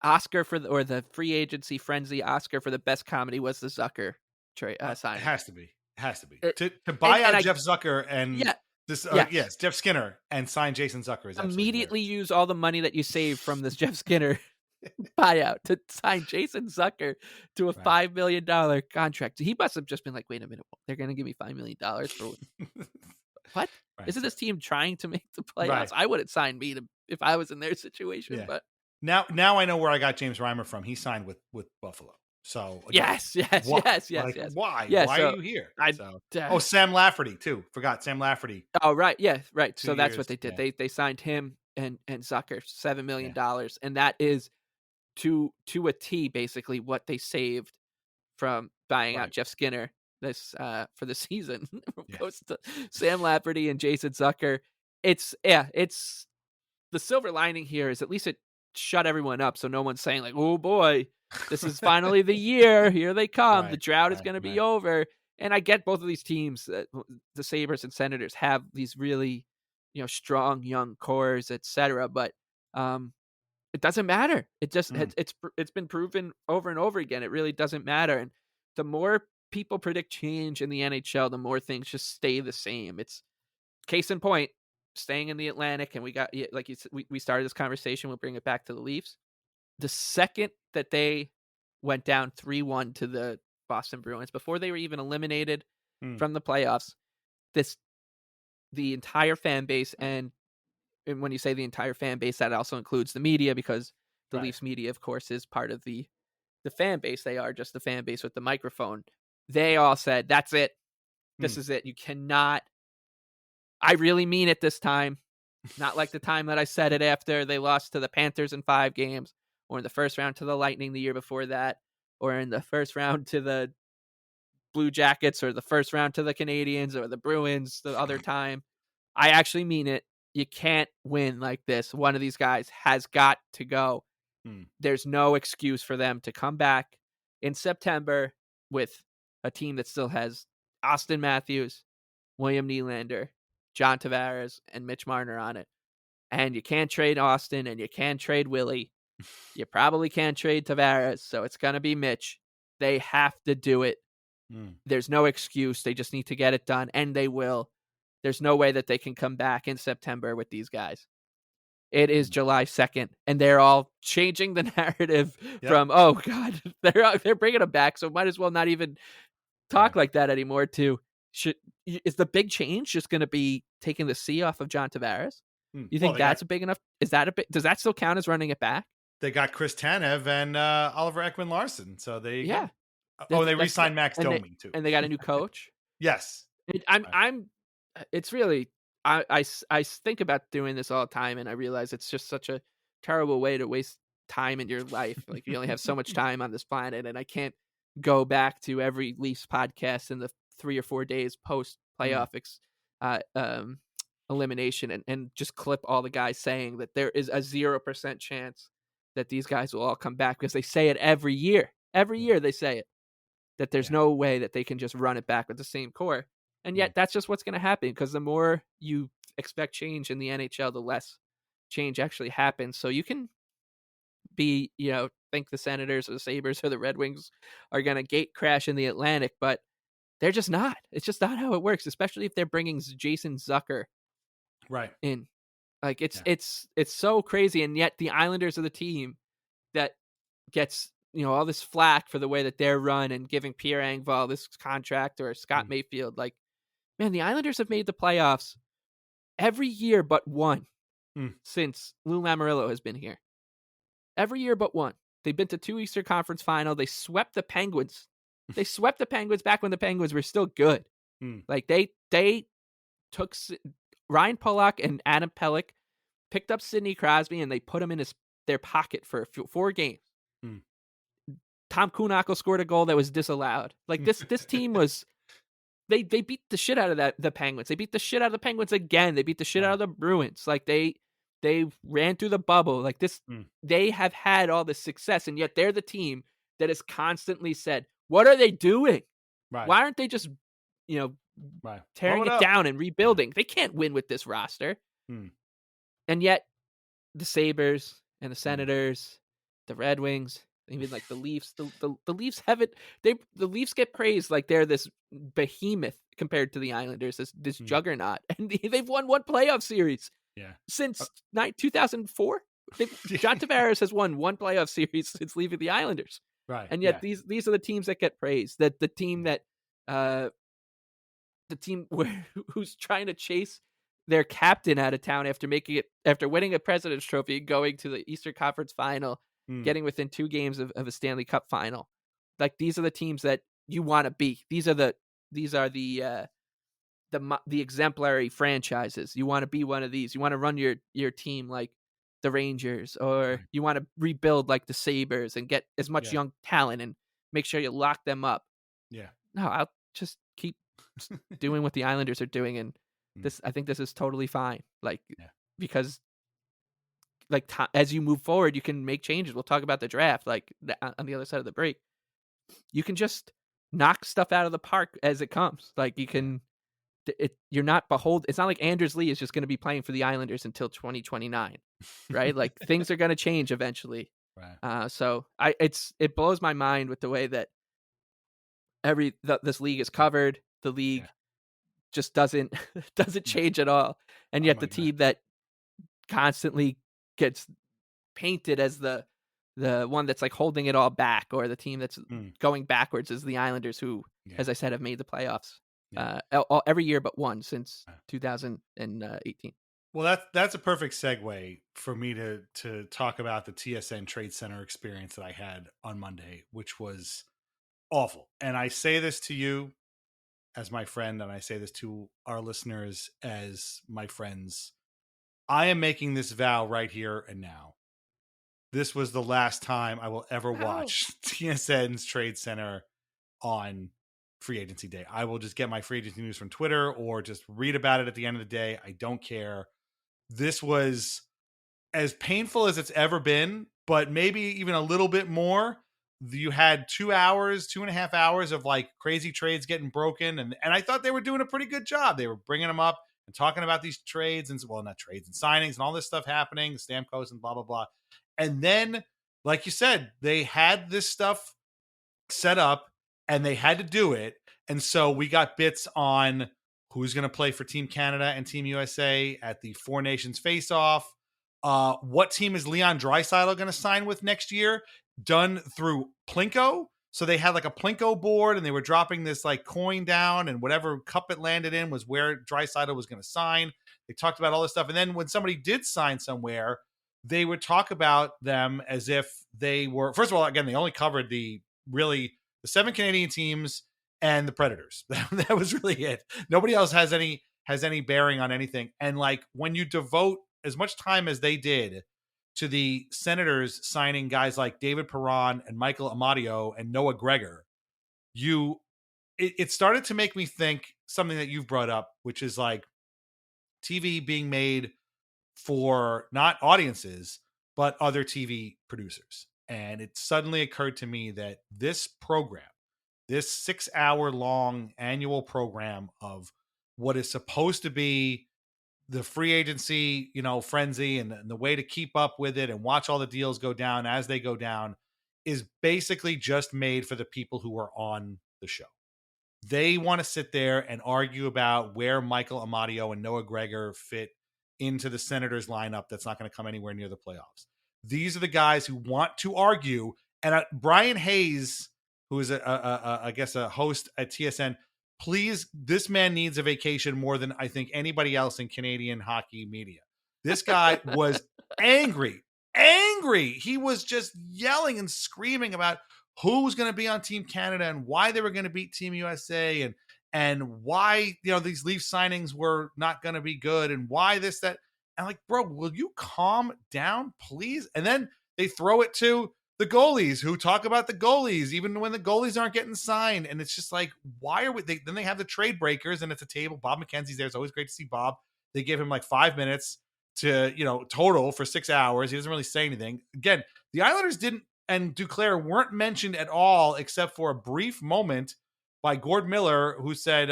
Oscar or the free agency frenzy Oscar for the best comedy was the Zucker signing. It has to be. To buy out Jeff Zucker and Jeff Skinner and sign Jason Zucker is immediately use all the money that you saved from this Jeff Skinner buyout to sign Jason Zucker to a $5 million contract. He must have just been like, wait a minute, they're going to give me $5 million for what? Right. Isn't this team trying to make the playoffs? Right. I wouldn't sign me if I was in their situation. Yeah. But now I know where I got James Reimer from. He signed with Buffalo. So again, yes. Why? Yeah, why are you here? Sam Lafferty too. Forgot Sam Lafferty. Oh right, yeah, right. So that's what they did. Yeah. They signed him and Zucker $7 million, and that is to a T basically what they saved from buying out Jeff Skinner this for the season. Goes to Sam Lafferty and Jason Zucker. It's the silver lining here is at least it shut everyone up, so no one's saying like, oh boy, this is finally the year. Here they come. The drought is going to be over. And I get both of these teams, the Sabres and Senators, have these really, strong young cores, etc. But it doesn't matter. It just it's been proven over and over again. It really doesn't matter. And the more people predict change in the NHL, the more things just stay the same. It's case in point, staying in the Atlantic, and we got, like you said, we started this conversation. We'll bring it back to the Leafs. The second that they went down 3-1 to the Boston Bruins, before they were even eliminated from the playoffs, the entire fan base, and when you say the entire fan base, that also includes the media, because the Leafs media, of course, is part of the fan base. They are just the fan base with the microphone. They all said, that's it. This is it. You cannot. I really mean it this time. Not like the time that I said it after they lost to the Panthers in 5 games, or in the first round to the Lightning the year before that, or in the first round to the Blue Jackets, or the first round to the Canadiens, or the Bruins the other time. I actually mean it. You can't win like this. One of these guys has got to go. There's no excuse for them to come back in September with a team that still has Austin Matthews, William Nylander, John Tavares, and Mitch Marner on it. And you can't trade Austin, and you can't trade Willie. You probably can't trade Tavares, so it's going to be Mitch. They have to do it. Mm. There's no excuse. They just need to get it done, and they will. There's no way that they can come back in September with these guys. It is July 2nd, and they're all changing the narrative from, oh, God, they're bringing them back, so might as well not even talk like that anymore, to is the big change just going to be taking the C off of John Tavares? You think that's a big enough? Is that does that still count as running it back? They got Chris Tanev and Oliver Ekman-Larsson, so they they re-signed Max Domi too, and they got a new coach. Yes, It's really I think about doing this all the time, and I realize it's just such a terrible way to waste time in your life. Like, you only have so much time on this planet, and I can't go back to every Leafs podcast in the 3 or 4 days post playoff elimination and just clip all the guys saying that there is a 0% chance that these guys will all come back, because they say it every year. Every year they say it, that there's no way that they can just run it back with the same core. And yet that's just what's going to happen, because the more you expect change in the NHL, the less change actually happens. So you can be, think the Senators or the Sabres or the Red Wings are going to gate crash in the Atlantic, but they're just not. It's just not how it works, especially if they're bringing Jason Zucker in. Like, it's so crazy. And yet the Islanders are the team that gets, all this flack for the way that they're run, and giving Pierre Engvall this contract, or Scott Mayfield. Like, man, the Islanders have made the playoffs every year but one since Lou Lamoriello has been here. Every year but one. They've been to 2 Eastern Conference Final. They swept the Penguins. They swept the Penguins back when the Penguins were still good. Like, they took Ryan Pulock and Adam Pelech, picked up Sidney Crosby, and they put him in their pocket for 4 games. Tom Kuhnhackl scored a goal that was disallowed. Like, this team was... They beat the shit out of the Penguins. They beat the shit out of the Penguins again. They beat the shit out of the Bruins. Like, they ran through the bubble. Like, this, they have had all this success, and yet they're the team that has constantly said, what are they doing? Why aren't they just, tearing it down and rebuilding? They can't win with this roster. And yet the Sabres and the Senators, the Red Wings, even like the Leafs, the Leafs haven't. The Leafs get praised like they're this behemoth compared to the Islanders, this juggernaut, and they've won 1 playoff series since 2004. John Tavares has won 1 playoff series since leaving the Islanders, and yet these are the teams that get praised. That the team that the team who's trying to chase their captain out of town after winning a President's Trophy, going to the Eastern Conference Final. Getting within 2 games of a Stanley Cup final. Like, these are the teams that you want to be. These are the exemplary franchises. You want to be one of these. You want to run your team like the Rangers, or you want to rebuild like the Sabres and get as much young talent and make sure you lock them up. No, I'll just keep doing what the Islanders are doing, and I think this is totally fine. Like, because, like, as you move forward, you can make changes. We'll talk about the draft, like, on the other side of the break. You can just knock stuff out of the park as it comes. Like, you can, you're not beholden. It's not like Anders Lee is just going to be playing for the Islanders until 2029, right? Like, things are going to change eventually. So it blows my mind with the way that this league is covered. The league just doesn't change at all, and yet the team that constantly gets painted as the one that's like holding it all back, or the team that's going backwards, is the Islanders, who, as I said, have made the playoffs every year but one since 2018. Well, that's a perfect segue for me to talk about the TSN Trade Center experience that I had on Monday, which was awful. And I say this to you as my friend, and I say this to our listeners as my friends. I am making this vow right here and now. This was the last time I will ever watch TSN's Trade Center on free agency day. I will just get my free agency news from Twitter, or just read about it at the end of the day. I don't care. This was as painful as it's ever been, but maybe even a little bit more. You had 2.5 hours of like crazy trades getting broken. And I thought they were doing a pretty good job. They were bringing them up and talking about these trades, and not trades and signings and all this stuff happening, the Stamkos and blah, blah, blah. And then, like you said, they had this stuff set up and they had to do it. And so we got bits on who's going to play for Team Canada and Team USA at the Four Nations face-off. What team is Leon Draisaitl going to sign with next year? Done through Plinko. So they had like a Plinko board and they were dropping this like coin down, and whatever cup it landed in was where Draisaitl was going to sign. They talked about all this stuff. And then when somebody did sign somewhere, they would talk about them as if they were, first of all, again, they only covered the 7 Canadian teams and the Predators. That was really it. Nobody else has any bearing on anything. And like when you devote as much time as they did to the Senators signing guys like David Perron and Michael Amadio and Noah Gregor, it started to make me think something that you've brought up, which is like TV being made for not audiences, but other TV producers. And it suddenly occurred to me that this program, this 6-hour long annual program of what is supposed to be the free agency, frenzy and the way to keep up with it and watch all the deals go down as they go down, is basically just made for the people who are on the show. They want to sit there and argue about where Michael Amadio and Noah Gregor fit into the Senators lineup that's not going to come anywhere near the playoffs. These are the guys who want to argue. And Brian Hayes, who is I guess a host at TSN, please, this man needs a vacation more than I think anybody else in Canadian hockey media. This guy was angry. He was just yelling and screaming about who was going to be on Team Canada and why they were going to beat Team USA and why, these Leaf signings were not going to be good and why this, that. And like, bro, will you calm down, please? And then they throw it to the goalies who talk about the goalies, even when the goalies aren't getting signed. And it's just like, why are we, then they have the trade breakers and it's a table. Bob McKenzie's there. It's always great to see Bob. They give him like 5 minutes to, total for 6 hours. He doesn't really say anything. Again, the Islanders and Duclair weren't mentioned at all, except for a brief moment by Gord Miller, who said,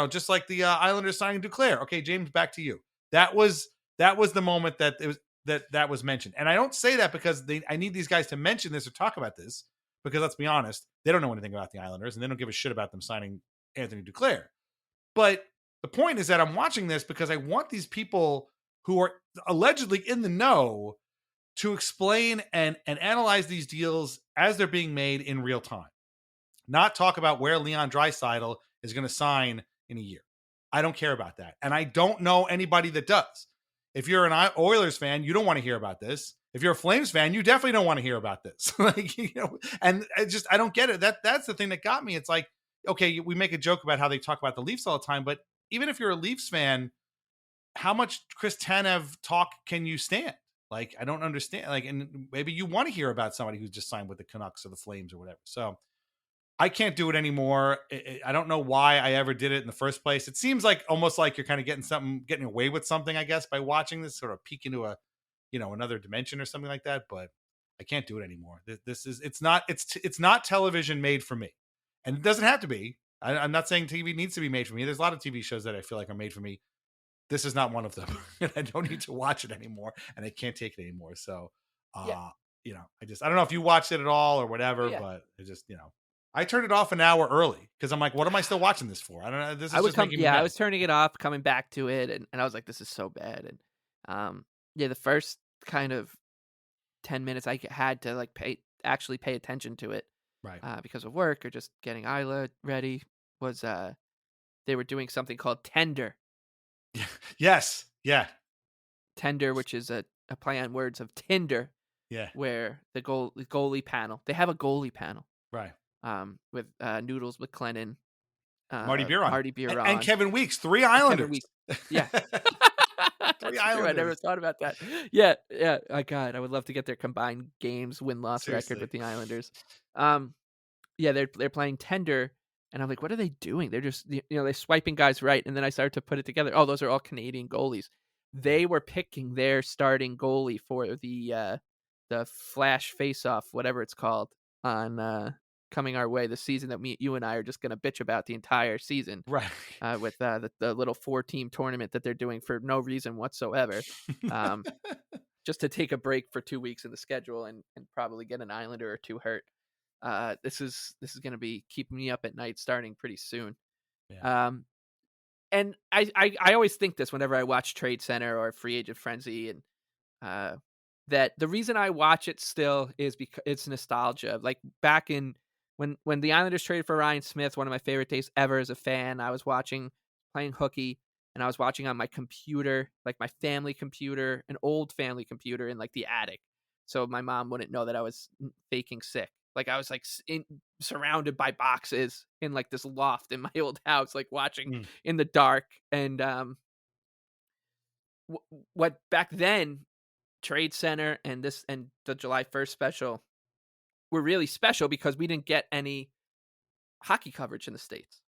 just like the Islanders signing Duclair. Okay, James, back to you. That was the moment that it was, that was mentioned. And I don't say that because I need these guys to mention this or talk about this, because let's be honest, they don't know anything about the Islanders and they don't give a shit about them signing Anthony Duclair. But the point is that I'm watching this because I want these people who are allegedly in the know to explain and analyze these deals as they're being made in real time. Not talk about where Leon Draisaitl is going to sign in a year. I don't care about that. And I don't know anybody that does. If you're an Oilers fan, you don't want to hear about this. If you're a Flames fan, you definitely don't want to hear about this. And I don't get it. That's the thing that got me. It's like, okay, we make a joke about how they talk about the Leafs all the time, but even if you're a Leafs fan, how much Chris Tanev talk can you stand? Like, I don't understand. Like, and maybe you want to hear about somebody who's just signed with the Canucks or the Flames or whatever. So I can't do it anymore. I don't know why I ever did it in the first place. It seems like almost like you're kind of getting away with something, I guess, by watching this, sort of peek into a, another dimension or something like that. But I can't do it anymore. It's not television made for me, and it doesn't have to be. I'm not saying TV needs to be made for me. There's a lot of TV shows that I feel like are made for me. This is not one of them. I don't need to watch it anymore, and I can't take it anymore. So, I don't know if you watched it at all or whatever, but it just, I turned it off an hour early because I'm like, what am I still watching this for? I don't know. This is just making me mad. I was turning it off, coming back to it, and I was like, this is so bad. And the first kind of 10 minutes I had to like actually pay attention to it, right? Because of work or just getting Isla ready, was they were doing something called Tender. Yes, yeah. Tender, which is a play on words of Tinder. Yeah. Where the goalie panel, they have a goalie panel, right? With Noodles McLennan, Marty Biron, and Kevin Weeks, 3 Islanders. Yeah. 3 Islanders. I never thought about that. Yeah. Oh God, I would love to get their combined games win-loss record with the Islanders. They're playing Tender, and I'm like, what are they doing? They're just they're swiping guys right, and then I started to put it together. Oh, those are all Canadian goalies. They were picking their starting goalie for the Flash Face-Off, whatever it's called, on coming our way, the season that you and I are just going to bitch about the entire season, right? With the little 4-team tournament that they're doing for no reason whatsoever, just to take a break for 2 weeks in the schedule and probably get an Islander or 2 hurt. this is going to be keeping me up at night starting pretty soon. Yeah. And I always think this whenever I watch Trade Center or Free Agent Frenzy, and that the reason I watch it still is because it's nostalgia. Like back in when the Islanders traded for Ryan Smith, one of my favorite days ever as a fan, I was playing hooky, and I was watching on my computer, like my family computer, an old family computer in like the attic, so my mom wouldn't know that I was faking sick. Like I was like surrounded by boxes in like this loft in my old house, like watching in the dark. And what back then, Trade Center and the July 1st special were really special because we didn't get any hockey coverage in the States.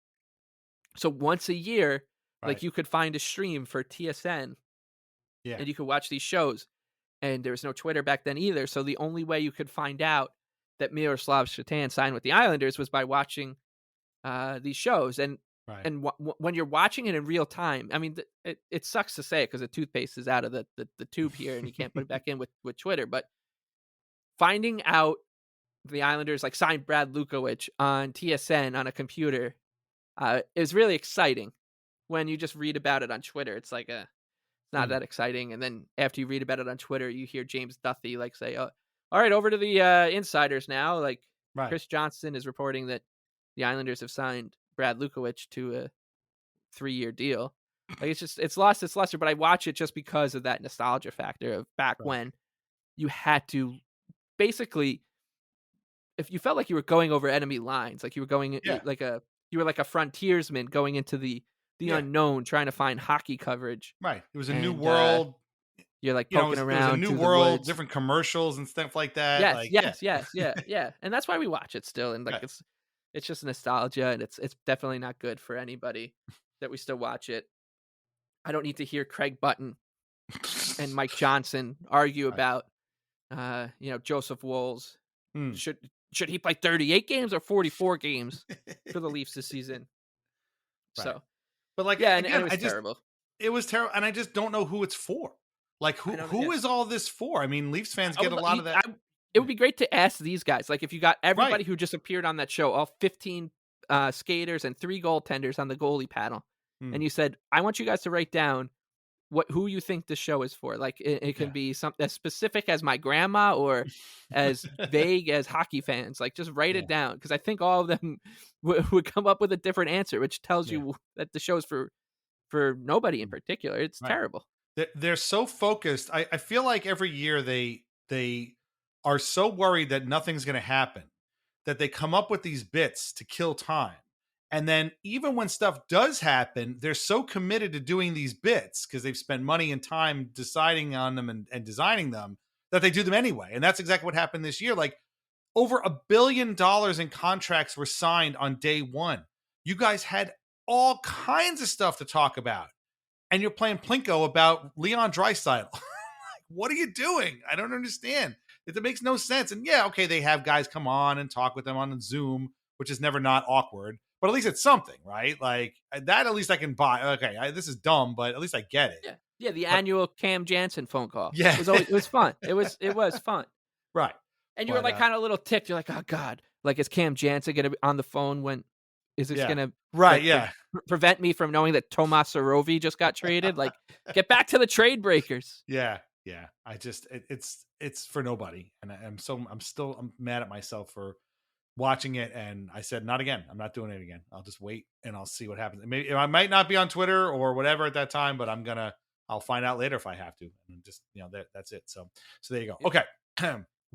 So once a year, like you could find a stream for TSN, and you could watch these shows. And there was no Twitter back then either. So the only way you could find out that Miroslav Shatan signed with the Islanders was by watching these shows. And when you're watching it in real time, I mean, it sucks to say it because the toothpaste is out of the tube here and you can't put it back in with Twitter. But finding out the Islanders like signed Brad Lukowich on TSN on a computer is really exciting. When you just read about it on Twitter, it's like not that exciting. And then after you read about it on Twitter, you hear James Duthie like say, "Oh, all right, over to the insiders now." Like Chris Johnston is reporting that the Islanders have signed Brad Lukowich to a 3-year deal. Like it's lost its luster, but I watch it just because of that nostalgia factor of back when you had to basically, if you felt like you were going over enemy lines, like you were going you were like a frontiersman going into the unknown, trying to find hockey coverage. Right. It was a new world. You're like poking around. It was a new world, different commercials and stuff like that. Yes. And that's why we watch it still. And like it's just nostalgia, and it's definitely not good for anybody that we still watch it. I don't need to hear Craig Button and Mike Johnson argue about Joseph Wols. Should he play 38 games or 44 games for the Leafs this season? So, but like, and it was terrible. It was terrible, and I just don't know who it's for. Like, who is all this for? I mean, Leafs fans get a lot of that. It would be great to ask these guys. Like, if you got everybody who just appeared on that show, all 15 skaters and 3 goaltenders on the goalie panel, and you said, "I want you guys to write down who you think this show is for." Like, it can be something as specific as my grandma or as vague as hockey fans. Like, just write it down, because I think all of them would come up with a different answer, which tells you that the show's for nobody in particular. It's terrible. They're so focused. I feel like every year they are so worried that nothing's going to happen that they come up with these bits to kill time. And then even when stuff does happen, they're so committed to doing these bits because they've spent money and time deciding on them and designing them that they do them anyway. And that's exactly what happened this year. Like, over $1 billion in contracts were signed on day one. You guys had all kinds of stuff to talk about. And you're playing Plinko about Leon Draisaitl. What are you doing? I don't understand. It makes no sense. And okay, they have guys come on and talk with them on Zoom, which is never not awkward. But at least it's something, right? Like, that at least I can buy. Okay, this is dumb, but at least I get it. Yeah, the annual Cam Jansen phone call. Yeah. It was fun. It was fun. Right. And you were like kind of a little ticked. You're like, oh God, like, is Cam Jansen going to be on the phone when is this going to prevent me from knowing that Tomas Sorovi just got traded? Like, get back to the trade breakers. Yeah. I just it's for nobody, and I'm still mad at myself for watching it. And I said, not again. I'm not doing it again. I'll just wait and I'll see what happens. Maybe I might not be on Twitter or whatever at that time, but I'll find out later if I have to. And just that's it. So there you go. Okay.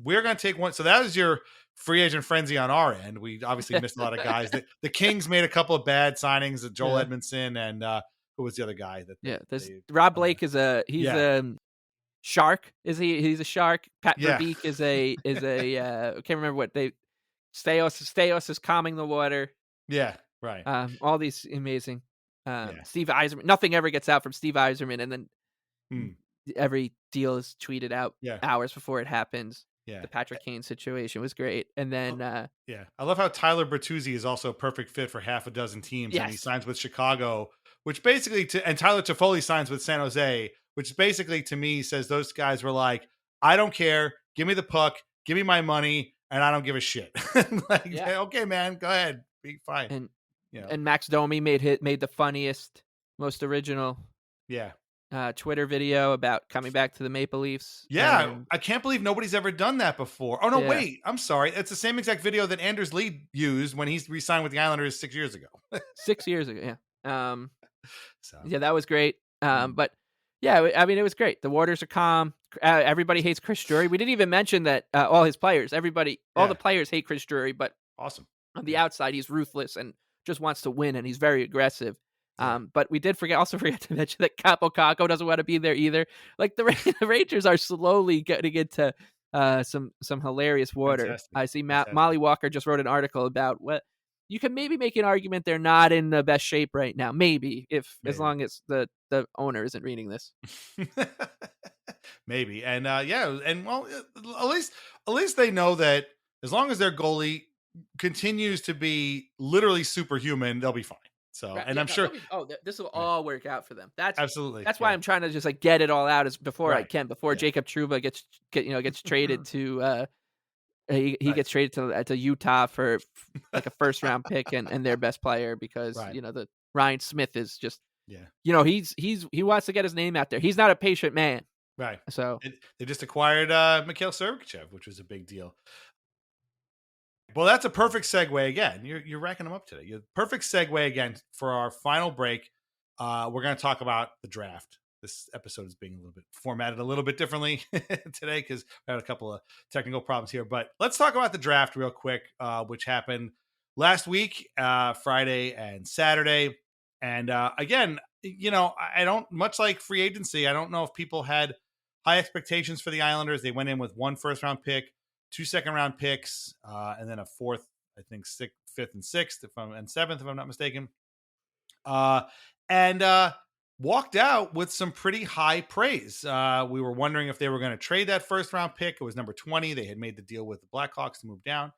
We're going to take one. So that was your free agent frenzy on our end. We obviously missed a lot of guys. The Kings made a couple of bad signings, Joel Edmondson, and who was the other guy? Rob Blake is a shark. He's a shark. Pat Verbeek is a I can't remember what Staios is calming the water. Yeah, right. All these amazing. Steve Eiserman. Nothing ever gets out from Steve Eiserman, and then every deal is tweeted out hours before it happens. Yeah, the Patrick Kane situation was great, and then I love how Tyler Bertuzzi is also a perfect fit for half a dozen teams, and he signs with Chicago, which basically and Tyler Toffoli signs with San Jose, which basically to me says those guys were like, I don't care, give me the puck, give me my money, and I don't give a shit. Okay, man, go ahead, be fine. And You know, and Max Domi made the funniest, most original yeah. Twitter video about coming back to the Maple Leafs. Yeah, And, I can't believe nobody's ever done that before. Oh, no, Yeah. wait. I'm sorry. It's the same exact video that Anders Lee used when he re-signed with the Islanders 6 years ago. 6 years ago, yeah. So, Yeah, that was great. But yeah, I mean, it was great. The waters are calm. Everybody hates Chris Drury. We didn't even mention that all his players, all Yeah. the players hate Chris Drury, but awesome. on the outside, he's ruthless and just wants to win, and he's very aggressive. But we did also forget to mention that Capo Caco doesn't want to be there either. Like the Rangers are slowly getting into some hilarious water. Fantastic. I see Fantastic. Molly Walker just wrote an article about what you can maybe make an argument they're not in the best shape right now. Maybe as long as the owner isn't reading this. Maybe. And and well, at least they know that as long as their goalie continues to be literally superhuman, they'll be fine. So, Right, and yeah, I'm sure this will all work out for them. absolutely. That's why I'm trying to just like get it all out before I Right. can, before Jacob Trouba gets traded to he gets traded to Utah for like a first round pick and their best player because Right. the Ryan Smith is just Yeah. he wants to get his name out there. He's not a patient man. Right. So They just acquired Mikhail Sergachev, which was a big deal. Well, that's a perfect segue again. You're racking them up today. Perfect segue again for our final break. We're going to talk about the draft. This episode is being formatted a little bit differently today because we had a couple of technical problems here. But let's talk about the draft real quick, which happened last week, Friday and Saturday. And again, I don't, much like free agency, I don't know if people had high expectations for the Islanders. They went in with 1 first-round pick, 2 second-round picks, and then a 4th, I think 6th, 5th, and 6th, and 7th, if I'm not mistaken. And walked out with some pretty high praise. We were wondering if they were going to trade that first-round pick. It was number 20. They had made the deal with the Blackhawks to move down.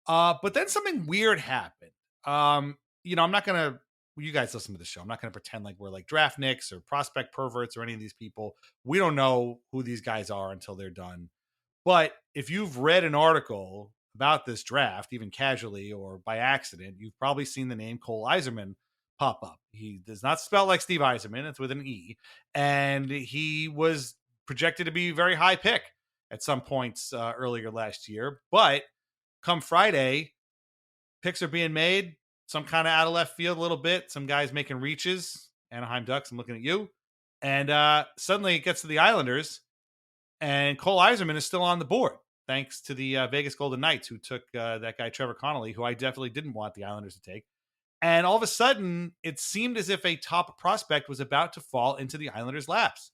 But then something weird happened. I'm not going to, you guys listen to the show. I'm not going to pretend like we're like draft nicks or prospect perverts or any of these people. We don't know who these guys are until they're done. But if you've read an article about this draft, even casually or by accident, you've probably seen the name Cole Eiserman pop up. He does not spell like Steve Eiserman. It's with an E. And he was projected to be a very high pick at some points earlier last year. But come Friday, picks are being made, some kind of out of left field a little bit. Some guys making reaches. Anaheim Ducks, I'm looking at you. And suddenly it gets to the Islanders. And Cole Eiserman is still on the board, thanks to the Vegas Golden Knights, who took that guy, Trevor Connolly, who I definitely didn't want the Islanders to take. And all of a sudden, it seemed as if a top prospect was about to fall into the Islanders' laps.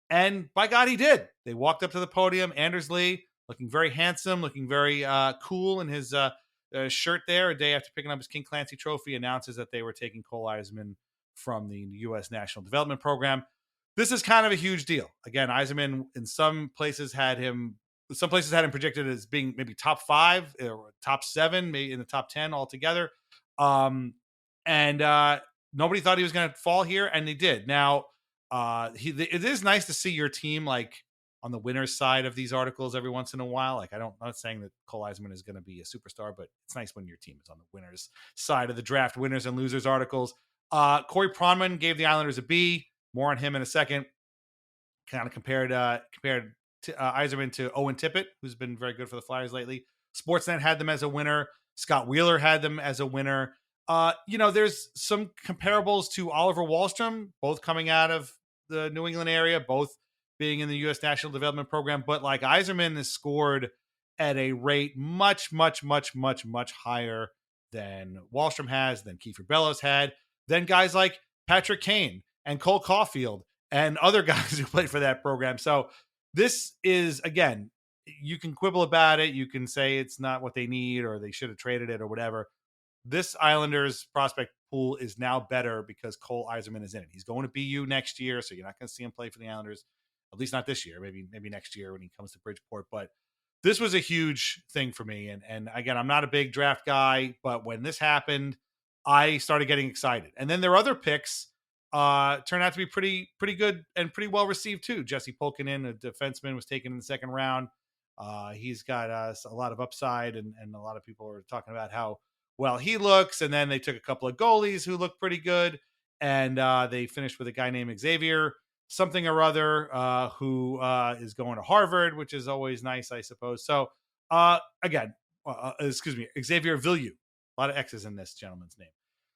And by God, he did. They walked up to the podium. Anders Lee, looking very handsome, looking very cool in his shirt there, a day after picking up his King Clancy trophy, announces that they were taking Cole Eiserman from the U.S. National Development Program. This is kind of a huge deal. Again, Eiserman in some places had him projected as being maybe top 5 or top 7, maybe in the top 10 altogether. And nobody thought he was going to fall here, and he did. Now, it is nice to see your team like on the winner's side of these articles every once in a while. Like I'm not saying that Cole Eiserman is going to be a superstar, but it's nice when your team is on the winner's side of the draft, winners and losers articles. Corey Pronman gave the Islanders a B. More on him in a second. Kind of compared Eiserman to Owen Tippett, who's been very good for the Flyers lately. Sportsnet had them as a winner. Scott Wheeler had them as a winner. There's some comparables to Oliver Wahlstrom, both coming out of the New England area, both being in the U.S. National Development Program. But like Eiserman has scored at a rate much, much, much, much, much higher than Wahlstrom has, than Kiefer Bellows had, than guys like Patrick Kane and Cole Caulfield and other guys who played for that program. So this is, again, you can quibble about it. You can say it's not what they need or they should have traded it or whatever. This Islanders prospect pool is now better because Cole Eiserman is in it. He's going to BU next year, so you're not going to see him play for the Islanders, at least not this year, maybe next year when he comes to Bridgeport. But this was a huge thing for me. And again, I'm not a big draft guy, but when this happened, I started getting excited. And then there are other picks turned out to be pretty good and pretty well received too. Jesse Pulkkinen, a defenseman, was taken in the second round. He's got a lot of upside, and a lot of people are talking about how well he looks. And then they took a couple of goalies who look pretty good, and they finished with a guy named Xavier something or other, who is going to Harvard, which is always nice, I suppose. So again, excuse me, Xavier Villieu. A lot of X's in this gentleman's name.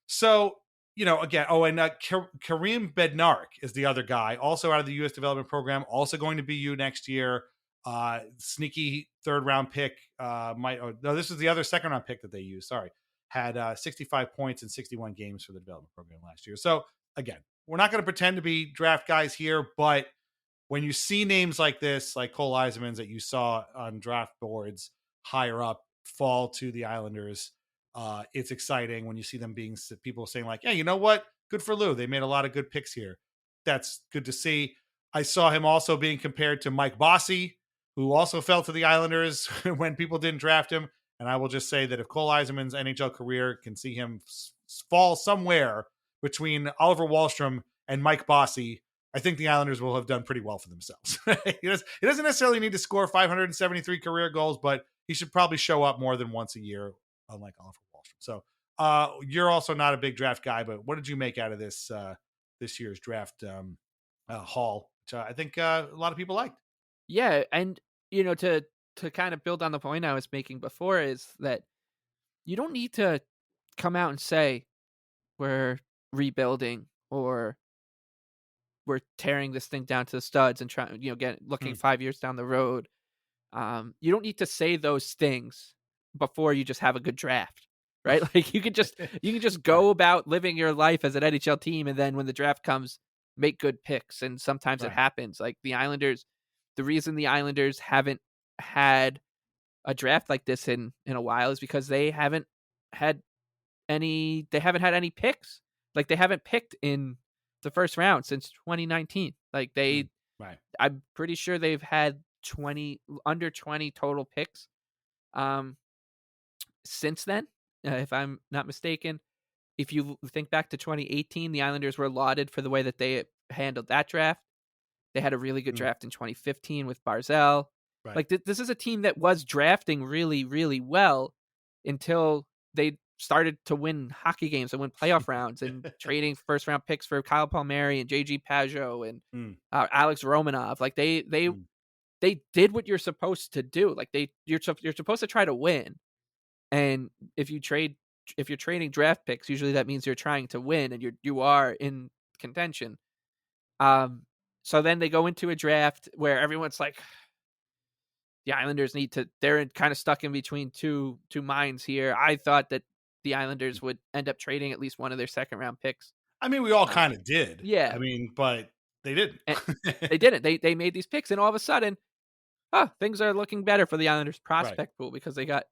So, again, and Kareem Bednarik is the other guy, also out of the U.S. development program, also going to BU next year. Sneaky third round pick. This is the other second round pick that they used. Sorry, had 65 points in 61 games for the development program last year. So again, we're not going to pretend to be draft guys here, but when you see names like this, like Cole Eiserman's that you saw on draft boards higher up, fall to the Islanders, it's exciting when you see them being people saying like, yeah, you know what? Good for Lou. They made a lot of good picks here. That's good to see. I saw him also being compared to Mike Bossy, who also fell to the Islanders when people didn't draft him. And I will just say that if Cole Eiserman's NHL career can see him fall somewhere between Oliver Wahlstrom and Mike Bossy, I think the Islanders will have done pretty well for themselves. He doesn't necessarily need to score 573 career goals, but he should probably show up more than once a year, unlike Oliver Wahlstrom. So you're also not a big draft guy, but what did you make out of this year's draft haul, which I think a lot of people liked? Yeah, and to kind of build on the point I was making before is that you don't need to come out and say we're rebuilding or we're tearing this thing down to the studs and trying, looking 5 years down the road. You don't need to say those things before you just have a good draft, right? Like you can just go about living your life as an NHL team, and then when the draft comes, make good picks. And sometimes it happens. Like the Islanders, the reason the Islanders haven't had a draft like this in a while is because they haven't had any picks. Like they haven't picked in the first round since 2019. Like I'm pretty sure they've had under 20 total picks since then, if I'm not mistaken. If you think back to 2018, the Islanders were lauded for the way that they handled that draft. They had a really good draft in 2015 with Barzal. Right. Like this is a team that was drafting really, really well until they started to win hockey games and win playoff rounds and trading first round picks for Kyle Palmieri and JG Pajot and Alex Romanov. Like they did what you're supposed to do. Like you're supposed to try to win. And if you're trading draft picks, usually that means you're trying to win and you are in contention. So then they go into a draft where everyone's like, the Islanders they're kind of stuck in between two minds here. I thought that the Islanders would end up trading at least one of their second round picks. I mean, we all kind of did. Yeah. I mean, but they didn't. They didn't. They made these picks, and all of a sudden, things are looking better for the Islanders prospect pool because they got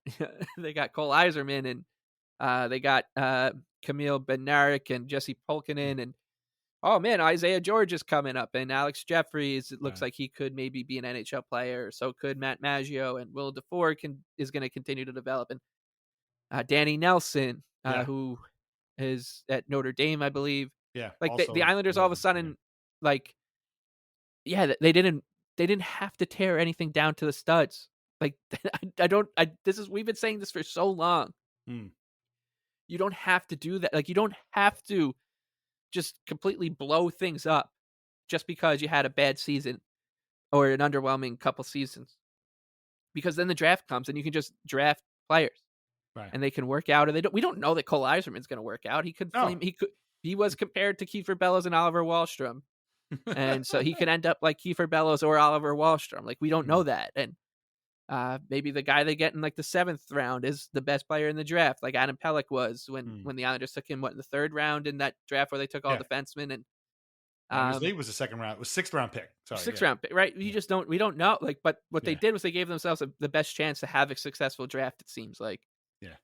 Cole Eiserman and they got Camille Bednarik and Jesse Pulkkinen, and oh man, Isaiah George is coming up, and Alex Jeffries. It looks like he could maybe be an NHL player. So could Matt Maggio, and Will DeFore is going to continue to develop, and Danny Nelson, who is at Notre Dame, I believe. Yeah, like the Islanders all of a sudden, they didn't have to tear anything down to the studs. Like we've been saying this for so long. You don't have to do that. Like you don't have to just completely blow things up just because you had a bad season or an underwhelming couple seasons, because then the draft comes and you can just draft players and they can work out, or we don't know that Cole Eiserman's going to work out. He was compared to Kiefer Bellows and Oliver Wahlstrom. And so he could end up like Kiefer Bellows or Oliver Wahlstrom. Like we don't know that. And maybe the guy they get in like the 7th round is the best player in the draft, like Adam Pelech was when the Islanders took him in the 3rd round in that draft where they took all defensemen. And he was the 2nd round. It was 6th round pick. Sorry, 6th round pick, right? We don't know. Like, but what they did was they gave themselves the best chance to have a successful draft. It seems like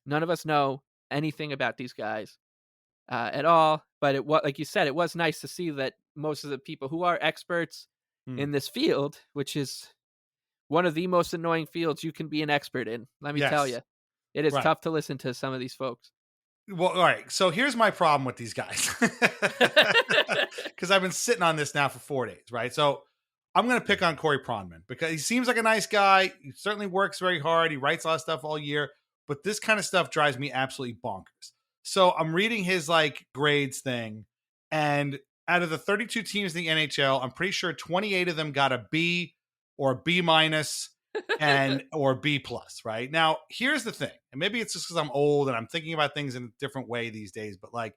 none of us know anything about these guys at all. But like you said, it was nice to see that most of the people who are experts in this field, which is one of the most annoying fields you can be an expert in. Let me tell you, it is tough to listen to some of these folks. Well, all right. So here's my problem with these guys, because I've been sitting on this now for 4 days, right? So I'm going to pick on Corey Pronman because he seems like a nice guy. He certainly works very hard. He writes a lot of stuff all year, but this kind of stuff drives me absolutely bonkers. So I'm reading his like grades thing, and out of the 32 teams in the NHL, I'm pretty sure 28 of them got a B or a B minus and or B plus, right? Now, here's the thing, and maybe it's just because I'm old and I'm thinking about things in a different way these days, but like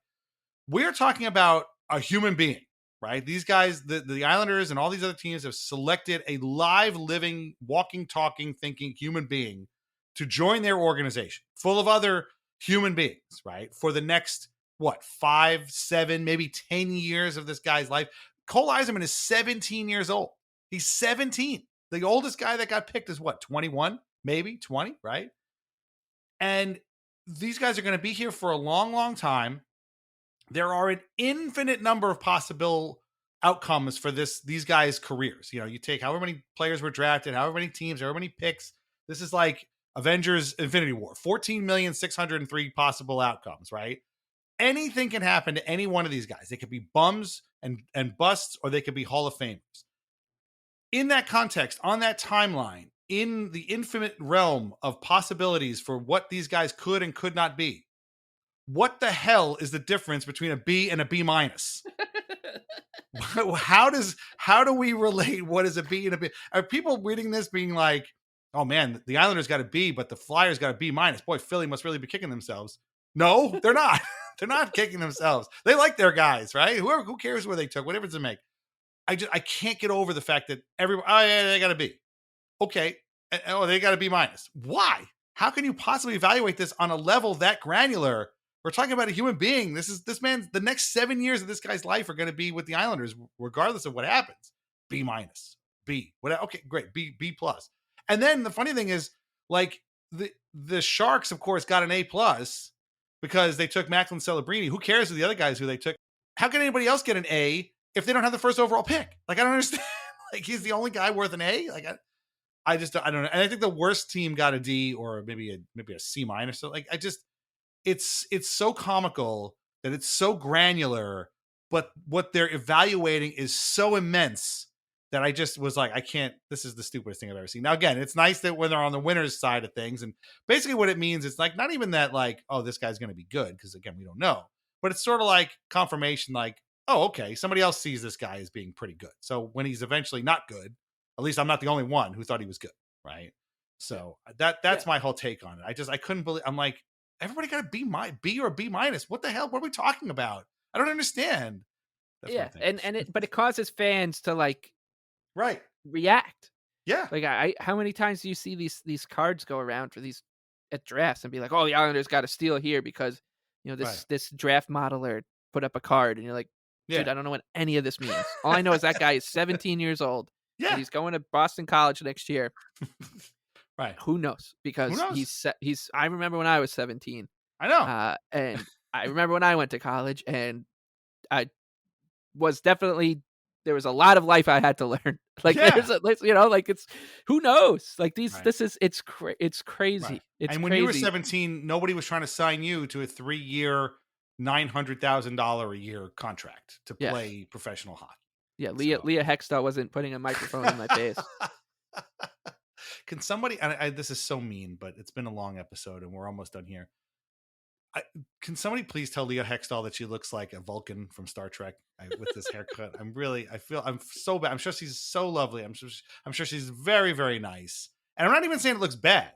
we're talking about a human being, right? These guys, the Islanders and all these other teams have selected a live, living, walking, talking, thinking human being to join their organization full of other human beings, right? For the next, 5, 7, maybe 10 years of this guy's life. Cole Eiserman is 17 years old. He's 17. The oldest guy that got picked is 21, maybe 20, right? And these guys are going to be here for a long, long time. There are an infinite number of possible outcomes for these guys' careers. You know, you take however many players were drafted, however many teams, however many picks. This is like Avengers Infinity War, 14,603 possible outcomes, right? Anything can happen to any one of these guys. They could be bums and busts, or they could be Hall of Famers. In that context, on that timeline, in the infinite realm of possibilities for what these guys could and could not be, what the hell is the difference between a B and a B minus? How do we relate what is a B and a B? Are people reading this being like, oh man, the Islanders got a B, but the Flyers got a B minus. Boy, Philly must really be kicking themselves. No, they're not. They're not kicking themselves. They like their guys, right? Who cares where they took, whatever to make. I can't get over the fact that everyone, oh yeah, they got a B. Okay. Oh, they got a B minus. Why? How can you possibly evaluate this on a level that granular? We're talking about a human being. This man, the next 7 years of this guy's life are going to be with the Islanders, regardless of what happens. B minus, B. What? Okay, great. B plus. And then the funny thing is, like the Sharks, of course, got an A plus because they took Macklin Celebrini. Who cares who the other guys who they took? How can anybody else get an A if they don't have the first overall pick? Like, I don't understand. Like, he's the only guy worth an A. Like, I don't know. And I think the worst team got a D or maybe a C minus. So like, it's so comical that it's so granular, but what they're evaluating is so immense that I just was like, this is the stupidest thing I've ever seen. Now, again, it's nice that when they're on the winner's side of things, and basically what it means is like, not even that like, oh, this guy's going to be good. Cause again, we don't know, but it's sort of like confirmation, like, oh, okay, somebody else sees this guy as being pretty good. So when he's eventually not good, at least I'm not the only one who thought he was good. Right. So that's my whole take on it. I couldn't believe, I'm like, everybody got a B or a B minus. What the hell? What are we talking about? I don't understand. That's but it causes fans to like, right, react. Yeah. Like how many times do you see these cards go around for these at drafts and be like, oh, the Islanders got a steal here because, you know, this draft modeler put up a card, and you're like, dude, I don't know what any of this means. All I know is that guy is 17 years old. Yeah. And he's going to Boston College next year. Right. Who knows? Because he's I remember when I was 17. I know. And I remember when I went to college, and I was definitely, there was a lot of life I had to learn. Like it's, who knows? Like it's crazy. Right. It's and when crazy. You were 17, nobody was trying to sign you to a 3-year, $900,000 a year contract to play professional hockey. Yeah, Leah Hextall wasn't putting a microphone in my face. Can somebody? This is so mean, but it's been a long episode, and we're almost done here. Can somebody please tell Leah Hextall that she looks like a Vulcan from Star Trek with this haircut? I'm so bad. I'm sure she's so lovely. I'm sure she's very, very nice. And I'm not even saying it looks bad.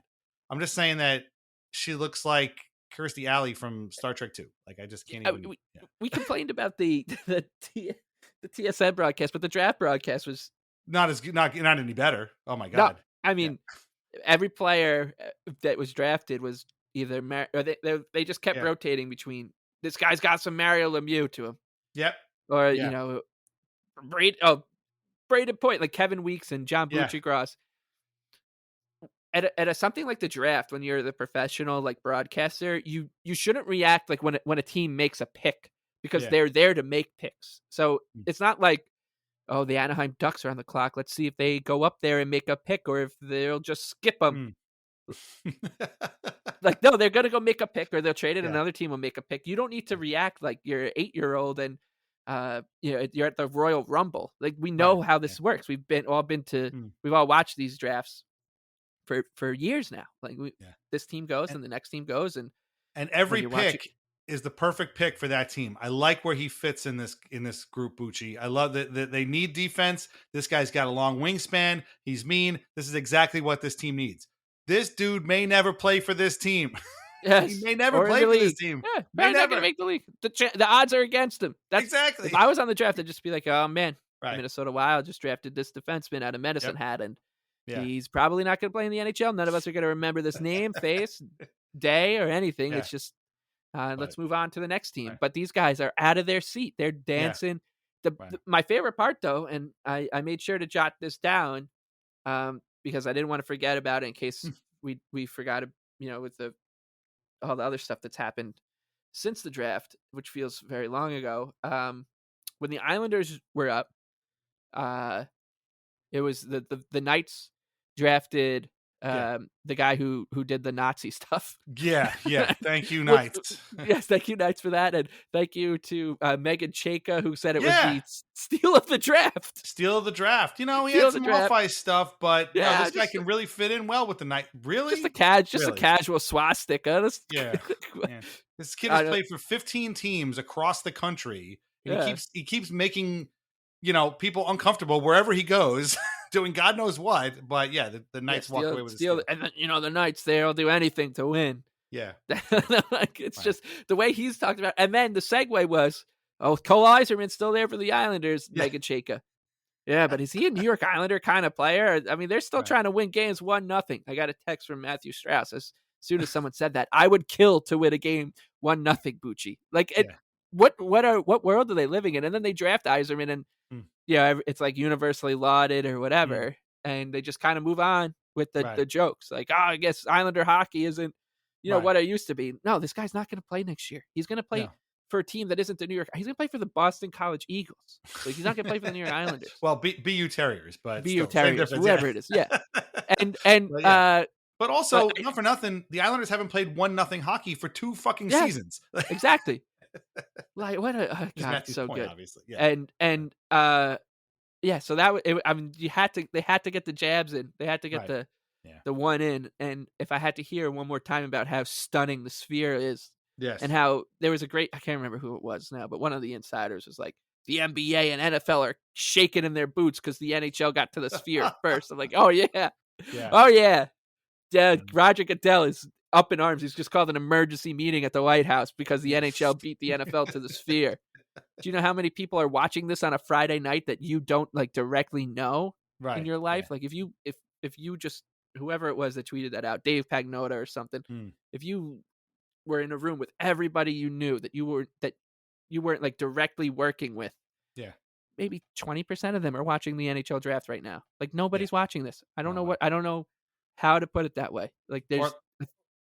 I'm just saying that she looks like Kirstie Alley from Star Trek 2. Like, I just can't even. We complained about the TSN broadcast, but the draft broadcast was not as good, not any better. Oh my God. No, I mean, every player that was drafted was either or they just kept rotating between, this guy's got some Mario Lemieux to him. Yep. Or, you know, Braden Point, like Kevin Weeks and John Bucci-Gross. At something like the draft, when you're the professional like broadcaster, you shouldn't react like when a team makes a pick, because they're there to make picks. So it's not like, oh, the Anaheim Ducks are on the clock, let's see if they go up there and make a pick, or if they'll just skip them. Like, no, they're gonna go make a pick, or they'll trade it. Another team will make a pick. You don't need to react like you're an 8-year-old and you're at the Royal Rumble. Like, we know how this works. We've all watched these drafts for years now. Like, this team goes and the next team goes, and every pick is the perfect pick for that team. I like where he fits in this group, Bucci. I love that they need defense. This guy's got a long wingspan. He's mean. This is exactly what this team needs. This dude may never play for this team. Yes. He may never play for this team. Yeah, may not going to make the league. The odds are against him. Exactly. If I was on the draft, I'd just be like, oh man, Minnesota Wild just drafted this defenseman out of Medicine Hat, and he's probably not going to play in the NHL. None of us are going to remember this name, face, day, or anything. It's just let's move on to the next team. But these guys are out of their seat. They're dancing. My favorite part, though, and I made sure to jot this down because I didn't want to forget about it in case we forgot, with all the other stuff that's happened since the draft, which feels very long ago. When the Islanders were up, it was the Knights drafted the guy who did the Nazi stuff. Yeah. Thank you, Knights. Yes, thank you, Knights, for that, and thank you to Megan Chayka, who said it was the steal of the draft. Steal of the draft. He had some off-ice stuff, but this guy can really fit in well with the Knights. Really, a casual swastika. This kid has played for 15 teams across the country, and he keeps making people uncomfortable wherever he goes. Doing God knows what, but the Knights walk away with a steal. And then, the Knights, they'll do anything to win. Yeah. It's just the way he's talked about. And then the segue was, Cole Eiserman's still there for the Islanders, Megan Chayka. Yeah, but is he a New York Islander kind of player? I mean, they're still trying to win games 1-0. I got a text from Matthew Strauss. As soon as someone said that, I would kill to win a game 1-0, Bucci. What world are they living in? And then they draft Eiserman, and it's like universally lauded or whatever, and they just kind of move on with the jokes. Like, I guess Islander hockey isn't, what it used to be. No, this guy's not going to play next year. He's going to play for a team that isn't the New York. He's going to play for the Boston College Eagles. Like, he's not going to play for the New York Islanders. Well, BU Terriers, but BU Terriers, whoever it is. Yeah, but also, not for nothing, the Islanders haven't played 1-0 hockey for 2 fucking seasons. Exactly. Like, what a God, so point, good. Obviously. Yeah. So that they had to get the jabs in. They had to get the one in. And if I had to hear one more time about how stunning the Sphere is, and how there was I can't remember who it was now, but one of the insiders was like, the NBA and NFL are shaking in their boots because the NHL got to the Sphere first. I'm like, oh yeah. Oh yeah. Roger Goodell is up in arms. He's just called an emergency meeting at the White House because the NHL beat the NFL to the Sphere. Do you know how many people are watching this on a Friday night that you don't directly know in your life? Like, if you just, whoever it was that tweeted that out, Dave Pagnotta or something, if you were in a room with everybody you knew that you weren't directly working with, maybe 20% of them are watching the NHL draft right now. Like, nobody's watching this. I don't know how to put it that way. Like,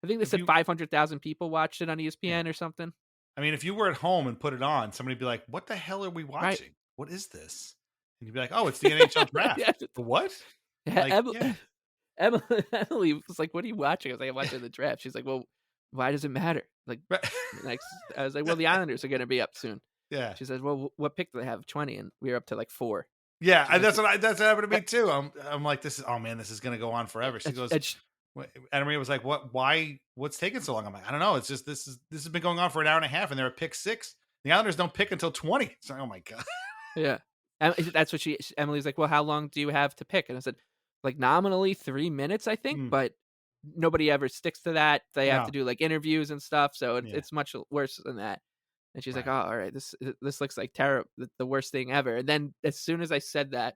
I think they said 500,000 people watched it on ESPN or something. I mean, if you were at home and put it on, somebody'd be like, what the hell are we watching? Right. What is this? And you'd be like, oh, it's the NHL draft. What? Emily was like, what are you watching? I was like, I'm watching the draft. She's like, well, why does it matter? Like, I was like, well, the Islanders are going to be up soon. Yeah. She says, well, what pick do they have? 20. And we were up to 4. Yeah. That's what happened to me too. I'm like, this is going to go on forever. She goes, Anna Maria was like, what's taking so long? I'm like, I don't know. It's just, this has been going on for an hour and a half and they're at pick 6. The Islanders don't pick until 20. So, oh my God. Yeah. That's what Emily's like, well, how long do you have to pick? And I said, nominally 3 minutes, I think, but nobody ever sticks to that. They have to do interviews and stuff. So it's much worse than that. And she's like, oh, all right, this looks like terrible, the worst thing ever. And then as soon as I said that,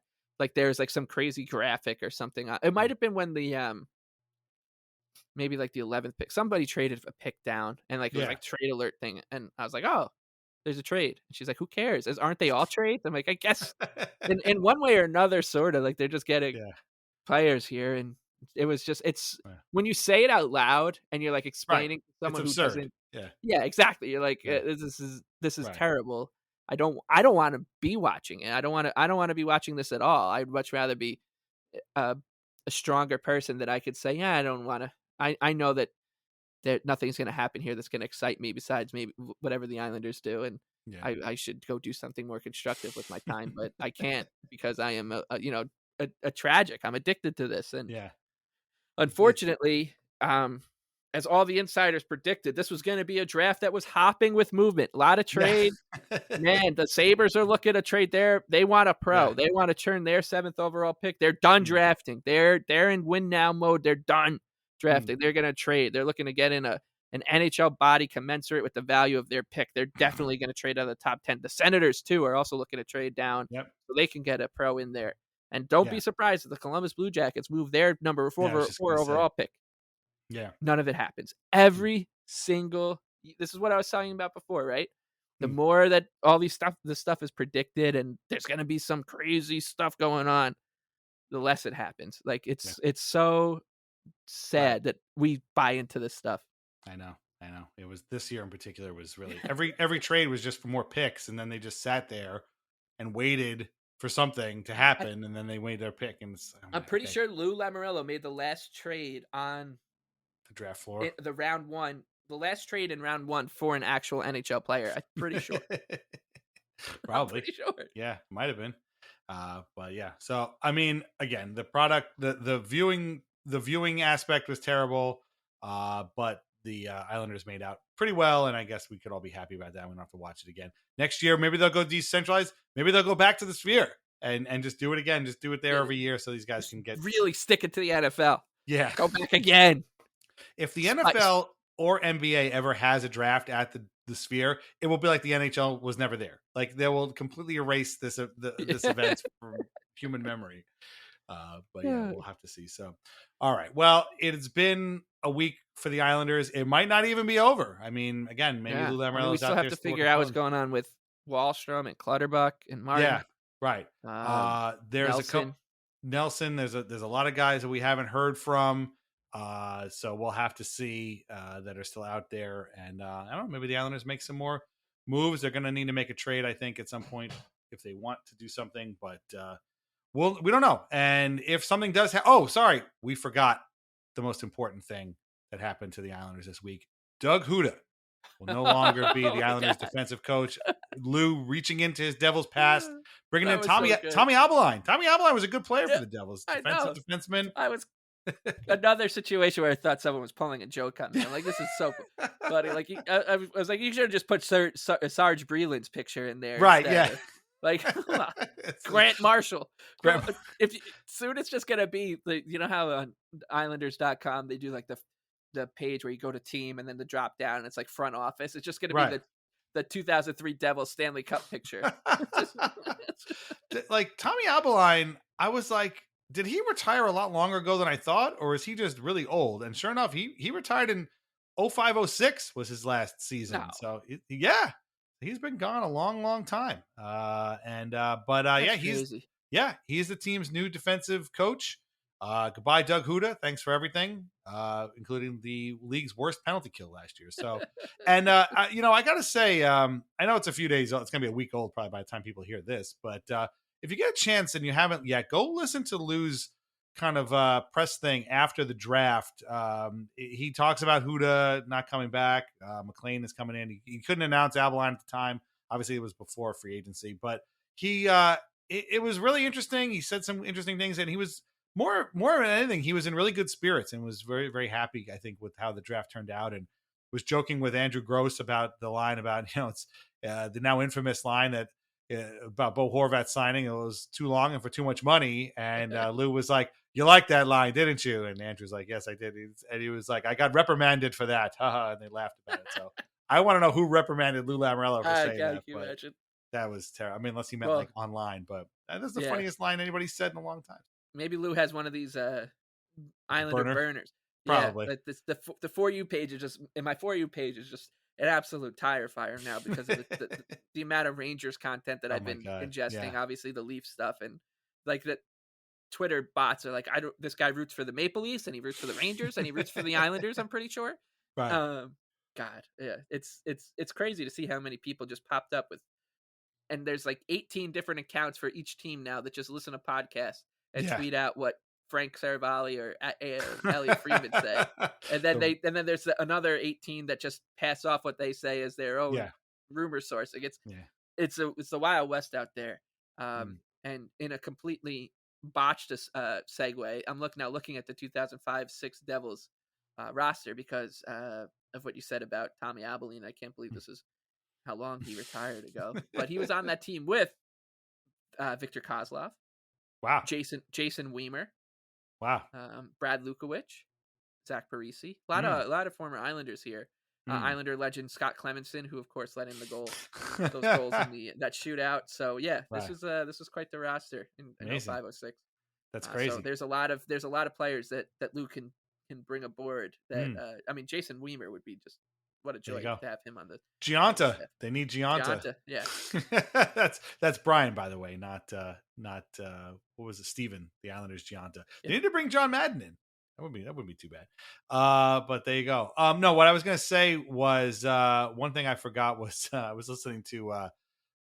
there's some crazy graphic or something. It might have been when the, maybe the 11th pick, somebody traded a pick down and it was trade alert thing. And I was like, oh, there's a trade. And she's like, who cares? Aren't they all trades? I'm like, I guess in one way or another, sort of they're just getting players here. And it was just, when you say it out loud and you're explaining to someone who doesn't, exactly. You're like, this is terrible. I don't want to be watching it. I don't want to be watching this at all. I'd much rather be a stronger person that I could say, I don't want to. I know that nothing's going to happen here that's going to excite me besides maybe whatever the Islanders do. And Yeah. I should go do something more constructive with my time, but I can't because I am a tragic. I'm addicted to this, and Yeah. unfortunately, as all the insiders predicted, this was going to be a draft that was hopping with movement. A lot of trade. Yeah. Man, the Sabres are looking to trade they want a pro. Yeah. They want to turn their 7th overall pick. They're done drafting. They're in win now mode. They're done drafting. They're going to trade. They're looking to get in an NHL body commensurate with the value of their pick. They're definitely going to trade out of the top 10. The Senators, too, are also looking to trade down so they can get a pro in there. And don't be surprised if the Columbus Blue Jackets move their number 4 overall pick. Yeah. None of it happens. Every single – this is what I was talking about before, right? The more that all this stuff is predicted and there's going to be some crazy stuff going on, the less it happens. Like, it's so sad that we buy into this stuff. I know. It was this year in particular was really every trade was just for more picks, and then they just sat there and waited for something to happen, and then they made their pick. And I'm pretty sure Lou Lamoriello made the last trade on the draft floor, the round one, the last trade in round 1 for an actual NHL player. I'm pretty sure. Probably. I'm pretty sure. Yeah, might have been. But yeah. So I mean, again, the product, the viewing aspect was terrible. But the Islanders made out pretty well, and I guess we could all be happy about that. We don't have to watch it again next year. Maybe they'll go decentralized. Maybe they'll go back to the Sphere and just do it again. Just do it there every year, so these guys can get really stick it to the NFL. Yeah, go back again. If the NFL or NBA ever has a draft at the Sphere, it will be like the NHL was never there. Like they will completely erase this event from human memory. But yeah, we'll have to see. So, all right. Well, it's been a week for the Islanders. It might not even be over. I mean, again, maybe Lou Lamoriello we still have to figure out what's going on with Wahlstrom and Clutterbuck and Martin. Yeah, right. There's Nelson. a couple. Nelson. There's a lot of guys that we haven't heard from. So we'll have to see that are still out there. And I don't know. Maybe the Islanders make some more moves. They're going to need to make a trade, I think, at some point if they want to do something. But we don't know. And if something does we forgot the most important thing that happened to the Islanders this week. Doug Huda will no longer be the Islanders defensive coach. Lou reaching into his Devils past, bringing in Tommy Abeline. Tommy Abeline was a good player for the Devils. Defenseman. I was another situation where I thought someone was pulling a joke on me. I'm like, this is so funny. Like, I was like, you should have just put Sarge Breland's picture in there. Right, instead. yeah. Like, Grant Marshall. Soon it's just going to be, you know how on Islanders.com they do like the page where you go to team and then the drop down and it's like front office. It's just going to be the 2003 Devils Stanley Cup picture. Like Tommy Abeline, I was like, did he retire a lot longer ago than I thought? Or is he just really old? And sure enough, he retired in 05-06 was his last season. No. So he's been gone a long, long time. He's the team's new defensive coach. Goodbye, Doug Huda. Thanks for everything, including the league's worst penalty kill last year. So, and I got to say, I know it's a few days old. It's going to be a week old probably by the time people hear this. But if you get a chance and you haven't yet, go listen to Lou's kind of press thing after the draft. He talks about Huda not coming back. McLean is coming in. He couldn't announce Abeline at the time. Obviously, it was before free agency, but it was really interesting. He said some interesting things, and he was more than anything, he was in really good spirits and was very, very happy, I think, with how the draft turned out, and was joking with Andrew Gross about the line about, it's the now infamous line that about Bo Horvat signing. It was too long and for too much money. And Lou was like, "You liked that line, didn't you?" And Andrew's like, "Yes, I did." And he was like, "I got reprimanded for that." And they laughed about it. So I want to know who reprimanded Lou Lamoriello for saying that. But that was terrible. I mean, unless he meant like online, but that's the funniest line anybody's said in a long time. Maybe Lou has one of these Islander burners. Probably. Yeah, the For You page is just, in my For You page is just an absolute tire fire now because of the amount of Rangers content that I've been ingesting. Yeah. Obviously the Leaf stuff, and like the Twitter bots are like, this guy roots for the Maple Leafs and he roots for the Rangers and he roots for the Islanders. I'm pretty sure. Right. God, yeah, it's crazy to see how many people just popped up with, and there's like 18 different accounts for each team now that just listen to podcasts and tweet out what Frank Saravalli or Elliot Freeman say, and then there's another 18 that just pass off what they say as their own rumor source. Like Yeah. it's the Wild West out there. Mm. And in a completely botched segue, I'm looking at the 2005-06 Devils roster because of what you said about Tommy Abilene. I can't believe this is how long he retired ago, but he was on that team with Victor Kozlov, Wow. Jason Weimer, Wow. Brad Lukowich, Zach Parisi. A lot of former Islanders here. Islander legend Scott Clemenson, who of course let in those goals in that shootout. So yeah, Right. this was quite the roster in 05-06. That's crazy. So there's a lot of players that Luke can bring aboard. That I mean, Jason Weimer would be just what a joy to have him on the Gianta. They need Gianta. Yeah. that's Brian, by the way, not what was it, Steven, the Islanders Gianta. They need to bring John Madden in. That wouldn't be too bad. But there you go. No, what I was gonna say was one thing I forgot was I was listening to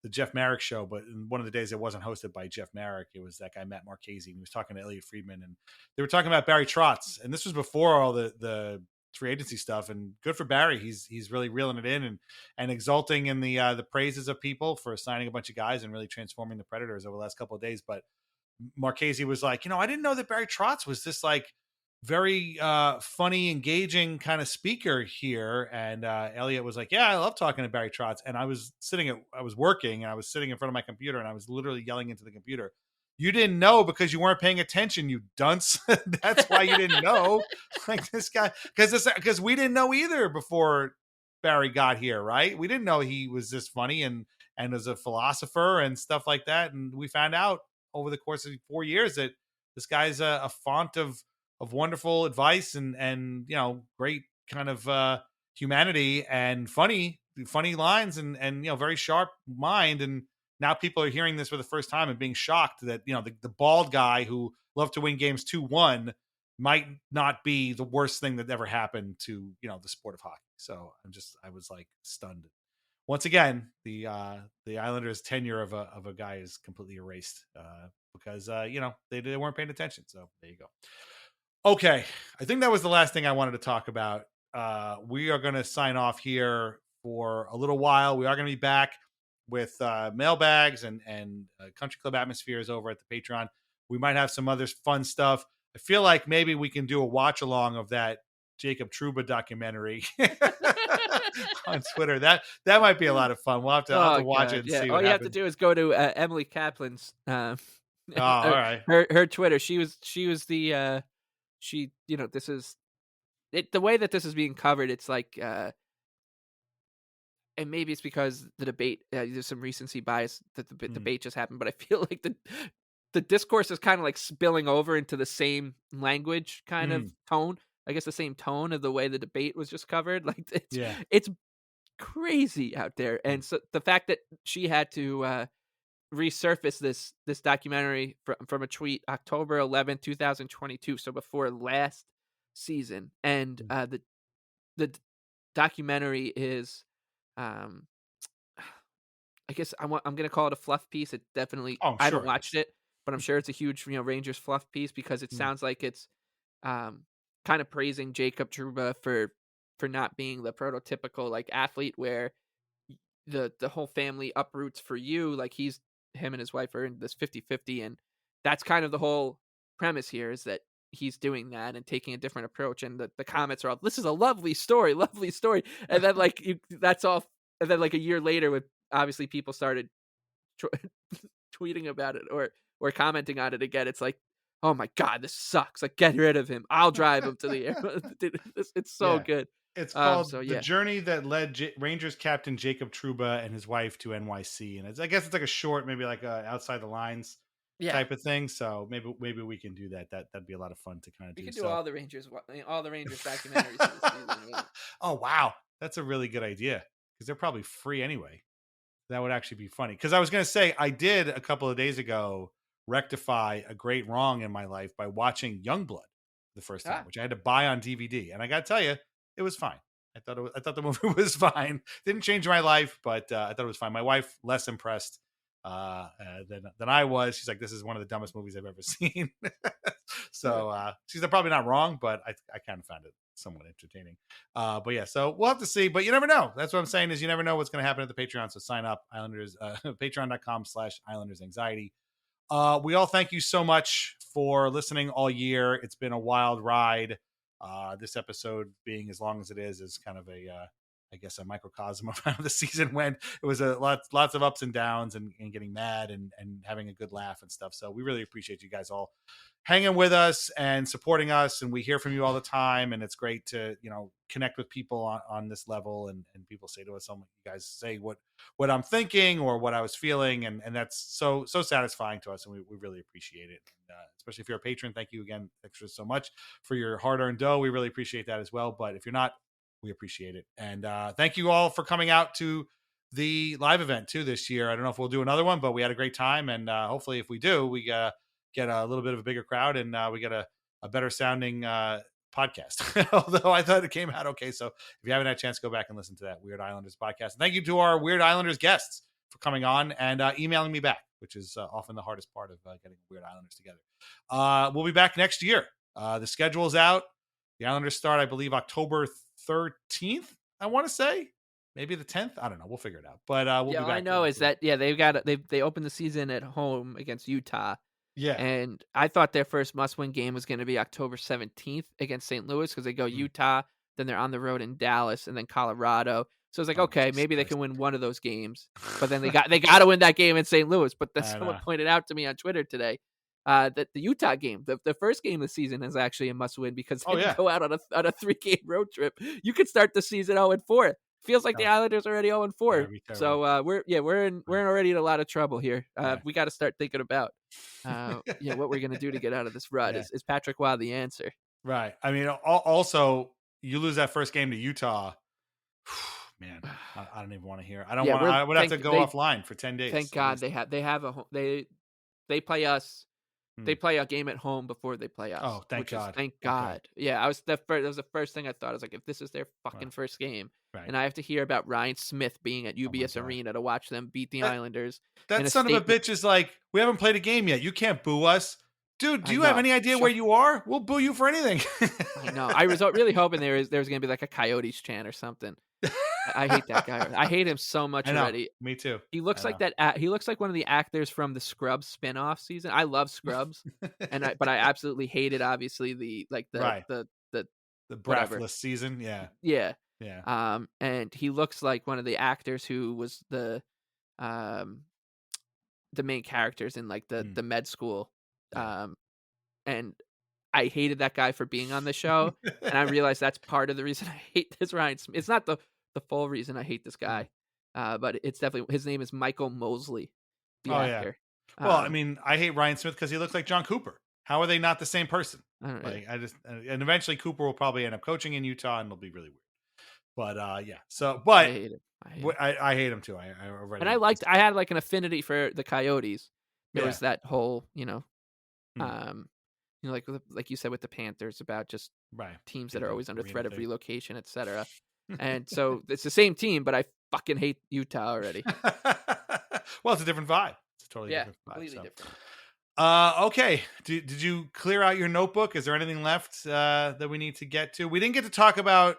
the Jeff Marek show, but in one of the days it wasn't hosted by Jeff Marek. It was that guy Matt Marchese, and he was talking to Elliot Friedman, and they were talking about Barry Trotz, and this was before all the free agency stuff. And good for Barry, he's really reeling it in and exulting in the praises of people for signing a bunch of guys and really transforming the Predators over the last couple of days. But Marchese was like, I didn't know that Barry Trotz was this like very funny, engaging kind of speaker here. And Elliot was like, yeah, I love talking to Barry Trotz. And I was working and I was sitting in front of my computer and I was literally yelling into the computer, you didn't know because you weren't paying attention, you dunce. That's why you didn't know. Like this guy, because we didn't know either before Barry got here, right? We didn't know he was this funny and as a philosopher and stuff like that. And we found out over the course of 4 years that this guy's a font of wonderful advice and great kind of humanity and funny lines and very sharp mind. And now people are hearing this for the first time and being shocked that the bald guy who loved to win games 2-1 might not be the worst thing that ever happened to the sport of hockey. So I was like stunned. Once again, the Islanders' tenure of a guy is completely erased because they weren't paying attention. So there you go. Okay, I think that was the last thing I wanted to talk about. We are going to sign off here for a little while. We are going to be back with mailbags and country club atmospheres over at the Patreon. We might have some other fun stuff. I feel like maybe we can do a watch along of that Jacob Trouba documentary on Twitter. That might be a lot of fun. We'll have to watch it and see. All you have to do is go to Emily Kaplan's. All right. Her Twitter. She was the this is it. The way that this is being covered, it's like. And maybe it's because the debate, there's some recency bias that the debate just happened, but I feel like the discourse is kind of like spilling over into the same language kind of tone. I guess the same tone of the way the debate was just covered. Like it's crazy out there. And so the fact that she had to resurface this documentary from a tweet October 11th, 2022. So before last season. And the documentary is, I guess I'm going to call it a fluff piece. It definitely, I haven't watched it, but I'm sure it's a huge, Rangers fluff piece because it sounds like it's kind of praising Jacob Trouba for not being the prototypical like athlete where the whole family uproots for you. Like him and his wife are in this 50-50. And that's kind of the whole premise here is that he's doing that and taking a different approach. And the comments are all, this is a lovely story. And then that's all. And then like a year later with obviously people started tweeting about it or commenting on it again. It's like, oh my God, this sucks. Like get rid of him. I'll drive him to the air. It's so good. It's called The Journey That Led Rangers Captain Jacob Trouba and His Wife to NYC. And I guess it's like a short, maybe like a outside the lines type of thing. So maybe we can do that. That'd be a lot of fun to kind of do. We can do all the Rangers documentaries this season. Oh, wow. That's a really good idea because they're probably free anyway. That would actually be funny. Because I was going to say, I did a couple of days ago rectify a great wrong in my life by watching Youngblood the first time, which I had to buy on DVD. And I got to tell you, it was fine. I thought the movie was fine. Didn't change my life, but I thought it was fine. My wife less impressed than I was. She's like, this is one of the dumbest movies I've ever seen. So she's probably not wrong, but I kind of found it somewhat entertaining. But yeah, so we'll have to see. But you never know. That's what I'm saying is you never know what's going to happen at the Patreon. So sign up, Islanders, patreon.com/Islanders Anxiety. We all thank you so much for listening all year. It's been a wild ride. This episode being as long as it is kind of I guess a microcosm of how the season went. It was lots of ups and downs and getting mad and having a good laugh and stuff. So we really appreciate you guys all hanging with us and supporting us. And we hear from you all the time. And it's great to, connect with people on this level. And people say to us, you guys say what I'm thinking or what I was feeling. And that's so satisfying to us. And we really appreciate it. And, especially if you're a patron, thank you again extra so much for your hard-earned dough. We really appreciate that as well. But if you're not, we appreciate it. And thank you all for coming out to the live event too this year. I don't know if we'll do another one, but we had a great time. And hopefully if we do, we get a little bit of a bigger crowd and we get a better sounding podcast. Although I thought it came out okay. So if you haven't had a chance, go back and listen to that Weird Islanders podcast. And thank you to our Weird Islanders guests for coming on and emailing me back, which is often the hardest part of getting Weird Islanders together. We'll be back next year. The schedule's out. The Islanders start, I believe, October 13th, I want to say. Maybe the 10th. I don't know. We'll figure it out. But we'll be back. I know is that they opened the season at home against Utah. Yeah. And I thought their first must-win game was going to be October 17th against St. Louis because they go Utah, then they're on the road in Dallas, and then Colorado. So it's like, okay, maybe they can win one of those games. But then they got to win that game in St. Louis. But then someone pointed out to me on Twitter today that the Utah game, the first game of the season, is actually a must-win because they go out on a 3-game road trip. You could start the season 0-4. Feels like the Islanders are already 0-4. So we're already in a lot of trouble here. We got to start thinking about what we're gonna do to get out of this rut. Is Patrick Waugh the answer? Right. I mean, also you lose that first game to Utah. Man, I don't even want to hear. I don't want. I would have to go offline for 10 days. Thank God they have a home. They play us. They play a game at home before they play us. Oh, thank God. Thank God. Okay. Yeah, that was the first thing I thought. I was like, if this is their fucking first game, and I have to hear about Ryan Smith being at UBS Arena to watch them beat the Islanders. That son of a bitch is like, we haven't played a game yet. You can't boo us. Dude, do you have any idea where you are? We'll boo you for anything. I know. I was really hoping there was going to be like a Coyotes chant or something. I hate that guy. I hate him so much already. Me too. He looks like that. He looks like one of the actors from the Scrubs spinoff season. I love Scrubs, but I absolutely hated obviously the breathless season. Yeah. And he looks like one of the actors who was the main characters in like the med school. And I hated that guy for being on the show, and I realized that's part of the reason I hate this Ryan Smith. It's not the full reason I hate this guy, but it's definitely, his name is Michael Mosley, the actor. Yeah. Well, I mean, I hate Ryan Smith because he looks like John Cooper. How are they not the same person? I don't know. And eventually Cooper will probably end up coaching in Utah, and it'll be really weird. But yeah, so but I hate him. I hate him too. I had like an affinity for the Coyotes. There was that whole, like you said with the Panthers about just teams that are always under threat of relocation, etc. And so it's the same team, but I fucking hate Utah already. Well, it's a different vibe. It's a totally different vibe. Completely different. Okay. Did you clear out your notebook? Is there anything left that we need to get to? We didn't get to talk about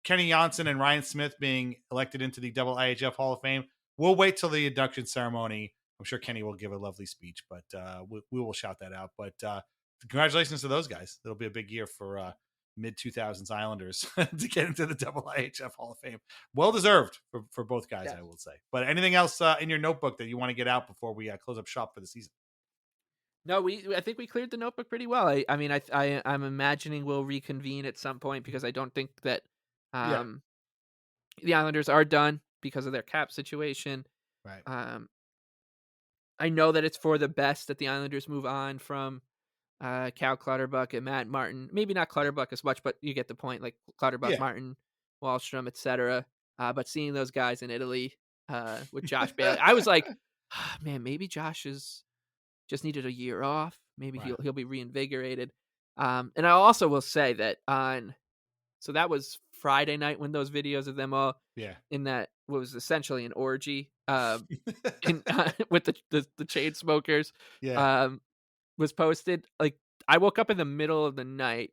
Kenny Janssen and Ryan Smith being elected into the double IHF Hall of Fame. We'll wait till the induction ceremony. I'm sure Kenny will give a lovely speech, but we will shout that out. But congratulations to those guys. It'll be a big year for mid-2000s Islanders to get into the double IHF Hall of Fame. Well deserved for both guys, I will say. But anything else in your notebook that you want to get out before we close up shop for the season? No, I think we cleared the notebook pretty well. I'm imagining we'll reconvene at some point because I don't think that the Islanders are done because of their cap situation. Right. I know that it's for the best that the Islanders move on from Cal Clutterbuck and Matt Martin. Maybe not Clutterbuck as much, but you get the point. Like Clutterbuck, Martin, Wallstrom, etc. But seeing those guys in Italy with Josh Bailey, I was like, man, maybe Josh is just needed a year off. Maybe he'll be reinvigorated. And I also will say that so that was Friday night when those videos of them all in that what was essentially an orgy with the Chainsmokers was posted. Like I woke up in the middle of the night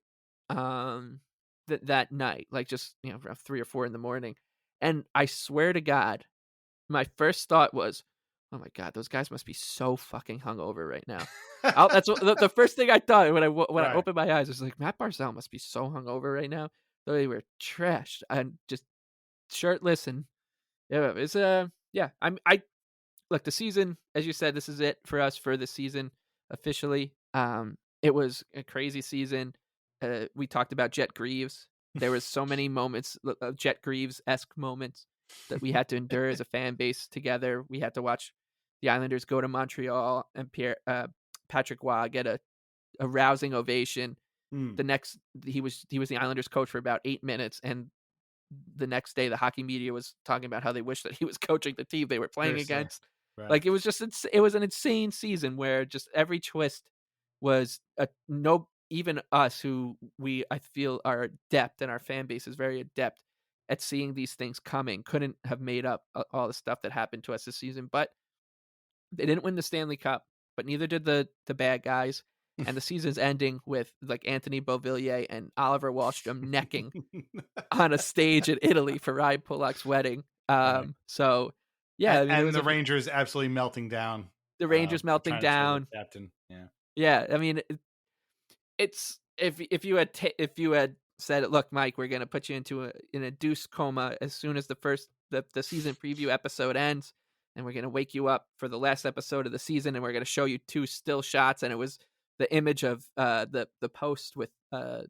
that night, like just around 3 or 4 in the morning, and I swear to God, my first thought was, "Oh my God, those guys must be so fucking hungover right now." That's the first thing I thought when I Right. opened my eyes. I was like, Matt Barzal must be so hungover right now. They were trashed and just shirtless, and it's yeah. I look, the season, as you said, this is it for us for the season officially. It was a crazy season. We talked about Jet Greaves. There was so many moments, Jet Greaves-esque moments that we had to endure as a fan base together. We had to watch the Islanders go to Montreal and Patrick Waugh get a rousing ovation. Mm. He was the Islanders coach for about 8 minutes, and the next day the hockey media was talking about how they wish that he was coaching the team they were playing Seriously. against. Right. Like, it was just it was an insane season where just every twist was no, even us who I feel are adept, and our fan base is very adept at seeing these things coming, couldn't have made up all the stuff that happened to us this season. But they didn't win the Stanley Cup, but neither did the bad guys. And the season's ending with like Anthony Beauvillier and Oliver Wahlstrom necking on a stage in Italy for Ryan Pulock's wedding. Right. So yeah, and, I mean, the Rangers absolutely melting down. the Rangers melting trying to trade down. their captain. Yeah. Yeah, I mean, it's if you had said, "Look, Mike, we're going to put you into a induced coma as soon as the season preview episode ends, and we're going to wake you up for the last episode of the season, and we're going to show you 2 still shots," and it was the image of the post with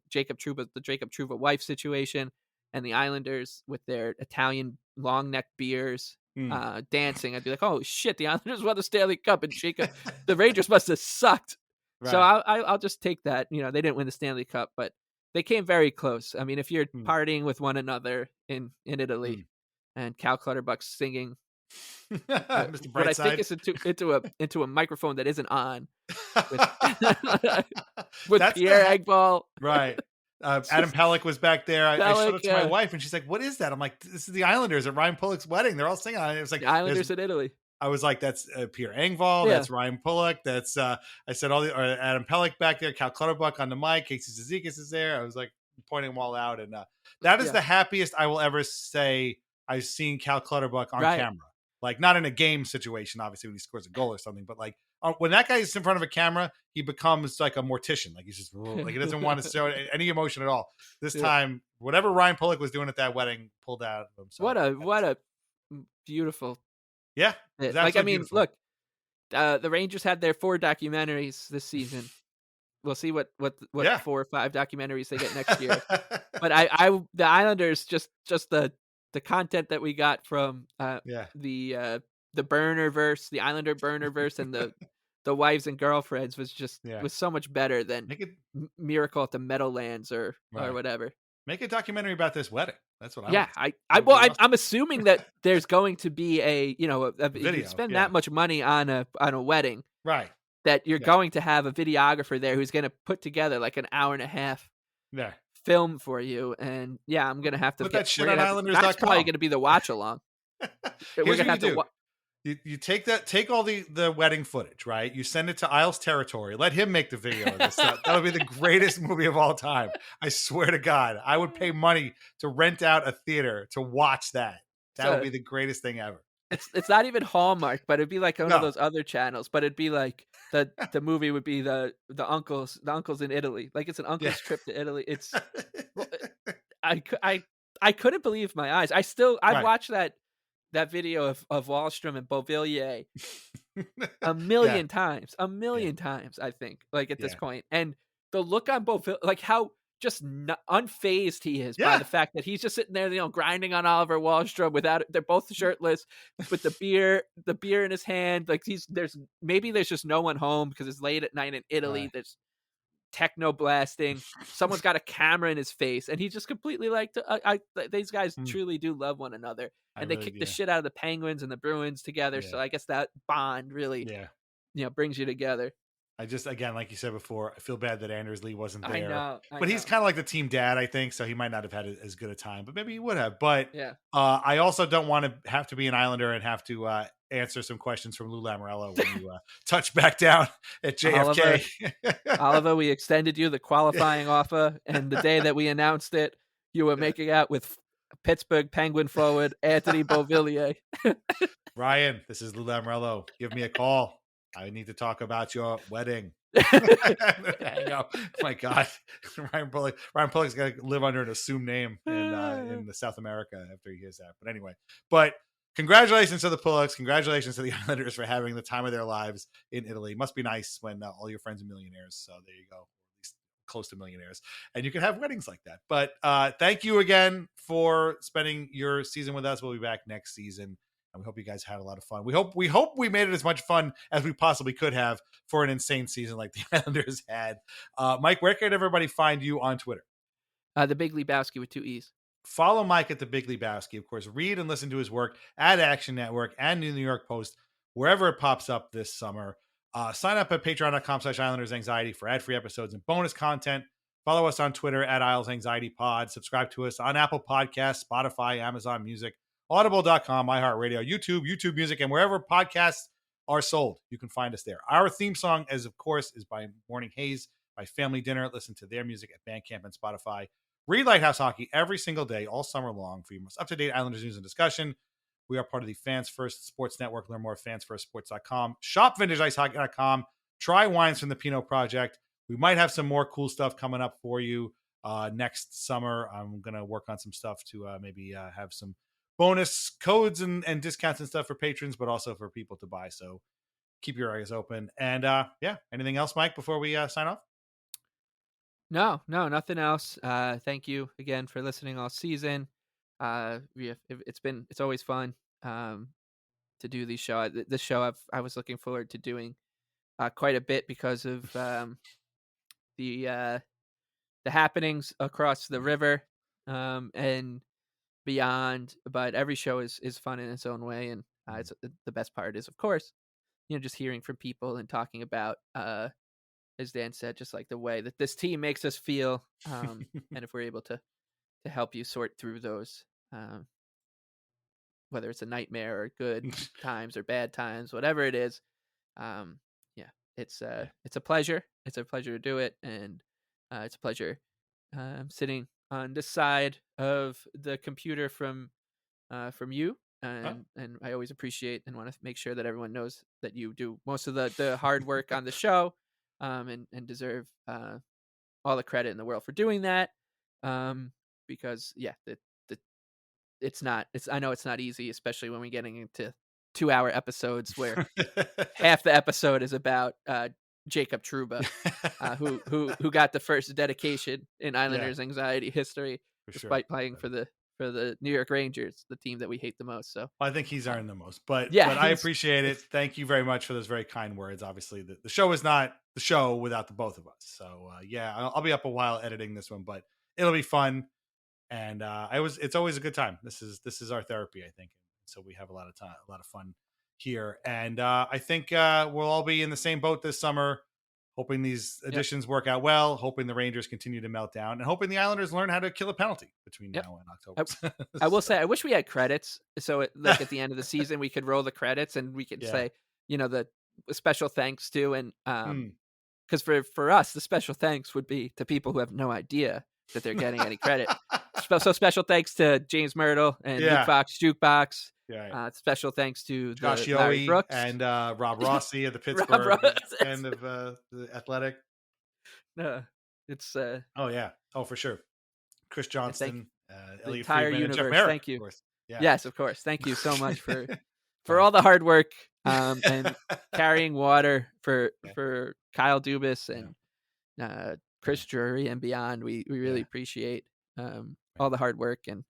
Jacob Trouba, the Jacob Trouba wife situation, and the Islanders with their Italian long neck beers dancing. I'd be like, "Oh shit, the Islanders won the Stanley Cup, and Jacob, the Rangers must have sucked." Right. So I'll just take that. They didn't win the Stanley Cup, but they came very close. I mean, if you're partying with one another in Italy, and Cal Clutterbuck's singing Mr. what I think Brightside. is into a microphone that isn't on with Pierre Engvall. Right. Adam Pelech was back there. I showed it to my Pelech, wife, and she's like, "What is that?" I'm like, "This is the Islanders at Ryan Pulock's wedding. They're all singing on it." It was like the Islanders in Italy. I was like, "That's Pierre Engvall. Yeah. That's Ryan Pulock. That's I said Adam Pelech back there. Cal Clutterbuck on the mic. Casey Zizekas is there." I was like pointing them all out, and that is the happiest I will ever say I've seen Cal Clutterbuck on camera. Like, not in a game situation, obviously, when he scores a goal or something, but like when that guy is in front of a camera, he becomes like a mortician. Like, he's just like, he doesn't want to show any emotion at all. This time, whatever Ryan Pulock was doing at that wedding pulled out of him. So what a beautiful. Yeah. Like, I mean, beautiful. look, the Rangers had their 4 documentaries this season. We'll see what 4 or 5 documentaries they get next year. But the Islanders, just the content that we got from the burnerverse, the Islander burnerverse, and the wives and girlfriends was so much better than Miracle at the Meadowlands or whatever. Make a documentary about this wedding. That's what I'm assuming that there's going to be a video, you spend that much money on a wedding, right? That you're going to have a videographer there who's going to put together like an hour and a half film for you. And I'm going to have to put that shit on Islanders.com. That's probably going to be the watch along. We're going to have to. You take all the wedding footage, right? You send it to Isles Territory. Let him make the video of this stuff. That'll be the greatest movie of all time. I swear to God, I would pay money to rent out a theater to watch that. That would be the greatest thing ever. It's not even Hallmark, but it'd be like one of those other channels. But it'd be like the movie would be the uncles in Italy. Like, it's an uncle's trip to Italy. It's I couldn't believe my eyes. I've watched that video of Wahlstrom and Beauvillier a million times, I think, like, at this point. And the look on Beauvillier, like how just unfazed he is by the fact that he's just sitting there, grinding on Oliver Wahlstrom they're both shirtless with the beer in his hand. Like, there's just no one home because it's late at night in Italy. Right. There's techno blasting. Someone's got a camera in his face, and he's just completely like, these guys truly do love one another, and they kick the shit out of the Penguins and the Bruins together. So I guess that bond really, brings you together. I just, again, like you said before, I feel bad that Anders Lee wasn't there. I know. But he's kind of like the team dad, I think, so he might not have had as good a time, but maybe he would have. But I also don't want to have to be an Islander and have to answer some questions from Lou Lamoriello when you touch back down at JFK. Oliver, we extended you the qualifying offer, and the day that we announced it, you were making out with Pittsburgh Penguin forward Anthony Beauvillier. Ryan, this is Lou Lamoriello. Give me a call. I need to talk about your wedding. Hang up. My God, Ryan Pulock's got to live under an assumed name in the South America after he hears that. But anyway, congratulations to the Pulocks. Congratulations to the Islanders for having the time of their lives in Italy. Must be nice when all your friends are millionaires. So there you go, at least close to millionaires, and you can have weddings like that. But thank you again for spending your season with us. We'll be back next season. And we hope you guys had a lot of fun. We hope we made it as much fun as we possibly could have for an insane season like the Islanders had. Mike, where can everybody find you on Twitter? The Big Lebowski with 2 E's. Follow Mike at the Big Lebowski. Of course, read and listen to his work at Action Network and the New York Post, wherever it pops up this summer. Sign up at patreon.com/IslandersAnxiety for ad-free episodes and bonus content. Follow us on Twitter at Isles Anxiety Pod. Subscribe to us on Apple Podcasts, Spotify, Amazon Music, Audible.com, iHeartRadio, YouTube Music, and wherever podcasts are sold. You can find us there. Our theme song, as of course, is by Morning Haze, by Family Dinner. Listen to their music at Bandcamp and Spotify. Read Lighthouse Hockey every single day, all summer long, for your most up-to-date Islanders news and discussion. We are part of the Fans First Sports Network. Learn more at fansfirstsports.com. Shop vintageIceHockey.com. Try wines from the Pinot Project. We might have some more cool stuff coming up for you next summer. I'm going to work on some stuff to maybe have some bonus codes and discounts and stuff for patrons, but also for people to buy. So keep your eyes open. And anything else, Mike, before we sign off? No, nothing else. Thank you again for listening all season. It's always fun to do these shows. This show I was looking forward to doing quite a bit because of the happenings across the river and beyond, but every show is fun in its own way, and it's the best part is, of course, just hearing from people and talking about as Dan said, just like the way that this team makes us feel, and if we're able to help you sort through those, whether it's a nightmare or good times or bad times, whatever it is, it's a pleasure. It's a pleasure to do it, and it's a pleasure sitting on this side of the computer from you, and I always appreciate and want to make sure that everyone knows that you do most of the hard work on the show, and deserve all the credit in the world for doing that, because I know it's not easy, especially when we're getting into 2-hour episodes where half the episode is about Jacob Trouba, who got the first dedication in Islanders anxiety history, despite playing for the New York Rangers, the team that we hate the most. So I think he's earned the most, but I appreciate it. Thank you very much for those very kind words. Obviously, the show is not the show without the both of us. So I'll be up a while editing this one, but it'll be fun. And it's always a good time. This is our therapy, I think. So we have a lot of fun here. And I think we'll all be in the same boat this summer, hoping these additions work out well, hoping the Rangers continue to melt down, and hoping the Islanders learn how to kill a penalty between now and October. I will say, I wish we had credits. So at the end of the season, we could roll the credits and we could say, the special thanks to, and because for us, the special thanks would be to people who have no idea that they're getting any credit. So special thanks to James Myrtle and Luke Fox Jukebox. Special thanks to Josh Larry Yohe Brooks and Rob Rossi of the Pittsburgh end of the Athletic. It's for sure. Chris Johnston, the Elliot entire Friedman, universe. And Jeff Merrick, thank you. Of course. Yeah. Yes, of course. Thank you so much for all the hard work and carrying water for Kyle Dubas and Chris Drury and beyond. We really appreciate all the hard work, and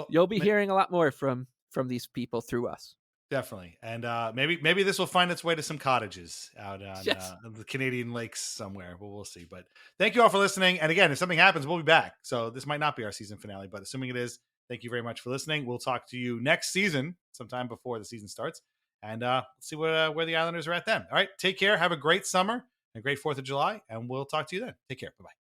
you'll be hearing a lot more from these people through us. Definitely. And maybe this will find its way to some cottages out on the Canadian lakes somewhere. We'll see. But thank you all for listening. And again, if something happens, we'll be back. So this might not be our season finale, but assuming it is, thank you very much for listening. We'll talk to you next season, sometime before the season starts, and see where the Islanders are at then. All right. Take care. Have a great summer and a great 4th of July. And we'll talk to you then. Take care. Bye-bye.